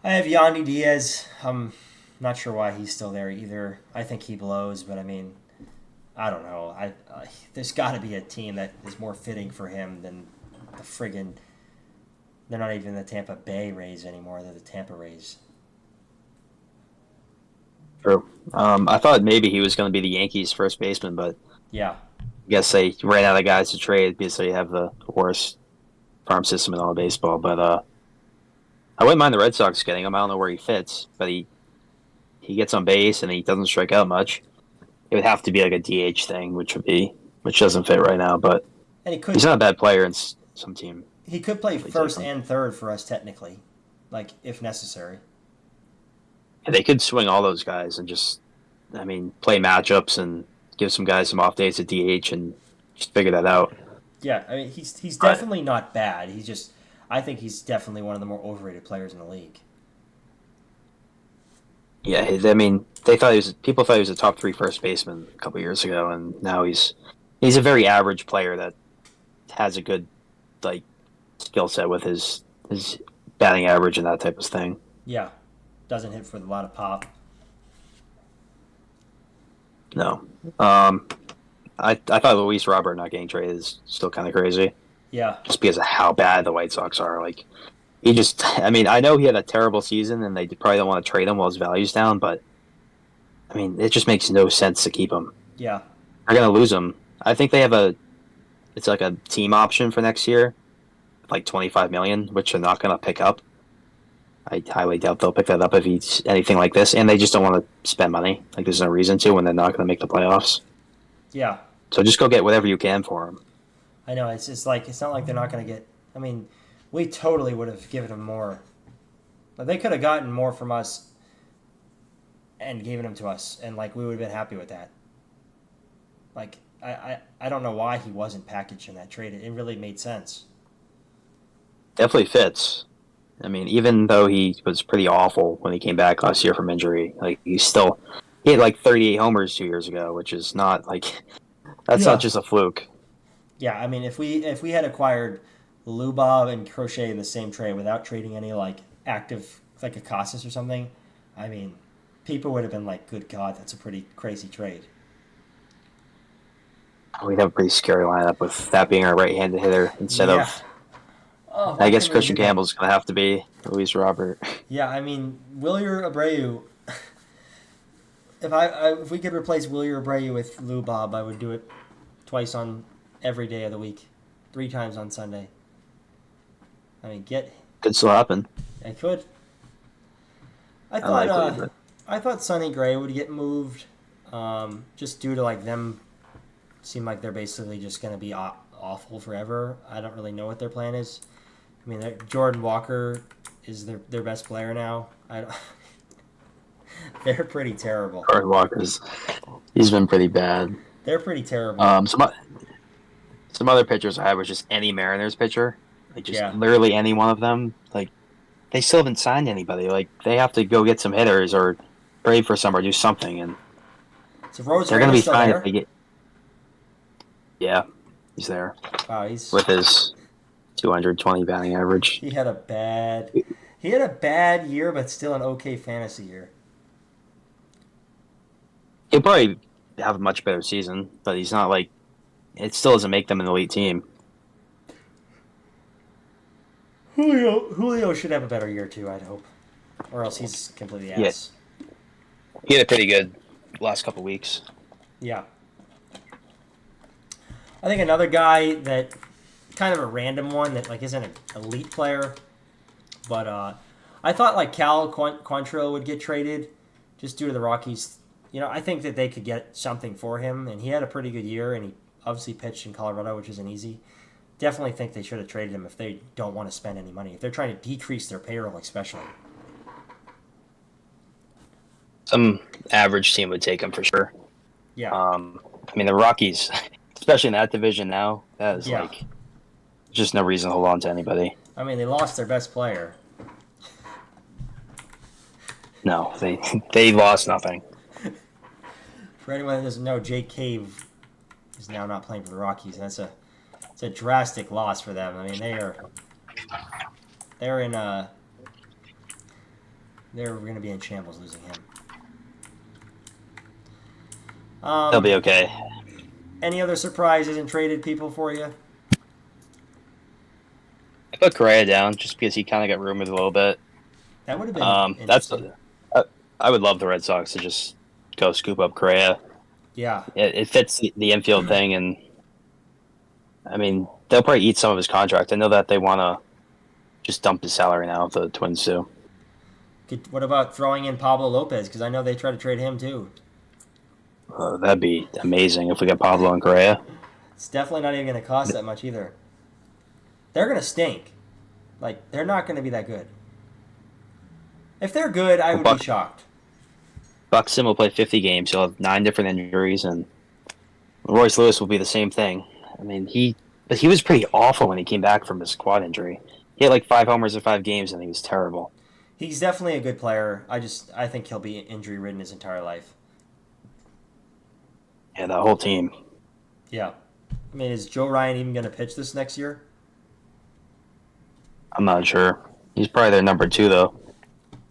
I have Yandy Diaz. I'm not sure why he's still there either. I think he blows, but I mean, I don't know. There's got to be a team that is more fitting for him than the friggin'. They're not even the Tampa Bay Rays anymore. They're the Tampa Rays. True. I thought maybe he was going to be the Yankees' first baseman, but Yeah, I guess they ran out of guys to trade because they have the worst farm system in all of baseball. But I wouldn't mind the Red Sox getting him. I don't know where he fits, but he gets on base and he doesn't strike out much. It would have to be like a DH thing, which doesn't fit right now. But and he's not a bad player in some team. he could play Please first take him. and third for us technically, like if necessary. And they could swing all those guys and just, I mean, play matchups and give some guys some off days at DH and just figure that out. Yeah, I mean he's But definitely not bad. He's just I think he's definitely one of the more overrated players in the league. yeah, I mean, people thought he was a top three first baseman a couple years ago, and now he's a very average player that has a good like skill set with his batting average and that type of thing. Yeah, doesn't hit for a lot of pop. No, I thought Luis Robert not getting traded is still kind of crazy, Yeah, just because of how bad the White Sox are. Like he just, I mean, I know he had a terrible season, and they probably don't want to trade him while his value's down, but I mean, it just makes no sense to keep him. Yeah. They're gonna lose him. I think they have it's like a team option for next year, like 25 million, which they're not gonna pick up. I highly doubt they'll pick that up if he's anything like this, and they just don't want to spend money. Like there's no reason to when they're not gonna make the playoffs. Yeah. So just go get whatever you can for him. I know. It's just like, it's not like they're not going to get. I mean, we totally would have given them more. But they could have gotten more from us and given them to us, and like we would have been happy with that. Like I don't know why he wasn't packaged in that trade. It really made sense. Definitely fits. I mean, even though he was pretty awful when he came back last year from injury, like he had like 38 homers 2 years ago, which is not like that's not Yeah. just a fluke. Yeah, I mean, if we had acquired Lubov and Crochet in the same trade without trading any like active like a Casas or something, I mean, people would have been like, "Good God, that's a pretty crazy trade." We'd have a pretty scary lineup with that being our right-handed hitter instead Yeah. of. Oh, I why guess couldn't we Christian do that? Campbell's gonna have to be Luis Robert. Yeah, I mean, Wilyer Abreu. If we could replace Wilyer Abreu with Lou Bob, I would do it twice on every day of the week, 3 times on Sunday. I mean, Could still happen. I could. I thought Unlikely, but I thought Sonny Gray would get moved, just due to like them seem like they're basically just going to be awful forever. I don't really know what their plan is. I mean, Jordan Walker is their best player now. I don't, they're pretty terrible. Card Walker's he's been pretty bad. They're pretty terrible. Some other pitchers I had was just any Mariners pitcher, like just Yeah. literally any one of them. Like they still haven't signed anybody. Like they have to go get some hitters or trade for some or do something, and So they're going to Rosarena be still fine if there? they get. Yeah, he's there Wow, with his 220 batting average. he had a bad year, but still an okay fantasy year. He'll probably have a much better season, but he's not like it still doesn't make them an elite team. Julio should have a better year too, I'd hope, or else he's completely Yeah, ass. he had a pretty good last couple weeks. Yeah. I think another guy that kind of a random one that like isn't an elite player, but I thought like Cal Quantrill would get traded just due to the Rockies. I think that they could get something for him, and he had a pretty good year, and he obviously pitched in Colorado, which isn't easy. Definitely think they should have traded him if they don't want to spend any money. If they're trying to decrease their payroll, especially. Some average team would take him for sure. Yeah. I mean the Rockies, especially in that division now, that is Yeah. like just no reason to hold on to anybody. I mean, they lost their best player. No, they lost nothing. For anyone that doesn't know, Jake Cave is now not playing for the Rockies, and it's a drastic loss for them. I mean, they're in they're going to be in shambles losing him. They'll be okay. Any other surprises and traded people for you? I put Correa down just because he kind of got rumored a little bit. That would have been That's interesting. I would love the Red Sox to just go scoop up Correa. Yeah. It fits the infield thing, and I mean they'll probably eat some of his contract. I know that they want to just dump his salary now. The Twins do. What about throwing in Pablo Lopez? Because I know they try to trade him too. That'd be amazing if we got Pablo and Correa. It's definitely not even going to cost that much either. They're going to stink. Like, they're not going to be that good. If they're good, I would be shocked. Buxton will play 50 games. He'll have 9 different injuries, and Royce Lewis will be the same thing. I mean, he was pretty awful when he came back from his quad injury. He had like 5 homers in 5 games, and he was terrible. He's definitely a good player. I think he'll be injury ridden his entire life. Yeah, that whole team. Yeah. I mean, is Joe Ryan even going to pitch this next year? I'm not sure. He's probably their number 2, though.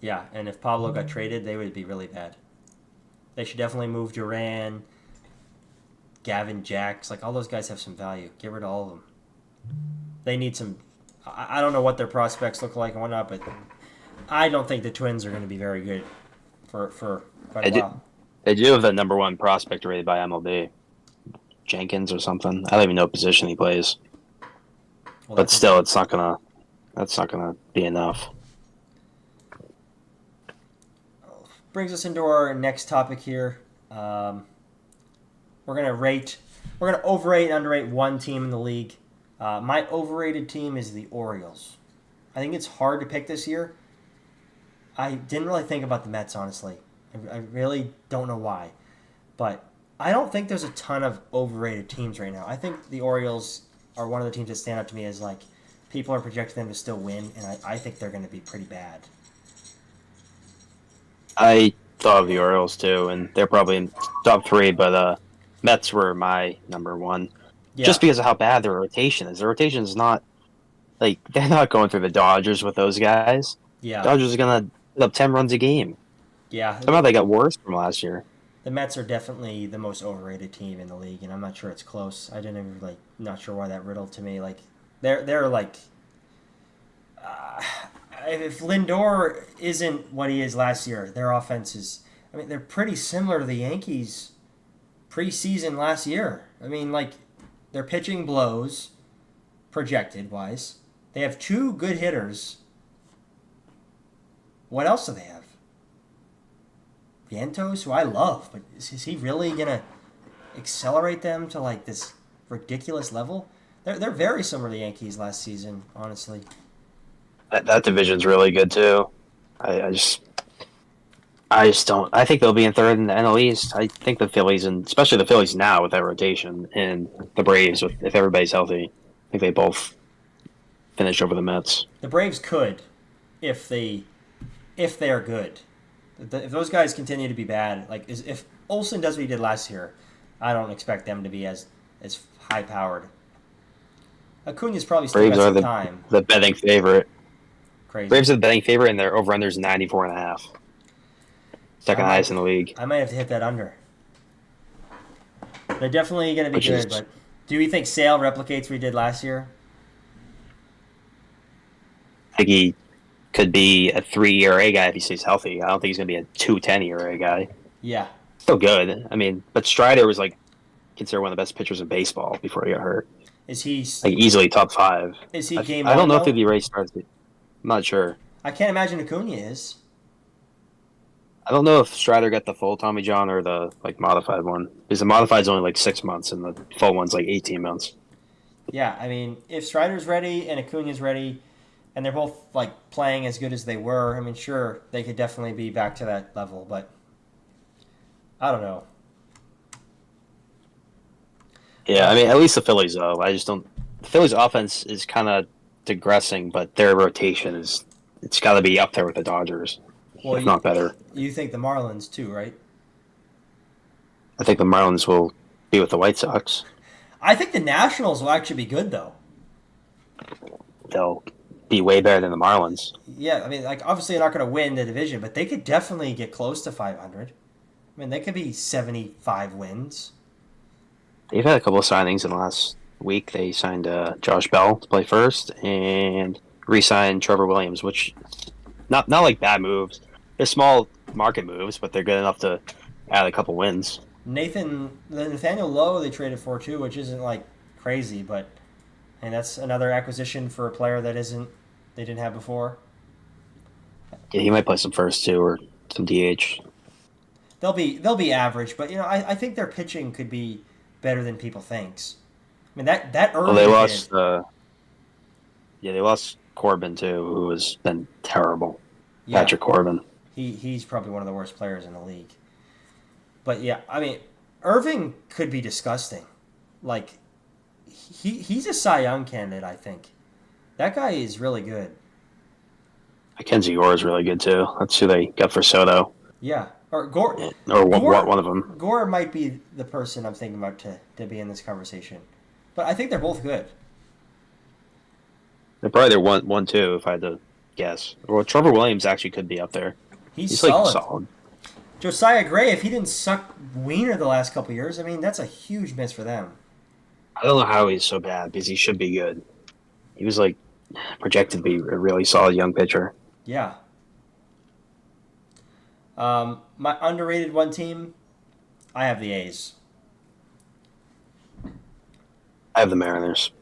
Yeah, and if Pablo got traded, they would be really bad. They should definitely move Duran, Gavin Jacks. Like, all those guys have some value. Get rid of all of them. They need some... I don't know what their prospects look like and whatnot, but I don't think the Twins are going to be very good for quite a while. They do have the number one prospect rated by MLB, Jenkins or something. I don't even know what position he plays, Well, but that's still, interesting. it's not gonna. That's not gonna be enough. Brings us into our next topic here. Um, we're gonna rate. We're gonna overrate and underrate one team in the league. My overrated team is the Orioles. I think it's hard to pick this year. I didn't really think about the Mets, honestly. I really don't know why. But I don't think there's a ton of overrated teams right now. I think the Orioles are one of the teams that stand out to me as like people are projecting them to still win, and I think they're going to be pretty bad. I thought of the Orioles too, and they're probably in top three, but Mets were my number one, just Yeah, because of how bad their rotation is. Their rotation is not like they're not going through the Dodgers with those guys. yeah, Dodgers are gonna put up 10 runs a game. yeah. Somehow they got worse from last year. The Mets are definitely the most overrated team in the league, and I'm not sure it's close. I didn't even like not sure why that riddled to me. Like they're like uh, if Lindor isn't what he is last year, their offense is. I mean, they're pretty similar to the Yankees preseason last year. I mean, like their pitching blows projected wise. They have two good hitters. What else do they have? Vientos, who I love, but is he really gonna accelerate them to like this ridiculous level? They're very similar to the Yankees last season, honestly. That division's really good too. I just I just don't. I think they'll be in third in the NL East. I think the Phillies, and especially the Phillies now with that rotation, and the Braves, if everybody's healthy, I think they both finish over the Mets. The Braves could, if they are good. If those guys continue to be bad, like if Olsen does what he did last year, I don't expect them to be as high powered. Acuna's probably still Braves got are some time. the betting favorite. Crazy. Braves are the betting favorite, and their over under is 94.5, I second might highest in the league. I might have to hit that under. They're definitely going to be Which is, good, but do you think Sale replicates what he did last year? I think he could be a 3 ERA guy if he stays healthy. I don't think he's going to be a 2.10 ERA guy. Yeah. Still good. I mean, but Strider was like considered one of the best pitchers in baseball before he got hurt. Is he Like easily top five. is he game I don't one know if the though? ERA starts. I'm not sure. I can't imagine Acuna is. I don't know if Strider got the full Tommy John or the like modified one. Because the modified's only like 6 months and the full one's like 18 months. Yeah, I mean, if Strider's ready and Acuna's ready, and they're both like playing as good as they were, I mean, sure, they could definitely be back to that level, but I don't know. Yeah, I mean at least the Phillies though. I just don't. The Phillies offense is kind of digressing, but their rotation is it's got to be up there with the Dodgers, Well, if not better. you think the Marlins too, right? I think the Marlins will be with the White Sox. I think the Nationals will actually be good though. They'll be way better than the Marlins. Yeah, I mean, like obviously they're not going to win the division, but they could definitely get close to 500. I mean, they could be 75 wins. They've had a couple of signings in the last week. They signed Josh Bell to play first and re-signed Trevor Williams, which not like bad moves. They're small market moves, but they're good enough to add a couple wins. Nathaniel Lowe they traded for too, which isn't like crazy, but and that's another acquisition for a player that isn't they didn't have before. Yeah, he might play some first too, or some DH. They'll be average, but I think their pitching could be better than people thinks. I mean that Well, they Irvin kid, lost. Yeah, they lost Corbin too, who has been terrible. yeah, Patrick Corbin. he's probably one of the worst players in the league. But yeah, I mean, Irving could be disgusting. Like he's a Cy Young candidate, I think. That guy is really good. Mackenzie Gore is really good too. That's who they got for Soto, Yeah, or Gore. or Gore, one of them. Gore might be the person I'm thinking about to be in this conversation, but I think they're both good. They're probably their one two if I had to guess. Well, Trevor Williams actually could be up there. He's He's like solid. solid. Josiah Gray, if he didn't suck wiener the last couple years, I mean that's a huge miss for them. I don't know how he's so bad because he should be good. He was like projected to be a really solid young pitcher. Yeah. My underrated one team I have the A's. I have the Mariners.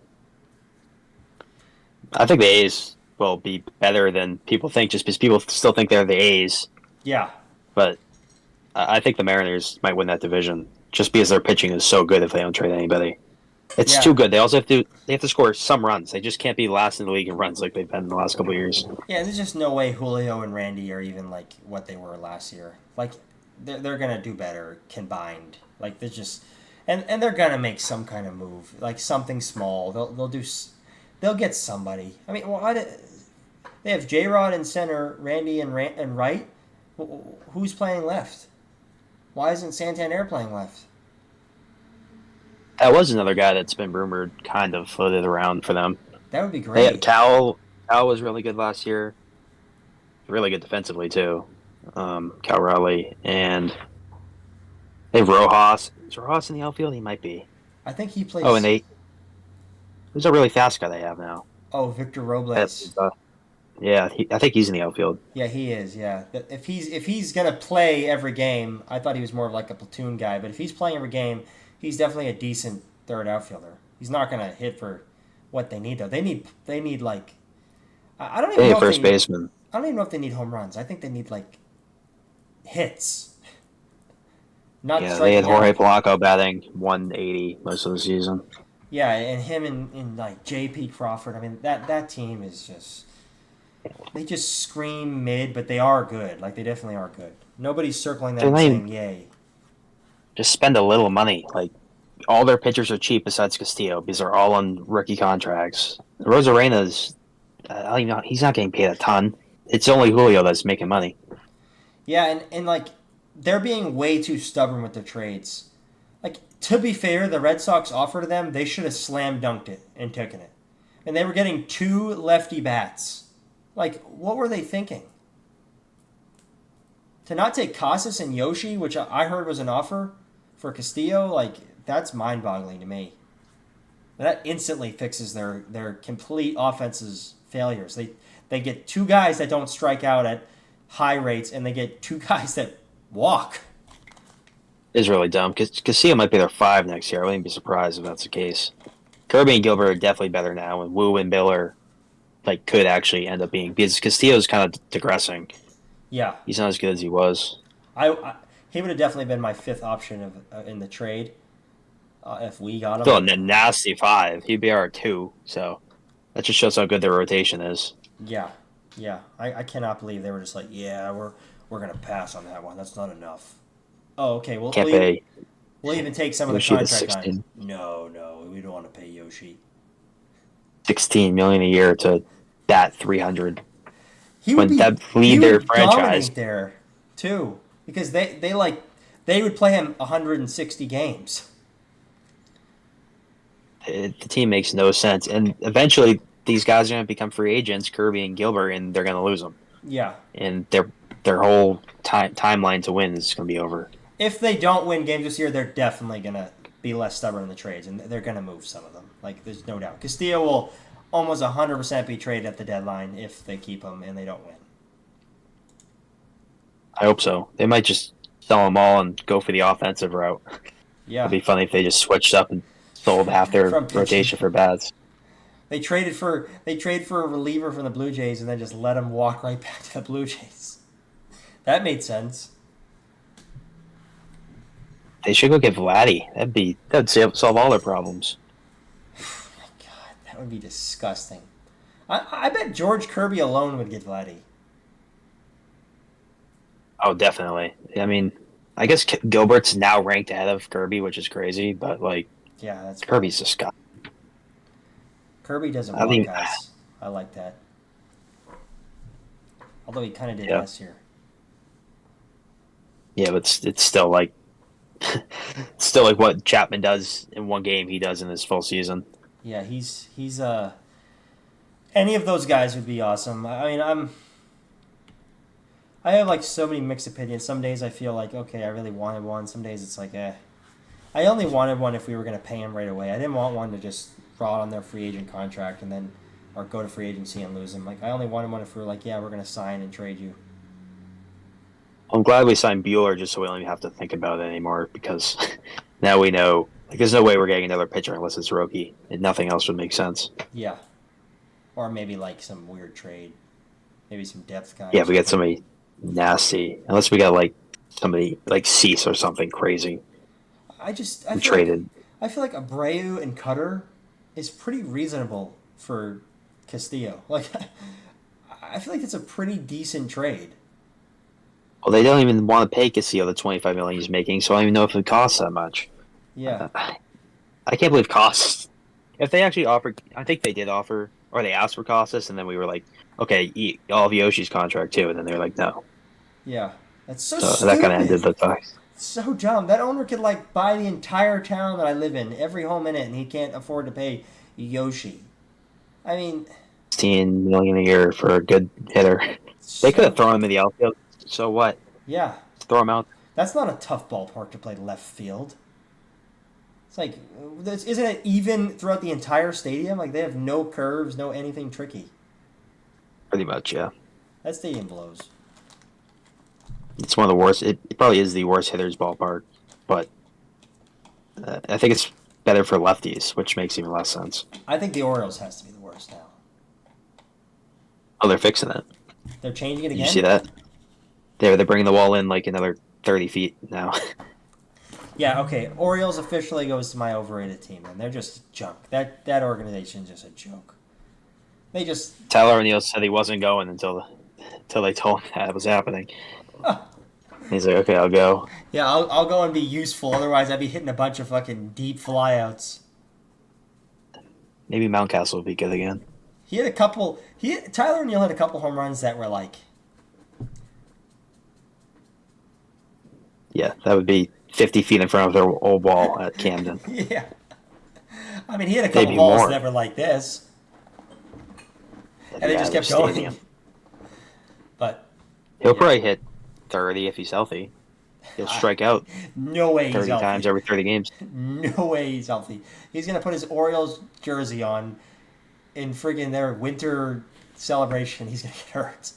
I think the A's will be better than people think, just because people still think they're the A's. Yeah, But I think the Mariners might win that division, just because their pitching is so good if they don't trade anybody. It's yeah, too good. They have to score some runs. They just can't be last in the league in runs like they've been in the last couple of years. yeah. There's just no way Julio and Randy are even like what they were last year. Like they're gonna do better combined. Like they're just and they're gonna make some kind of move, like something small. They'll get somebody. I mean, they have J Rod in center, Randy and right. Who's playing left? Why isn't Santander playing left? That was another guy that's been rumored, kind of floated around for them. That would be They had great. Cal was really good last year, really good defensively too. Cal Raleigh and they have Rojas. Is Rojas in the outfield? He might be. I think he Oh, and plays. they who's a really fast guy they have now. Oh, Victor That, Robles. yeah, I think he's in the outfield. Yeah, he is. Yeah, if he's gonna play every game, I thought he was more of like a platoon guy. But if he's playing every game, he's definitely a decent third outfielder. He's not gonna hit for what they need though. They need like I don't even Hey, know if they first need. baseman. I don't even know if they need home runs. I think they need like hits, not Yeah, they had striking Jorge out. Polanco batting 180 most of the season. Yeah, and him and like J.P. Crawford. I mean that team is just they just scream mid, but they are good. Like they definitely are good. Nobody's circling them They're and not even, saying yay. just spend a little money. Like all their pitchers are cheap besides Castillo because they're all on rookie contracts. Rosarena's, I don't even know, he's not getting paid a ton. It's only Julio that's making money. Yeah, and like they're being way too stubborn with their trades. Like to be fair, the Red Sox offered to them, they should have slam dunked it and taken it. And they were getting two lefty bats. Like what were they thinking? To not take Casas and Yoshi, which I heard was an offer for Castillo, like that's mind-boggling to me. That instantly fixes their complete offense's failures. They get two guys that don't strike out at high rates, and they get two guys that walk. Is really dumb because Castillo might be their 5 next year. I wouldn't be surprised if that's the case. Kirby and Gilbert are definitely better now, and Wu and Miller like could actually end up being because Castillo's kind of digressing. Yeah, He's not as good as he was. I he would have definitely been my fifth option of in the trade if we got him. Still a nasty 5. He'd be our 2. So that just shows how good their rotation is. Yeah, yeah. I cannot believe they were just like, yeah, we're gonna pass on that one. That's not enough. Oh, okay. We'll Can't we'll, even- pay we'll even take some of the Yoshi the contract on. 16, No, we don't want to pay Yoshi. 16 million a year to bat 300 He would when be that he lead their would franchise. dominate there too because they would play him 160 games. The team makes no sense, and eventually these guys are going to become free agents, Kirby and Gilbert, and they're going to lose them, Yeah. and their whole timeline to win is going to be over. If they don't win games this year, they're definitely gonna be less stubborn in the trades, and they're gonna move some of them. Like there's no doubt. Castillo will almost 100% be traded at the deadline if they keep him and they don't win. I hope so. They might just sell them all and go for the offensive route. It'd Yeah. be funny if they just switched up and sold half their From pitching. rotation for bats. They trade for a reliever from the Blue Jays and then just let him walk right back to the Blue Jays. That made sense. They should go get Vladdy. That'd solve all their problems. Oh my God, that would be disgusting. I bet George Kirby alone would get Vladdy. Oh, definitely. I mean, I guess Gilbert's now ranked ahead of Kirby, which is crazy, but like Yeah, that's Kirby's just got. Kirby doesn't I walk think, guys. I like that. Although he kind of did yeah, last year. yeah, but it's still like still like what Chapman does in one game, he does in his full season. Yeah, he's any of those guys would be awesome. I mean, I have like so many mixed opinions. Some days I feel like okay, I really wanted one. Some days it's like eh. I only wanted one if we were going to pay him right away. I didn't want one to just rot on their free agent contract and then or go to free agency and lose him. Like I only wanted one if we were like, yeah, we're going to sign and trade you. I'm glad we signed Bueller just so we don't even have to think about it anymore because now we know. Like, there's no way we're getting another pitcher unless it's Roki, and nothing else would make sense. Yeah, or maybe like some weird trade, maybe some depth guy Yeah, or if we get something. somebody nasty, unless we got like somebody like Cease or something crazy I and feel like traded. Abreu and Cutter is pretty reasonable for Castillo. Like, I feel like it's a pretty decent trade. Well, they don't even want to pay Castillo the 25 million he's making, so I don't even know if it costs that much. Yeah, I can't believe costs. If they actually offered, I think they did offer, or they asked for Costas, and then we were like, okay, eat all of Yoshi's contract too, and then they're like, no. yeah, that's so So that kind of ended stupid. the talks. So dumb. That owner could like buy the entire town that I live in, every home in it, and he can't afford to pay Yoshi. I mean, 16 million a year for a good hitter. They could so have thrown him in the outfield. So what? yeah, Just throw him out. that's not a tough ballpark to play left field. It's like, isn't it even throughout the entire stadium? Like they have no curves, no anything tricky. Pretty much, yeah. That stadium blows. It's one of the worst. It probably is the worst hitter's ballpark, but I think it's better for lefties, which makes even less sense. I think the Orioles has to be the worst now. Oh, they're fixing it. They're changing it Did you see again. that? They're bringing the wall in like another 30 feet now. Yeah, okay. Orioles officially goes to my overrated team, and they're just junk. That organization's just a joke. They just Tyler O'Neill said he wasn't going until they told him that was happening. He's like, okay, I'll go. yeah. I'll go and be useful. Otherwise, I'd be hitting a bunch of fucking deep flyouts. Maybe Mountcastle will be good again. He had a couple. Tyler O'Neill had a couple home runs that were like, Yeah, that would be 50 feet in front of their old wall at Camden. yeah. I mean, he had a couple Maybe balls more. that were like this, That'd and be they out just of their kept going. stadium. But He'll yeah, probably hit 30 if he's healthy. He'll strike out no way he's 30 times healthy. every 30 games. No way he's healthy. He's gonna put his Orioles jersey on in friggin' their winter celebration. He's gonna get hurt.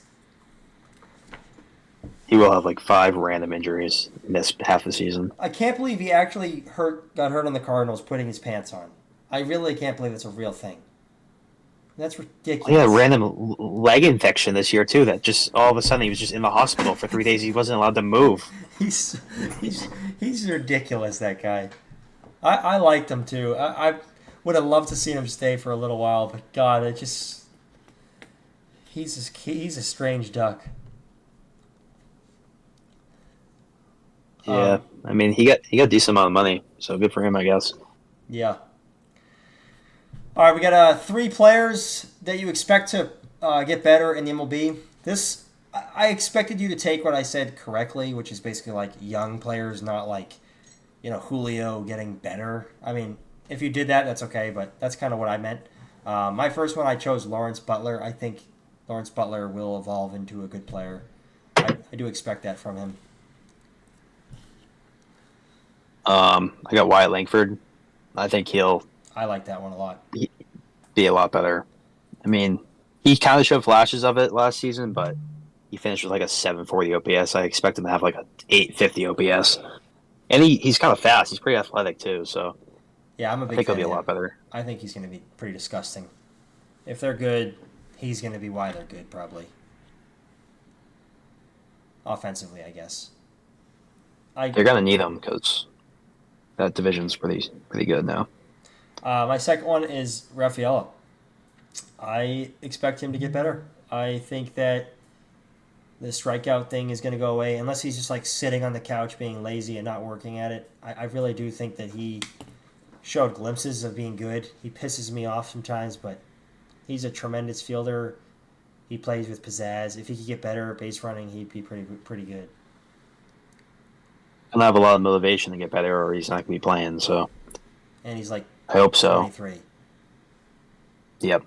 He will have like 5 random injuries, miss half the season. I can't believe he actually got hurt on the Cardinals putting his pants on. I really can't believe it's a real thing. That's He had a ridiculous. random leg infection this year too. That just all of a sudden he was just in the hospital for 3 days. He wasn't allowed to move. He's he's he's ridiculous. That guy. I liked him too. I would have loved to see him stay for a little while, but God, it just he's a strange duck. Yeah, I mean he got a decent amount of money, so good for him, I guess. Yeah. All right, we got 3 players that you expect to get better in the MLB. This I expected you to take what I said correctly, which is basically like young players, not like Julio getting better. I mean, if you did that, that's okay, but that's kind of what I meant. My first one, I chose Lawrence Butler. I think Lawrence Butler will evolve into a good player. I do expect that from him. I got Wyatt Langford. I think he'll I like that one a lot. be a lot better. I mean, he kind of showed flashes of it last season, but he finished with like a 740 OPS. I expect him to have like a 850 OPS. And he's kind of fast. He's pretty athletic too, so Yeah, I'm a I big think he'll fan be a of lot him. better. I think he's going to be pretty disgusting. If they're good, he's going to be why they're good, probably. Offensively, I guess. They're gonna need him because that division's pretty good now. My second one is Rafaela. I expect him to get better. I think that the strikeout thing is going to go away unless he's just like sitting on the couch being lazy and not working at it. I really do think that he showed glimpses of being good. He pisses me off sometimes, but he's a tremendous fielder. He plays with pizzazz. If he could get better at base running, he'd be pretty good. He'll have a lot of motivation to get better, or he's not gonna be playing. So And he's like I hope so. 23. Yep.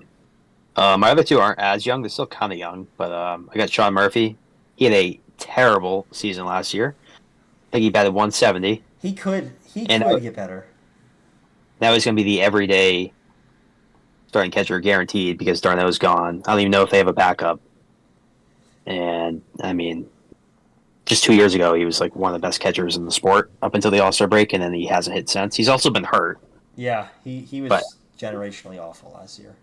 My other two aren't as young. They're still kind of young, but I got Sean Murphy. He had a terrible season last year. I think he batted 170, He and could get better. now he's going to be the everyday starting catcher guaranteed because Darno's gone. I don't even know if they have a backup. And I mean, just 2 years ago, he was like one of the best catchers in the sport up until the All-Star break, and then he hasn't hit since. He's also been hurt, Yeah, he but was generationally awful last year.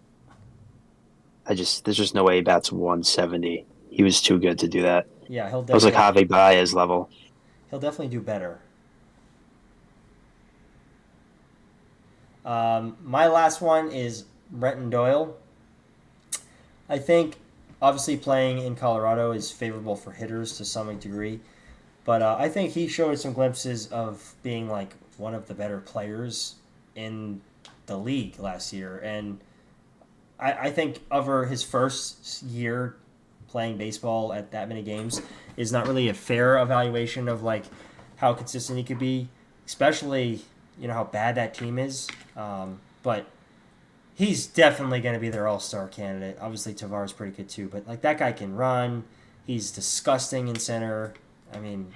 there's just no way he bats 170. He was too good to do that. Yeah, It was like Javi Baez level. he'll definitely do better. My last one is Brenton Doyle. I think obviously playing in Colorado is favorable for hitters to some degree, but I think he showed some glimpses of being like one of the better players in the league last year, and I think over his first year playing baseball at that many games is not really a fair evaluation of like how consistent he could be, especially how bad that team is. But he's definitely going to be their all-star candidate. Obviously, Tavares pretty good too, but like that guy can run. He's disgusting in center. I mean,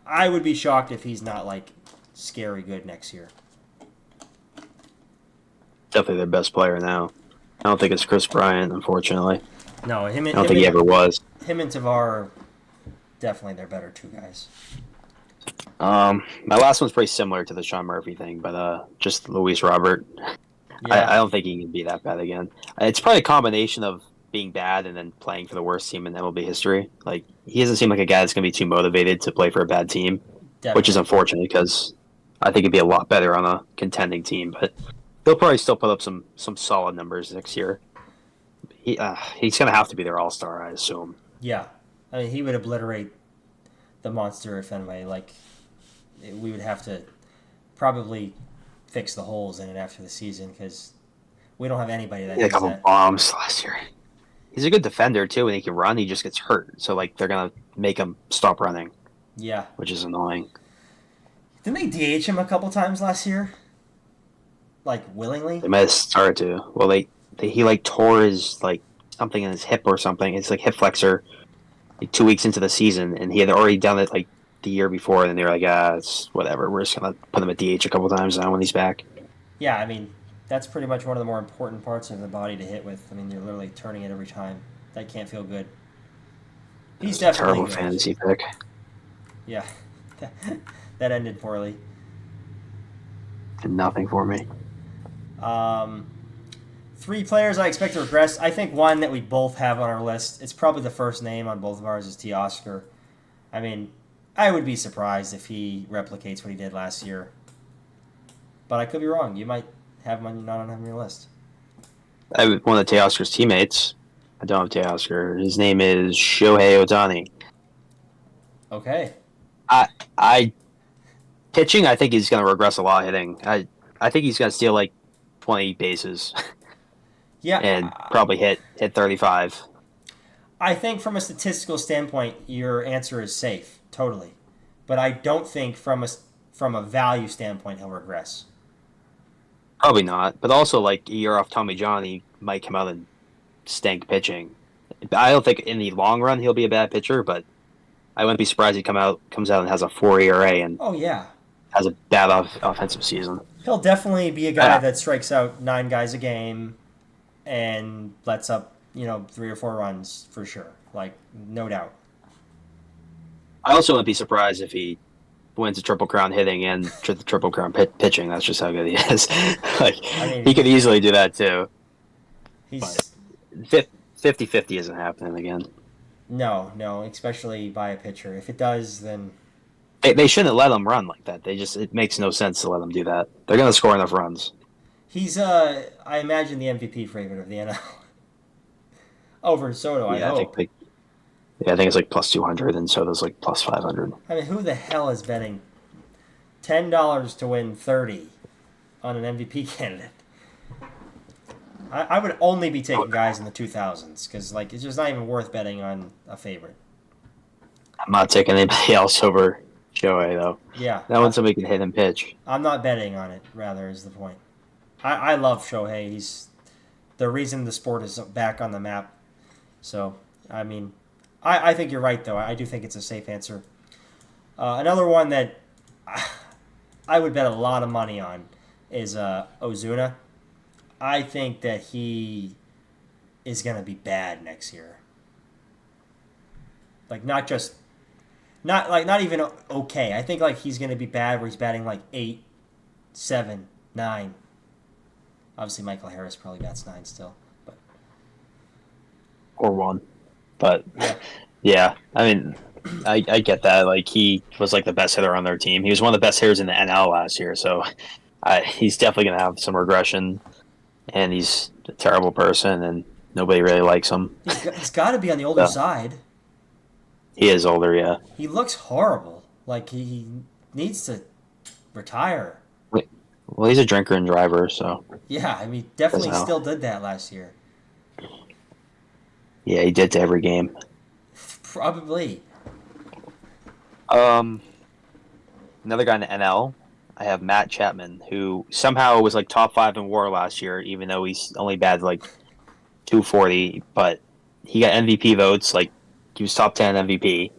I would be shocked if he's not like scary good next year. Definitely their best player now. I don't think it's Chris Bryant, unfortunately. No, I don't think he ever was. Him and Tavares are definitely their better two guys. My last one's pretty similar to the Sean Murphy thing, but just Luis Robert. Yeah. I don't think he can be that bad again. It's probably a combination of being bad and then playing for the worst team in MLB history. Like he doesn't seem like a guy that's going to be too motivated to play for a bad team, Definitely. which is unfortunate because I think he'd be a lot better on a contending team. But he'll probably still put up some solid numbers next year. He's going to have to be their all-star, I assume. Yeah, I mean he would obliterate the monster at Fenway. Like we would have to probably fix the holes in it after the season because we don't have anybody that He had a does couple that. bombs last year. He's a good defender too, and he can run. He just gets hurt, so like they're gonna make him stop running. Yeah, which is annoying. Didn't they DH him a couple times last year? Like willingly? They might have started to. Well, he like tore his like something in his hip or something. It's like hip flexor. Like 2 weeks into the season, and he had already done it like the year before, and they were like, it's whatever. We're just gonna put him at DH a couple times now when he's back. Yeah, I mean that's pretty much one of the more important parts of the body to hit with. I mean you're literally turning it every time. That can't feel good. He's definitely terrible good. fantasy pick. Yeah, that ended poorly. Did nothing for me. 3 players I expect to regress. I think one that we both have on our list. It's probably the first name on both of ours is Teoscar. I mean, I would be surprised if he replicates what he did last year. But I could be wrong. You might have him not on your list. I have one of Teoscar's teammates. I don't have Teoscar. His name is Shohei Ohtani. Okay. I pitching. I think he's going to regress a lot. Hitting. I think he's going to steal like 20 bases. Yeah. And probably hit 35. I think from a statistical standpoint, your answer is safe, totally. But I don't think from a value standpoint he'll regress. Probably not. But also, like a year off Tommy John, he might come out and stink pitching. I don't think in the long run he'll be a bad pitcher, but I wouldn't be surprised he comes out and has a 4 ERA and Oh yeah, has a bad offensive season. he'll definitely be a guy that strikes out 9 guys a game and lets up 3 or 4 runs for sure. Like no doubt. I also wouldn't be surprised if he wins a Triple Crown hitting and the Triple Crown pitching. That's just how good he is. He could easily do that too. He's 50-50 isn't happening again. No, especially by a pitcher. If it does, then they shouldn't let him run like that. It makes no sense to let him do that. They're going to score enough runs. He's I imagine the MVP favorite of the NL. Over Soto, I hope. I think it's like plus 200, and Soto's like plus 500. I mean, who the hell is betting $10 to win 30 on an MVP candidate? I would only be taking guys in the 2000s because it's just not even worth betting on a favorite. I'm not taking anybody else over Shohei, though. Yeah. That one somebody can hit and pitch. I'm not betting on it, rather, is the point. I love Shohei. He's the reason the sport is back on the map. So, I mean, I think you're right, though. I do think it's a safe answer. Another one that I would bet a lot of money on is Ozuna. I think that he is going to be bad next year. Like not just not even okay. I think like he's going to be bad where he's batting like 8, 7, 9. Obviously, Michael Harris probably bats 9 still, but or 1. But yeah, yeah, I mean, I get that. Like he was like the best hitter on their team. He was one of the best hitters in the NL last year. So he's definitely gonna have some regression. And he's a terrible person, and nobody really likes him. he's got to be on the older So side. he is older, yeah. He looks horrible. Like he needs to retire. Well, he's a drinker and driver, so Yeah, I mean, doesn't definitely help. still did that last year. Yeah, he did to every game. Probably. Um, Another guy in the NL, I have Matt Chapman, who somehow was like top 5 in WAR last year, even though he's only batted like 240. But he got MVP votes, like he was top 10 MVP,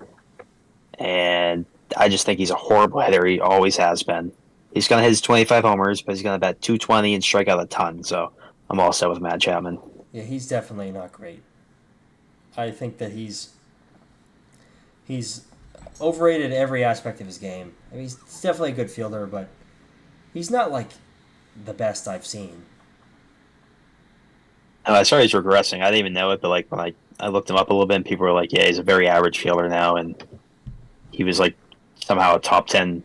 and I just think he's a horrible hitter. He always has been. He's gonna hit his 25 homers, but he's gonna bat 220 and strike out a ton. So I'm all set with Matt Chapman. Yeah, he's definitely not great. I think that he's overrated every aspect of his game. I mean, he's definitely a good fielder, but he's not like the best I've seen. I saw he's regressing. I didn't even know it, but like when I looked him up a little bit, and people were like, "Yeah, he's a very average fielder now," and he was like somehow a top 10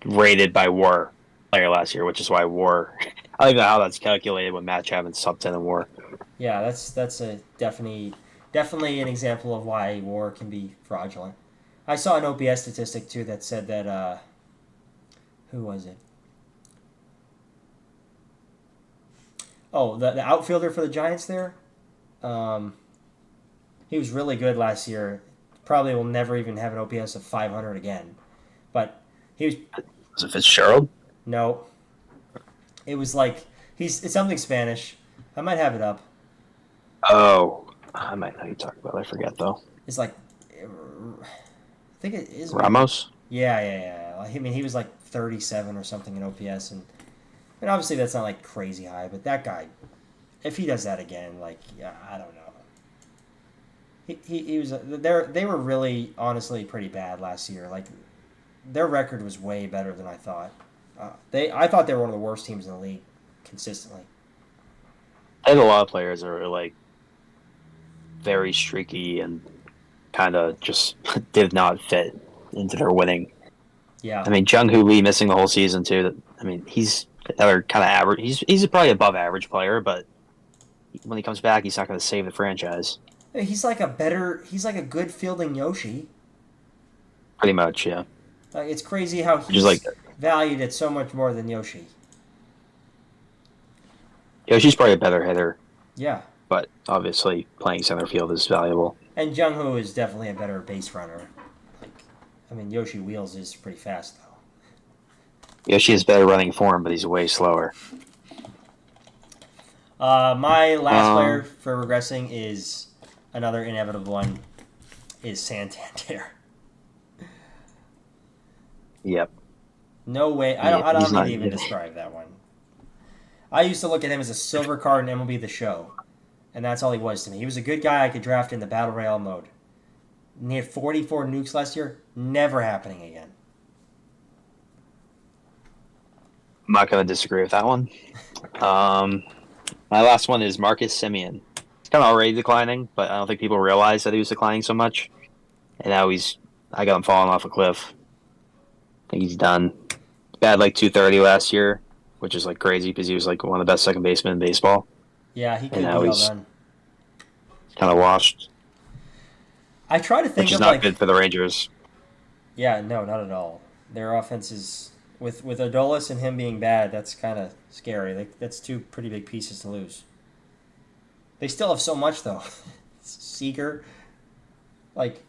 rated by WAR player last year, which is why WAR. I don't even know how that's calculated when Matt Chapman's top 10 in WAR. Yeah, that's a definitely an example of why WAR can be fraudulent. I saw an OPS statistic too that said that who was it? Oh, the outfielder for the Giants there. Um, he was really good last year. Probably will never even have an OPS of 500 again. But he was Was it Fitzgerald? no. It was like it's something Spanish. I might have it up. Oh, I might know who you talk about. I forget though. It's like I think it is Ramos. Yeah. I mean, he was like 37 or something in OPS, and obviously that's not like crazy high. But that guy, if he does that again, like yeah, I don't know. He was they were really honestly pretty bad last year. Like their record was way better than I thought. I thought they were one of the worst teams in the league consistently. I had a lot of players that were like very streaky and kind of just did not fit into their winning. Yeah, I mean, Jung Hoo Lee missing the whole season too. I mean, he's another kind of average. He's probably above average player, but when he comes back, he's not going to save the franchise. he's like a good fielding Yoshi. Pretty much, yeah. It's crazy how Just like he's valued at so much more than Yoshi. Yoshi's probably a better hitter, Yeah, but obviously playing center field is valuable. and Jung Hoo is definitely a better base runner. Like, I mean, Yoshi Wheels is pretty fast though. Yoshi has better running form, but he's way slower. My last player for regressing is another inevitable one. Is Santander. Yep. No way. I don't need to even describe that one. I used to look at him as a silver card in MLB The Show, and that's all he was to me. He was a good guy I could draft in the Battle Royale mode. And he had 44 nukes last year. Never happening again. I'm not going to disagree with that one. My last one is Marcus Simeon. He's kind of already declining, but I don't think people realize that he was declining so much. And now I got him falling off a cliff. I think he's done. Bad like 230 last year, which is like crazy because he was like one of the best second basemen in baseball. Yeah, he could be now well he's done. kind of washed, I try to think which is of not like good for the Rangers. yeah, no, not at all. Their offense is with Adolis and him being bad. That's kind of scary. Like that's two pretty big pieces to lose. They still have so much though. Seager, like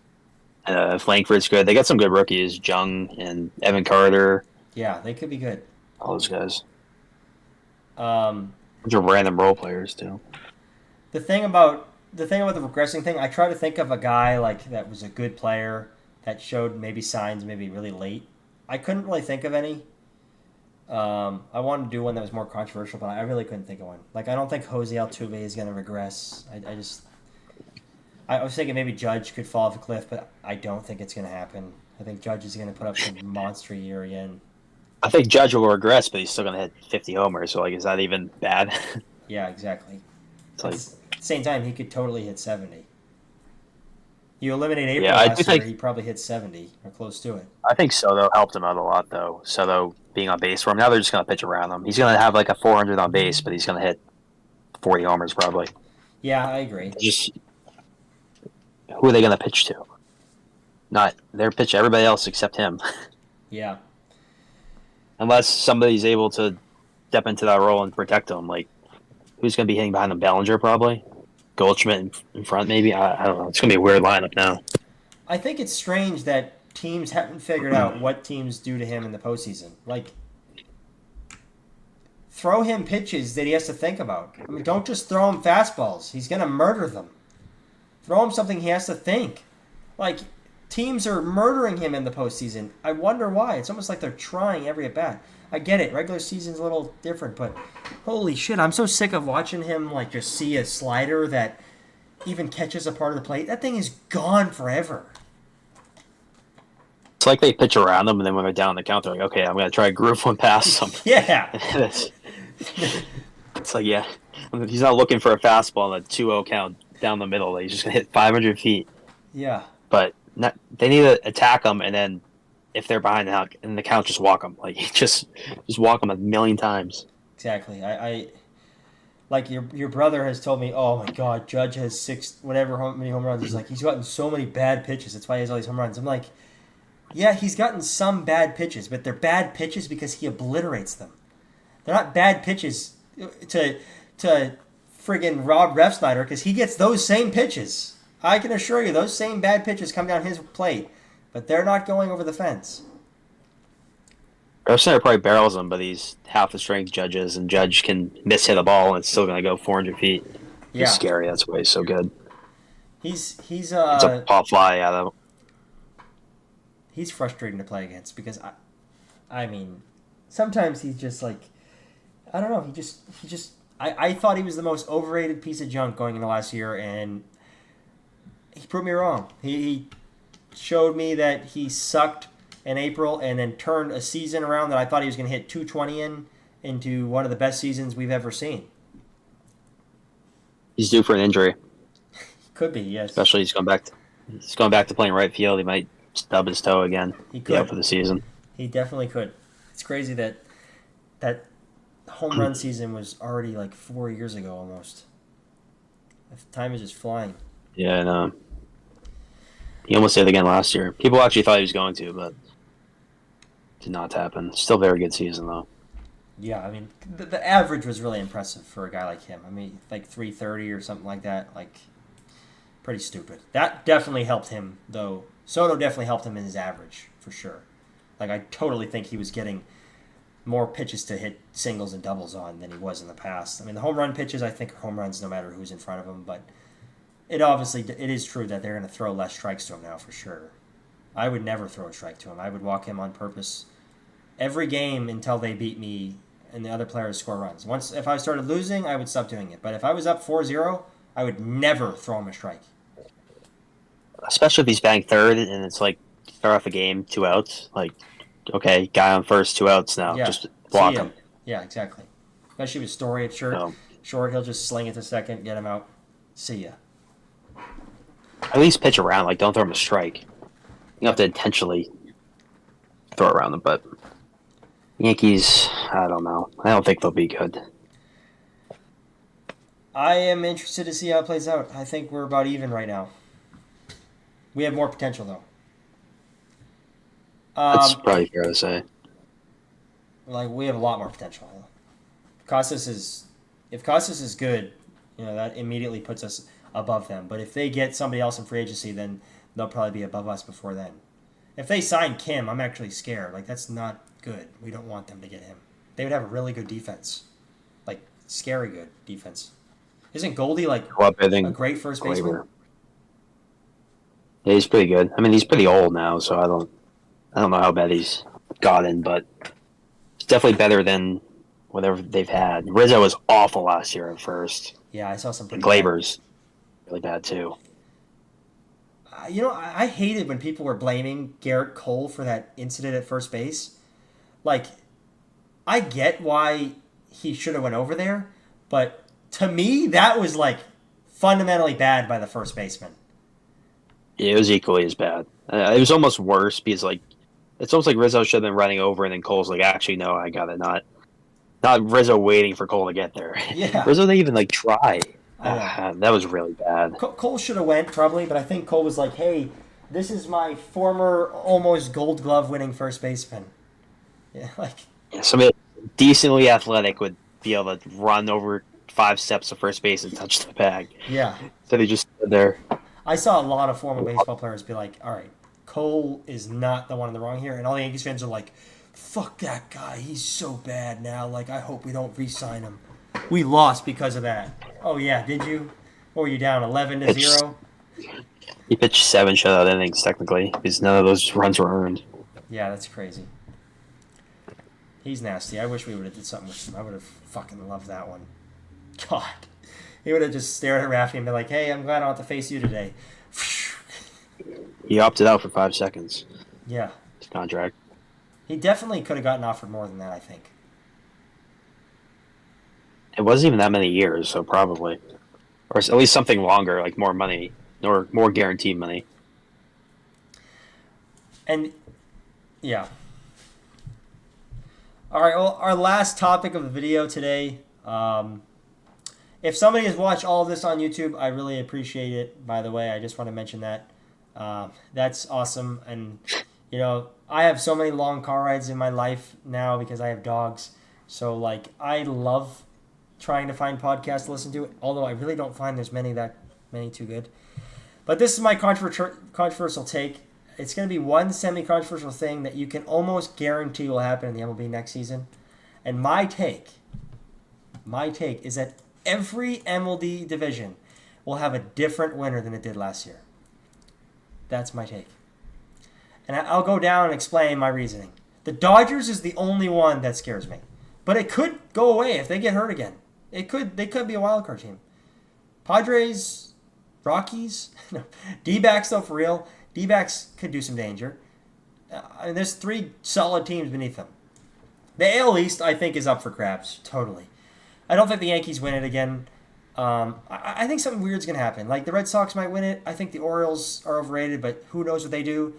Langford's good. They got some good rookies, Jung and Evan Carter, yeah, they could be good. all those guys. Um, Bunch of random role players too. the thing about the regressing thing, I try to think of a guy like that was a good player that showed maybe signs maybe really late. I couldn't really think of any. I wanted to do one that was more controversial, but I really couldn't think of one. Like I don't think Jose Altuve is going to regress. I was thinking maybe Judge could fall off a cliff, but I don't think it's going to happen. I think Judge is going to put up some monster year again. I think Judge will regress, but he's still going to hit 50 homers. So, like, is that even bad? Yeah, exactly. It's At like, the same time, he could totally hit 70. You eliminate yeah, April I do last year, think he probably hit 70 or close to it. I think Soto helped him out a lot, though. Soto being on base for him. Now they're just going to pitch around him. He's going to have like a 400 on base, but he's going to hit 40 homers probably. Yeah, I agree. Just who are they going to pitch to? Not they're pitch everybody else except him, Yeah. unless somebody's able to step into that role and protect him. Like who's going to be hitting behind him? Bellinger probably. Goldschmidt in front maybe. I don't know. It's going to be a weird lineup now. I think it's strange that teams haven't figured out what teams do to him in the postseason. Like, throw him pitches that he has to think about. I mean, don't just throw him fastballs. He's going to murder them. Throw him something he has to think. Like, teams are murdering him in the postseason. I wonder why. It's almost like they're trying every at bat. I get it. Regular season's a little different, but holy shit, I'm so sick of watching him like just see a slider that even catches a part of the plate. That thing is gone forever. It's like they pitch around him, and then when they're down the count, they're like, "Okay, I'm going to try to groove one past him." Yeah. It's like, yeah, he's not looking for a fastball on a 2-0 count down the middle. He's just going to hit 500 feet. Yeah. But they need to attack them, and then if they're behind the count, just walk them. Like just walk them a million times. Exactly. I like your brother has told me, oh my God, Judge has many home runs. He's like, he's gotten so many bad pitches. That's why he has all these home runs. I'm like, yeah, he's gotten some bad pitches, but they're bad pitches because he obliterates them. They're not bad pitches to friggin' Rob Refsnyder because he gets those same pitches. I can assure you, those same bad pitches come down his plate, but they're not going over the fence. Refsnyder probably barrels him, but he's half the strength Judges, and Judge can miss hit a ball and it's still going to go 400 feet. Yeah. He's scary. That's why he's so good. He's It's a pop fly out of him. He's frustrating to play against because I mean, sometimes he's just like, I don't know. He just. I thought he was the most overrated piece of junk going into last year, and he proved me wrong. He showed me that he sucked in April, and then turned a season around that I thought he was going to hit 220 into one of the best seasons we've ever seen. He's due for an injury. Could be, yes. Especially he's going back to playing right field. He might stub his toe again. He could. Be out for the season. He definitely could. It's crazy that home run season was already like 4 years ago almost. Time is just flying. Yeah, I know. He almost did it again last year. People actually thought he was going to, but did not happen. Still very good season, though. Yeah, I mean, the average was really impressive for a guy like him. I mean, like 330 or something like that. Like, pretty stupid. That definitely helped him, though. Soto definitely helped him in his average, for sure. Like, I totally think he was getting more pitches to hit singles and doubles on than he was in the past. I mean, the home run pitches, I think, are home runs no matter who's in front of him, but it is true that they're going to throw less strikes to him now, for sure. I would never throw a strike to him. I would walk him on purpose every game until they beat me and the other players score runs. If I started losing, I would stop doing it. But if I was up 4-0, I would never throw him a strike. Especially if he's batting third and it's like start off a game, 2 outs. Like, okay, guy on first, 2 outs now. Yeah. Just block See ya. him. Yeah, exactly. Especially with Story at short. Short, he'll just sling it to second, get him out. See ya. At least pitch around. Like, don't throw him a strike. You have to intentionally throw around them, but Yankees, I don't know. I don't think they'll be good. I am interested to see how it plays out. I think we're about even right now. We have more potential, though. That's probably fair to say. Like, we have a lot more potential. If Costas is good, that immediately puts us above them. But if they get somebody else in free agency, then they'll probably be above us before then. If they sign Kim, I'm actually scared. Like, that's not good. We don't want them to get him. They would have a really good defense. Like, scary good defense. Isn't Goldie, like, a great first baseman? Yeah, he's pretty good. I mean, he's pretty old now, so I don't know how bad he's gotten, but it's definitely better than whatever they've had. Rizzo was awful last year at first. Yeah, I saw some pretty Glaber's really bad, too. I hated when people were blaming Garrett Cole for that incident at first base. Like, I get why he should have went over there, but to me, that was like fundamentally bad by the first baseman. It was equally as bad. It was almost worse because like it's almost like Rizzo should have been running over, and then Cole's like, actually, no, I got it. Not Rizzo waiting for Cole to get there. Yeah, Rizzo didn't even like try. I know. That was really bad. Cole should have went probably, but I think Cole was like, "Hey, this is my former almost Gold Glove winning first baseman." Yeah, like Yeah, somebody decently athletic would be able to run over 5 steps to first base and touch the bag. yeah. So they just stood there. I saw a lot of former baseball players be like, "All right, Cole is not the one in the wrong here," and all the Yankees fans are like, "Fuck that guy, he's so bad now. Like, I hope we don't re-sign him. We lost because of that." Oh yeah, did you? What were you down 11-0? He pitched 7 shutout innings technically because none of those runs were earned. Yeah, that's crazy. He's nasty. I wish we would have did something with him. I would have fucking loved that one. God. He would have just stared at Rafi and been like, "Hey, I'm glad I don't have to face you today." He opted out for 5 seconds. Yeah. His contract. He definitely could have gotten offered more than that, I think. It wasn't even that many years, so probably, or at least something longer, like more money or more guaranteed money. And, yeah. All right, well, our last topic of the video today. If somebody has watched all of this on YouTube, I really appreciate it. By the way, I just want to mention that. That's awesome. And, I have so many long car rides in my life now because I have dogs. So, like, I love trying to find podcasts to listen to, although I really don't find there's many too good. But this is my controversial take. It's going to be one semi-controversial thing that you can almost guarantee will happen in the MLB next season. And my take is that every MLB division will have a different winner than it did last year. That's my take. And I'll go down and explain my reasoning. The Dodgers is the only one that scares me. But it could go away if they get hurt again. They could be a wild card team. Padres, Rockies, no, D-backs though for real. D-backs could do some danger. There's 3 solid teams beneath them. The AL East, I think, is up for grabs, totally. I don't think the Yankees win it again. I think something weird's going to happen. Like, the Red Sox might win it. I think the Orioles are overrated, but who knows what they do.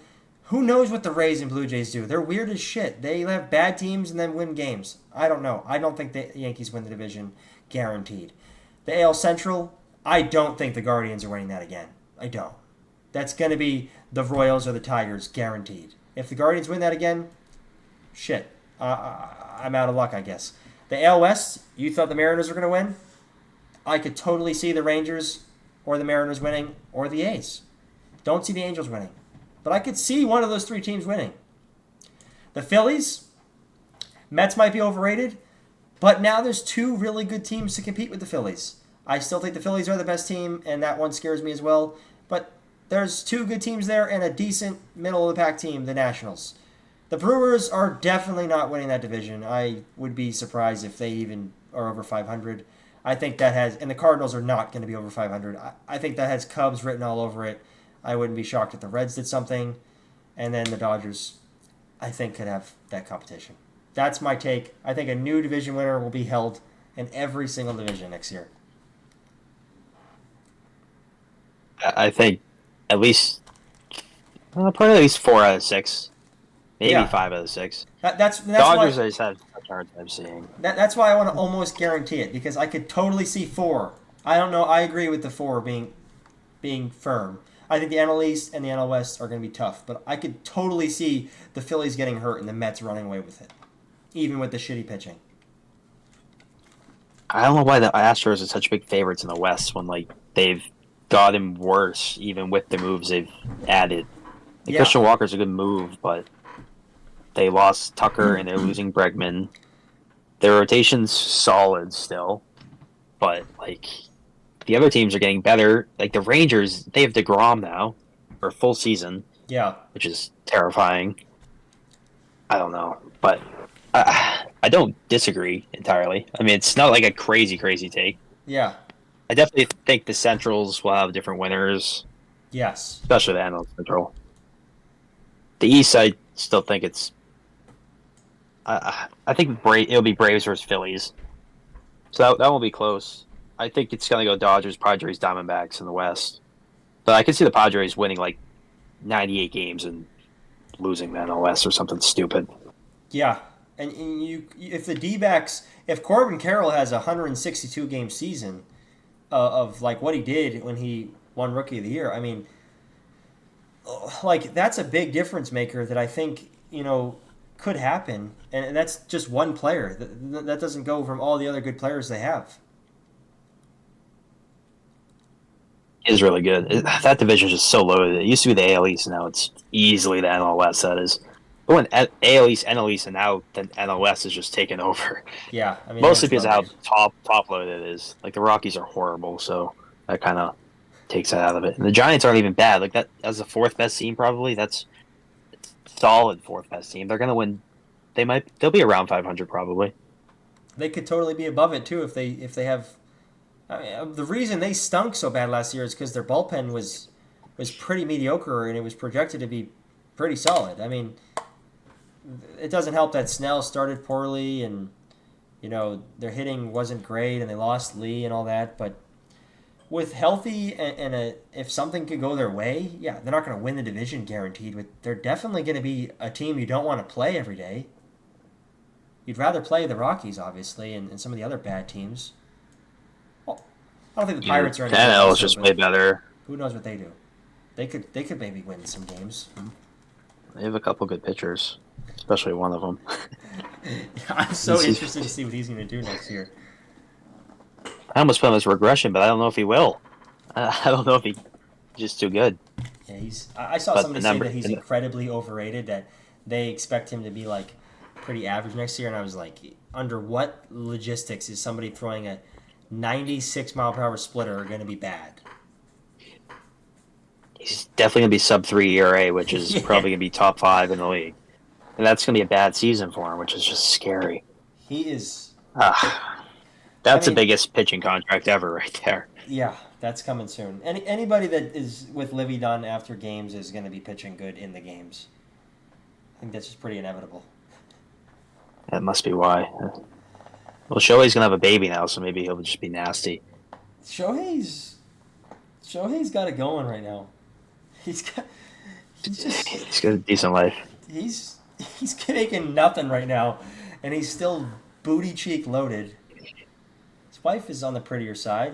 Who knows what the Rays and Blue Jays do? They're weird as shit. They have bad teams and then win games. I don't know. I don't think the Yankees win the division, guaranteed. The AL Central, I don't think the Guardians are winning that again. I don't. That's going to be the Royals or the Tigers, guaranteed. If the Guardians win that again, shit. I'm out of luck, I guess. The AL West, you thought the Mariners were going to win? I could totally see the Rangers or the Mariners winning, or the A's. Don't see the Angels winning. But I could see one of those 3 teams winning. The Phillies, Mets might be overrated, but now there's 2 really good teams to compete with the Phillies. I still think the Phillies are the best team, and that one scares me as well. But there's 2 good teams there and a decent middle-of-the-pack team, the Nationals. The Brewers are definitely not winning that division. I would be surprised if they even are over 500. I think that has, and the Cardinals are not going to be over 500. I think that has Cubs written all over it. I wouldn't be shocked if the Reds did something. And then the Dodgers, I think, could have that competition. That's my take. I think a new division winner will be held in every single division next year. I think at least, probably at least 4 out of 6, maybe 5 out of 6. That's Dodgers, why, I just had a hard time seeing. that's why I want to almost guarantee it, because I could totally see 4. I don't know. I agree with the 4 being firm. I think the NL East and the NL West are going to be tough, but I could totally see the Phillies getting hurt and the Mets running away with it, even with the shitty pitching. I don't know why the Astros are such big favorites in the West when like they've gotten worse even with the moves they've added. Like, Yeah. Christian Walker's a good move, but they lost Tucker and they're losing Bregman. Their rotation's solid still, but like the other teams are getting better. Like the Rangers, they have DeGrom now for a full season. Yeah. Which is terrifying. I don't know, but I don't disagree entirely. I mean, it's not like a crazy take. Yeah. I definitely think the Centrals will have different winners. Yes. especially the NL Central. The East, I still think it's. I think it'll be Braves versus Phillies, so that won't be close. I think it's gonna go Dodgers, Padres, Diamondbacks in the West. But I can see the Padres winning like 98 games and losing the NL West or something stupid. Yeah. And if the D-backs, if Corbin Carroll has a 162 game season of like what he did when he won Rookie of the Year, I mean, like that's a big difference maker that I think could happen, and that's just one player. That doesn't go from all the other good players they have. Is really good. That division is just so loaded. It used to be the AL East, now it's easily the NL West. That is. But when AL East, NL East, and now the NL West is just taken over. Yeah, I mean Mostly everyone's because of how loaded. top loaded it is. Like the Rockies are horrible, so that kind of takes that out of it. And the Giants aren't even bad. Like that as the fourth best team, probably that's solid fourth best team. They're gonna win. They'll be around 500 probably. They could totally be above it too if they have. I mean, the reason they stunk so bad last year is because their bullpen was pretty mediocre and it was projected to be pretty solid. I mean, it doesn't help that Snell started poorly and their hitting wasn't great and they lost Lee and all that. But with healthy if something could go their way, yeah, they're not going to win the division guaranteed. But they're definitely going to be a team you don't want to play every day. You'd rather play the Rockies, obviously, and some of the other bad teams. Well, I don't think the Pirates are any The good NL is also, just but way better. who knows what they do? They could maybe win some games. They have a couple good pitchers, especially one of them. I'm so interested to see what he's going to do next year. I almost put him as regression, but I don't know if he will. I don't know if he's just too good. Yeah, I saw But the somebody say number, that he's incredibly overrated. That they expect him to be like pretty average next year, and I was like, under what logistics is somebody throwing a 96 mile per hour splitter going to be bad? he's definitely gonna be sub 3 ERA, which is Yeah, probably gonna be top 5 in the league, and that's gonna be a bad season for him, which is just scary. he is. Ah, I that's the mean, biggest pitching contract ever, right there. yeah, that's coming soon. Anybody that is with Livy Dunn after games is going to be pitching good in the games. I think that's just pretty inevitable. That must be why. Well, Shohei's gonna have a baby now, so maybe he'll just be nasty. Shohei's Shohei's got it going right now. He's got he's just He's got a decent life. he's he's making nothing right now, and he's still booty cheek loaded. His wife is on the prettier side,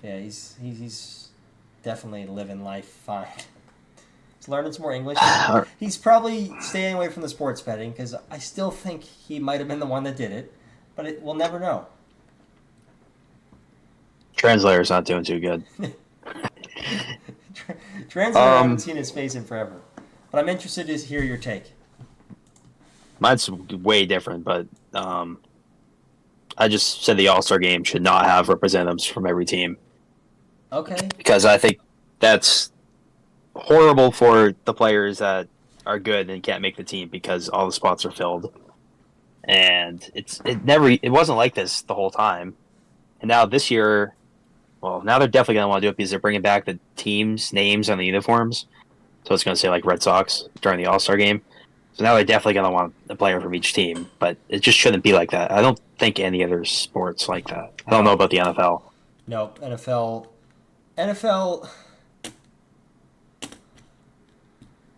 yeah, he's definitely living life fine. He's learning some more English. He's probably staying away from the sports betting because I still think he might have been the one that did it, but we'll never know. Translator's not doing too good. Translator, I haven't seen his face in forever, but I'm interested to hear your take. Mine's way different, but I just said the All Star game should not have representatives from every team Okay. because I think that's horrible for the players that are good and can't make the team because all the spots are filled. And it wasn't like this the whole time. And now this year, well, now they're definitely gonna want to do it because they're bringing back the teams' names on the uniforms. So it's gonna say like Red Sox during the All Star game. So now they're definitely gonna want a player from each team, but it just shouldn't be like that. I don't think any other sports like that. I don't know No. about the NFL. No. NFL.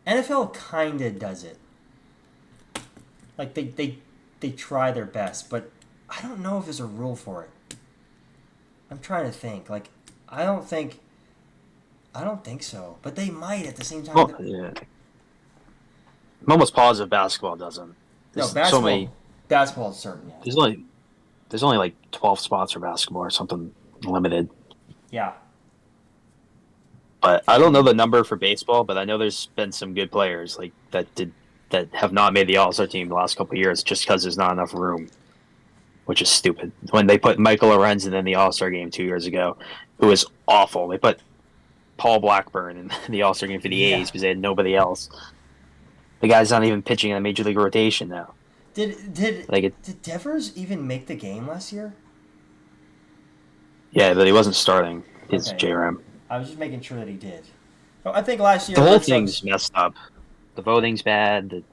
NFL kind of does it. Like they try their best, but I don't know if there's a rule for it. I'm trying to think. Like I don't think so, but they might at the same time. Well, yeah. I'm almost positive basketball doesn't. No, There's so many. basketball is certain. Yeah. There's only like 12 spots for basketball or something limited. Yeah. But I don't know the number for baseball, but I know there's been some good players like that have not made the All Star team the last couple of years just because there's not enough room, which is stupid. When they put Michael Lorenzen in the All Star game 2 years ago, who was awful. They put Paul Blackburn in the All Star game for the Yeah. A's because they had nobody else. The guy's not even pitching in a major league rotation now. Like Did Devers even make the game last year? yeah, but he wasn't starting. It's Okay. JRM. I was just making sure that he did. I think last year The whole Red Sox. thing's messed up. The voting's bad.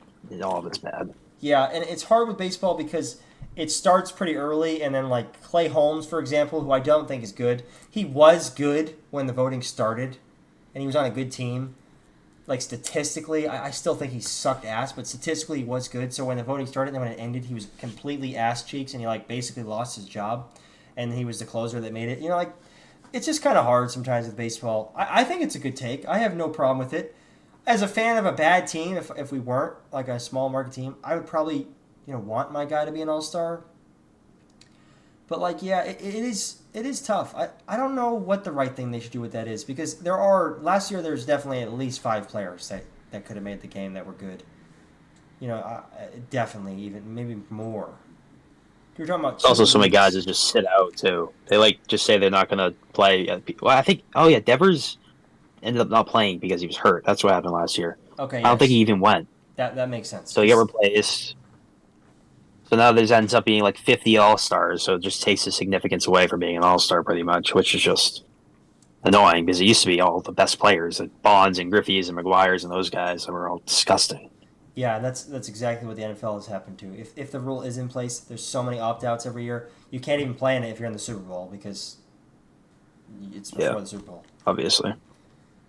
All of it's bad. Yeah, and it's hard with baseball because it starts pretty early, and then like Clay Holmes, for example, who I don't think is good. He was good when the voting started, and he was on a good team. Like statistically, I still think he sucked ass, but statistically he was good. So when the voting started and when it ended, he was completely ass cheeks, and he like basically lost his job, and he was the closer that made it. Like it's just kind of hard sometimes with baseball. I think it's a good take. I have no problem with it. As a fan of a bad team, if we weren't like a small market team, I would probably want my guy to be an all star. But like, yeah, it is tough. I don't know what the right thing they should do with that is because last year there's definitely at least 5 players that could have made the game that were good. Definitely even maybe more. You're talking about It's also two so many guys leagues. that just sit out too. They like just say they're not going to play. Well, I think. Oh yeah, Devers ended up not playing because he was hurt. That's what happened last year. Okay, I don't think he yes, even went. that makes sense. So he got replaced. So now there ends up being like 50 All Stars. So it just takes the significance away from being an All Star pretty much, which is just annoying because it used to be all the best players, like Bonds and Griffey's and McGuire's and those guys that were all disgusting. Yeah, and that's exactly what the NFL has happened to. If the rule is in place, there's so many opt outs every year. You can't even play in it if you're in the Super Bowl because it's Yeah, before the Super Bowl, obviously.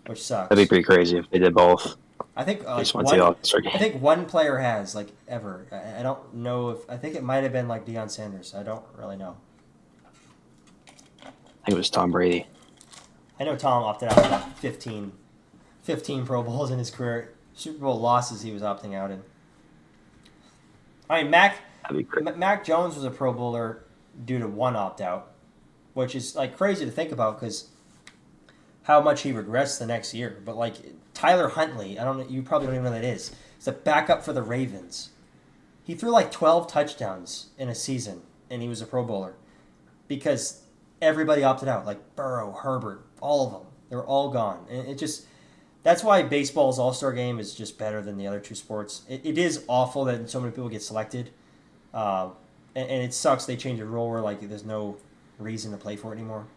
which That'd be sucks. pretty crazy if they did both. I think At least like once the one. All Star I game. think one player has like ever. I don't know if I think it might have been like Deion Sanders. I don't really know. I think it was Tom Brady. I know Tom opted out of like 15 Pro Bowls in his career. Super Bowl losses he was opting out in. I mean That'd be crazy. Mac Jones was a Pro Bowler due to one opt out, which is like crazy to think about because how much he regrets the next year. But like Tyler Huntley, I don't know. You probably don't even know who that is. He's a backup for the Ravens. He threw like 12 touchdowns in a season, and he was a Pro Bowler because everybody opted out. Like Burrow, Herbert, all of them. They were all gone, and it just that's why baseball's All Star Game is just better than the other two sports. It is awful that so many people get selected, uh, and it sucks they change a rule where like there's no reason to play for it anymore.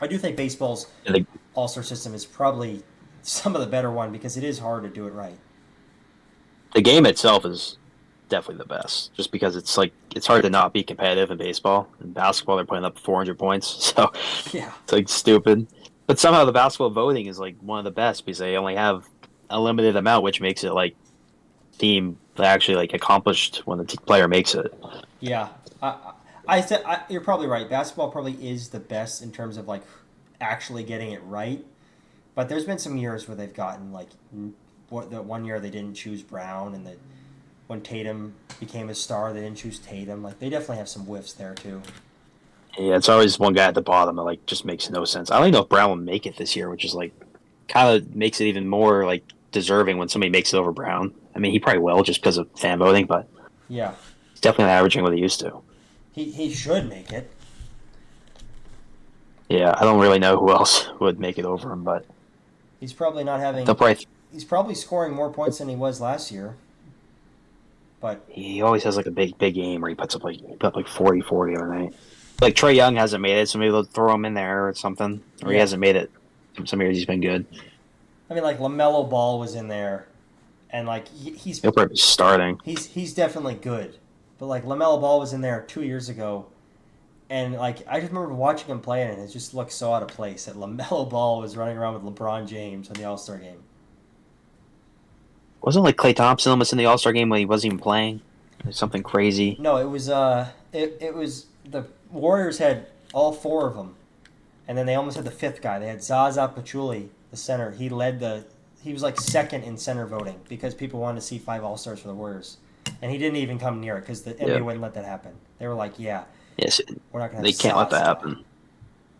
I do think baseball's Yeah, All Star system is probably some of the better one because it is hard to do it right. the game itself is definitely the best, just because it's hard to not be competitive in baseball. In basketball, they're putting up 400 points, so Yeah, it's like stupid. But somehow the basketball voting is like one of the best because they only have a limited amount, which makes it like seem actually like accomplished when the player makes it. yeah. You're probably right. Basketball probably is the best in terms of like actually getting it right. But there's been some years where they've gotten like what the one year they didn't choose Brown, and that when Tatum became a star, they didn't choose Tatum. Like they definitely have some whiffs there too. Yeah, it's always one guy at the bottom that like just makes no sense. I don't even know if Brown will make it this year, which is like kind of makes it even more like deserving when somebody makes it over Brown. I mean, he probably will just because of fan voting, but Yeah, he's definitely not averaging what he used to. he should make it. Yeah, I don't really know who else would make it over him, but He's probably not they'll having. probably. He's probably scoring more points than he was last year. But He always has like a big game where he put up like 40 the other night. Like Trey Young hasn't made it, so maybe they'll throw him in there or something. Or he yeah, hasn't made it. Some years he's been good. I mean like Lamelo Ball was in there, and like He'll probably be starting. he's definitely good. But like Lamelo Ball was in there 2 years ago, and like I just remember watching him play, and it just looked so out of place that Lamelo Ball was running around with LeBron James in the All Star game. Wasn't like Klay Thompson almost in the All Star game when he wasn't even playing? Or something crazy. No, it was the Warriors had all 4 of them, and then they almost had the 5th guy. They had Zaza Pachulia, the center. He was like second in center voting because people wanted to see 5 All Stars for the Warriors, and he didn't even come near it because the NBA Yeah. wouldn't let that happen. They were like, "Yeah, Yes, we're not gonna they have can't let that Zaza." happen.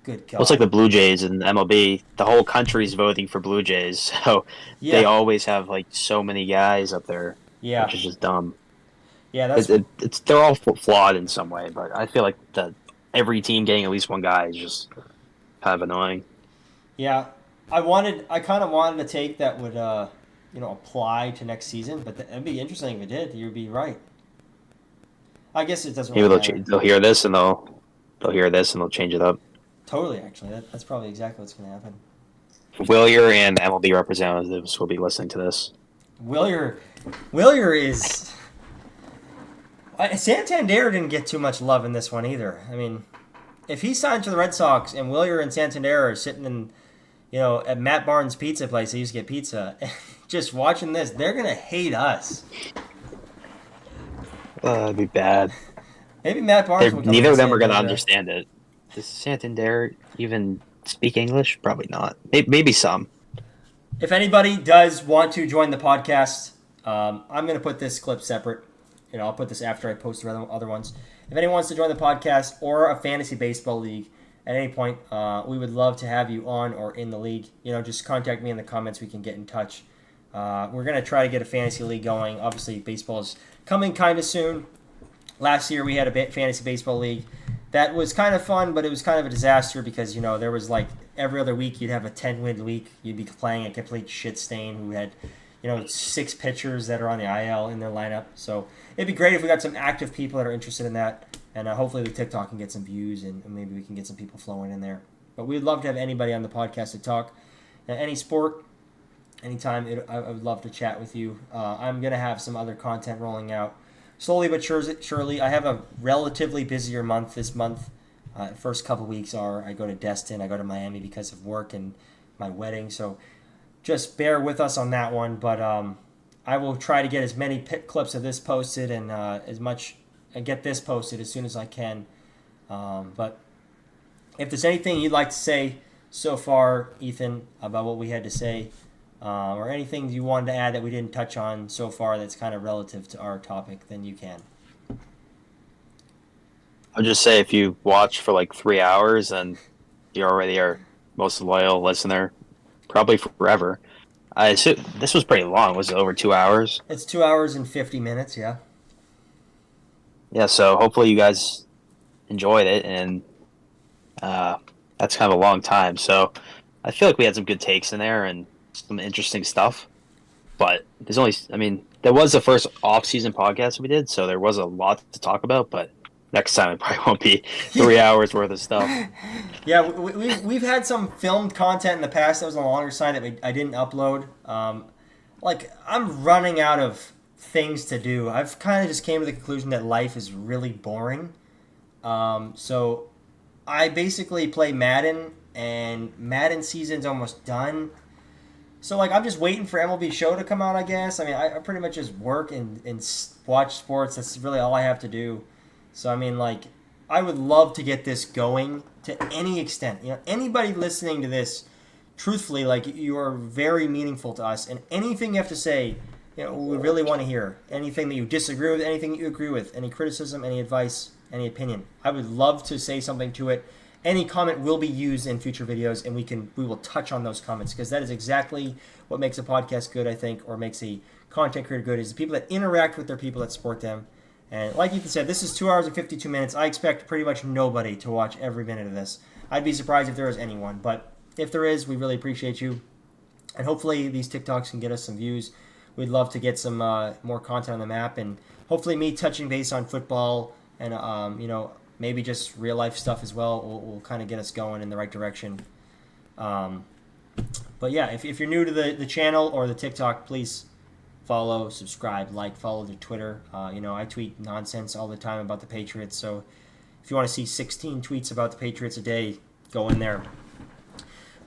Good Well, it's like the God. Blue Jays and MLB. The whole country's voting for Blue Jays, so they Yeah, always have like so many guys up there, yeah, which is just dumb. yeah. That's It's they're all flawed in some way, but I feel like every team getting at least one guy is just kind of annoying. yeah. I kind of wanted a take that would apply to next season, but that'd be interesting if it did. You'd be right. I guess it doesn't Maybe really matter. they'll hear this and they'll hear this and they'll change it up. Totally, actually, that's probably exactly what's going to happen. Willier and MLB representatives will be listening to this. Willier is. Santander didn't get too much love in this one either. I mean, if he signed to the Red Sox and Willier and Santander are sitting in, at Matt Barnes' pizza place, they used to get pizza, just watching this, they're gonna hate us. That'd be bad. Maybe Matt Barnes. Neither of them are gonna understand it. Does Santander even speak English? Probably not. Maybe some. If anybody does want to join the podcast, I'm going to put this clip separate. I'll put this after I post the other ones. If anyone wants to join the podcast or a fantasy baseball league at any point, we would love to have you on or in the league. Just contact me in the comments. We can get in touch. We're going to try to get a fantasy league going. Obviously, baseball is coming kind of soon. Last year, we had a fantasy baseball league. That was kind of fun, but it was kind of a disaster because, there was like every other week you'd have a 10-win week. You'd be playing a complete shit stain who had, 6 pitchers that are on the IL in their lineup. So it'd be great if we got some active people that are interested in that. And hopefully the TikTok can get some views and maybe we can get some people flowing in there. But we'd love to have anybody on the podcast to talk. Any sport, anytime, I would love to chat with you. I'm going to have some other content rolling out. Slowly but surely, I have a relatively busier month this month. First couple weeks I go to Destin, I go to Miami because of work and my wedding. So just bear with us on that one. But I will try to get as many clips of this posted and get this posted as soon as I can. But if there's anything you'd like to say so far, Ethan, about what we had to say, or anything you wanted to add that we didn't touch on so far that's kind of relative to our topic, then you can. I'll just say if you watch for like 3 hours and you already are most loyal listener, probably forever. I assume this was pretty long. Was it over 2 hours? It's 2 hours and 50 minutes, yeah. Yeah, so hopefully you guys enjoyed it, and that's kind of a long time. So I feel like we had some good takes in there and some interesting stuff, but there was the first off-season podcast we did, so there was a lot to talk about, but next time it probably won't be 3 hours worth of stuff. Yeah, we've had some filmed content in the past that was on the longer side that I didn't upload. I'm running out of things to do. I've kind of just came to the conclusion that life is really boring. So I basically play Madden, and Madden season's almost done. So, I'm just waiting for MLB Show to come out, I guess. I pretty much just work and watch sports. That's really all I have to do. So, I would love to get this going to any extent. Anybody listening to this, truthfully, you are very meaningful to us. And anything you have to say, we really want to hear. Anything that you disagree with, anything that you agree with, any criticism, any advice, any opinion. I would love to say something to it. Any comment will be used in future videos, and we will touch on those comments, because that is exactly what makes a podcast good, I think, or makes a content creator good, is the people that interact with their people that support them. And like Ethan said, this is 2 hours and 52 minutes. I expect pretty much nobody to watch every minute of this. I'd be surprised if there is anyone, but if there is, we really appreciate you. And hopefully these TikToks can get us some views. We'd love to get some more content on the map, and hopefully me touching base on football and maybe just real life stuff as well will kind of get us going in the right direction. But yeah, if you're new to the channel or the TikTok, please follow, subscribe, follow the Twitter. I tweet nonsense all the time about the Patriots, so if you want to see 16 tweets about the Patriots a day, go in there.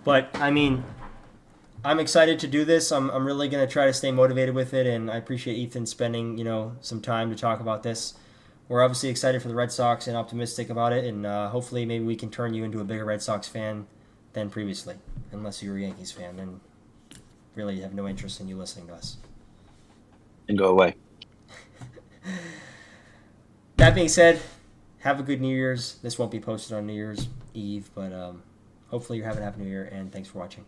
But I'm excited to do this. I'm really going to try to stay motivated with it, and I appreciate Ethan spending some time to talk about this. We're obviously excited for the Red Sox and optimistic about it, and hopefully maybe we can turn you into a bigger Red Sox fan than previously, unless you're a Yankees fan, then really have no interest in you listening to us. And go away. That being said, have a good New Year's. This won't be posted on New Year's Eve, but hopefully you're having a happy New Year, and thanks for watching.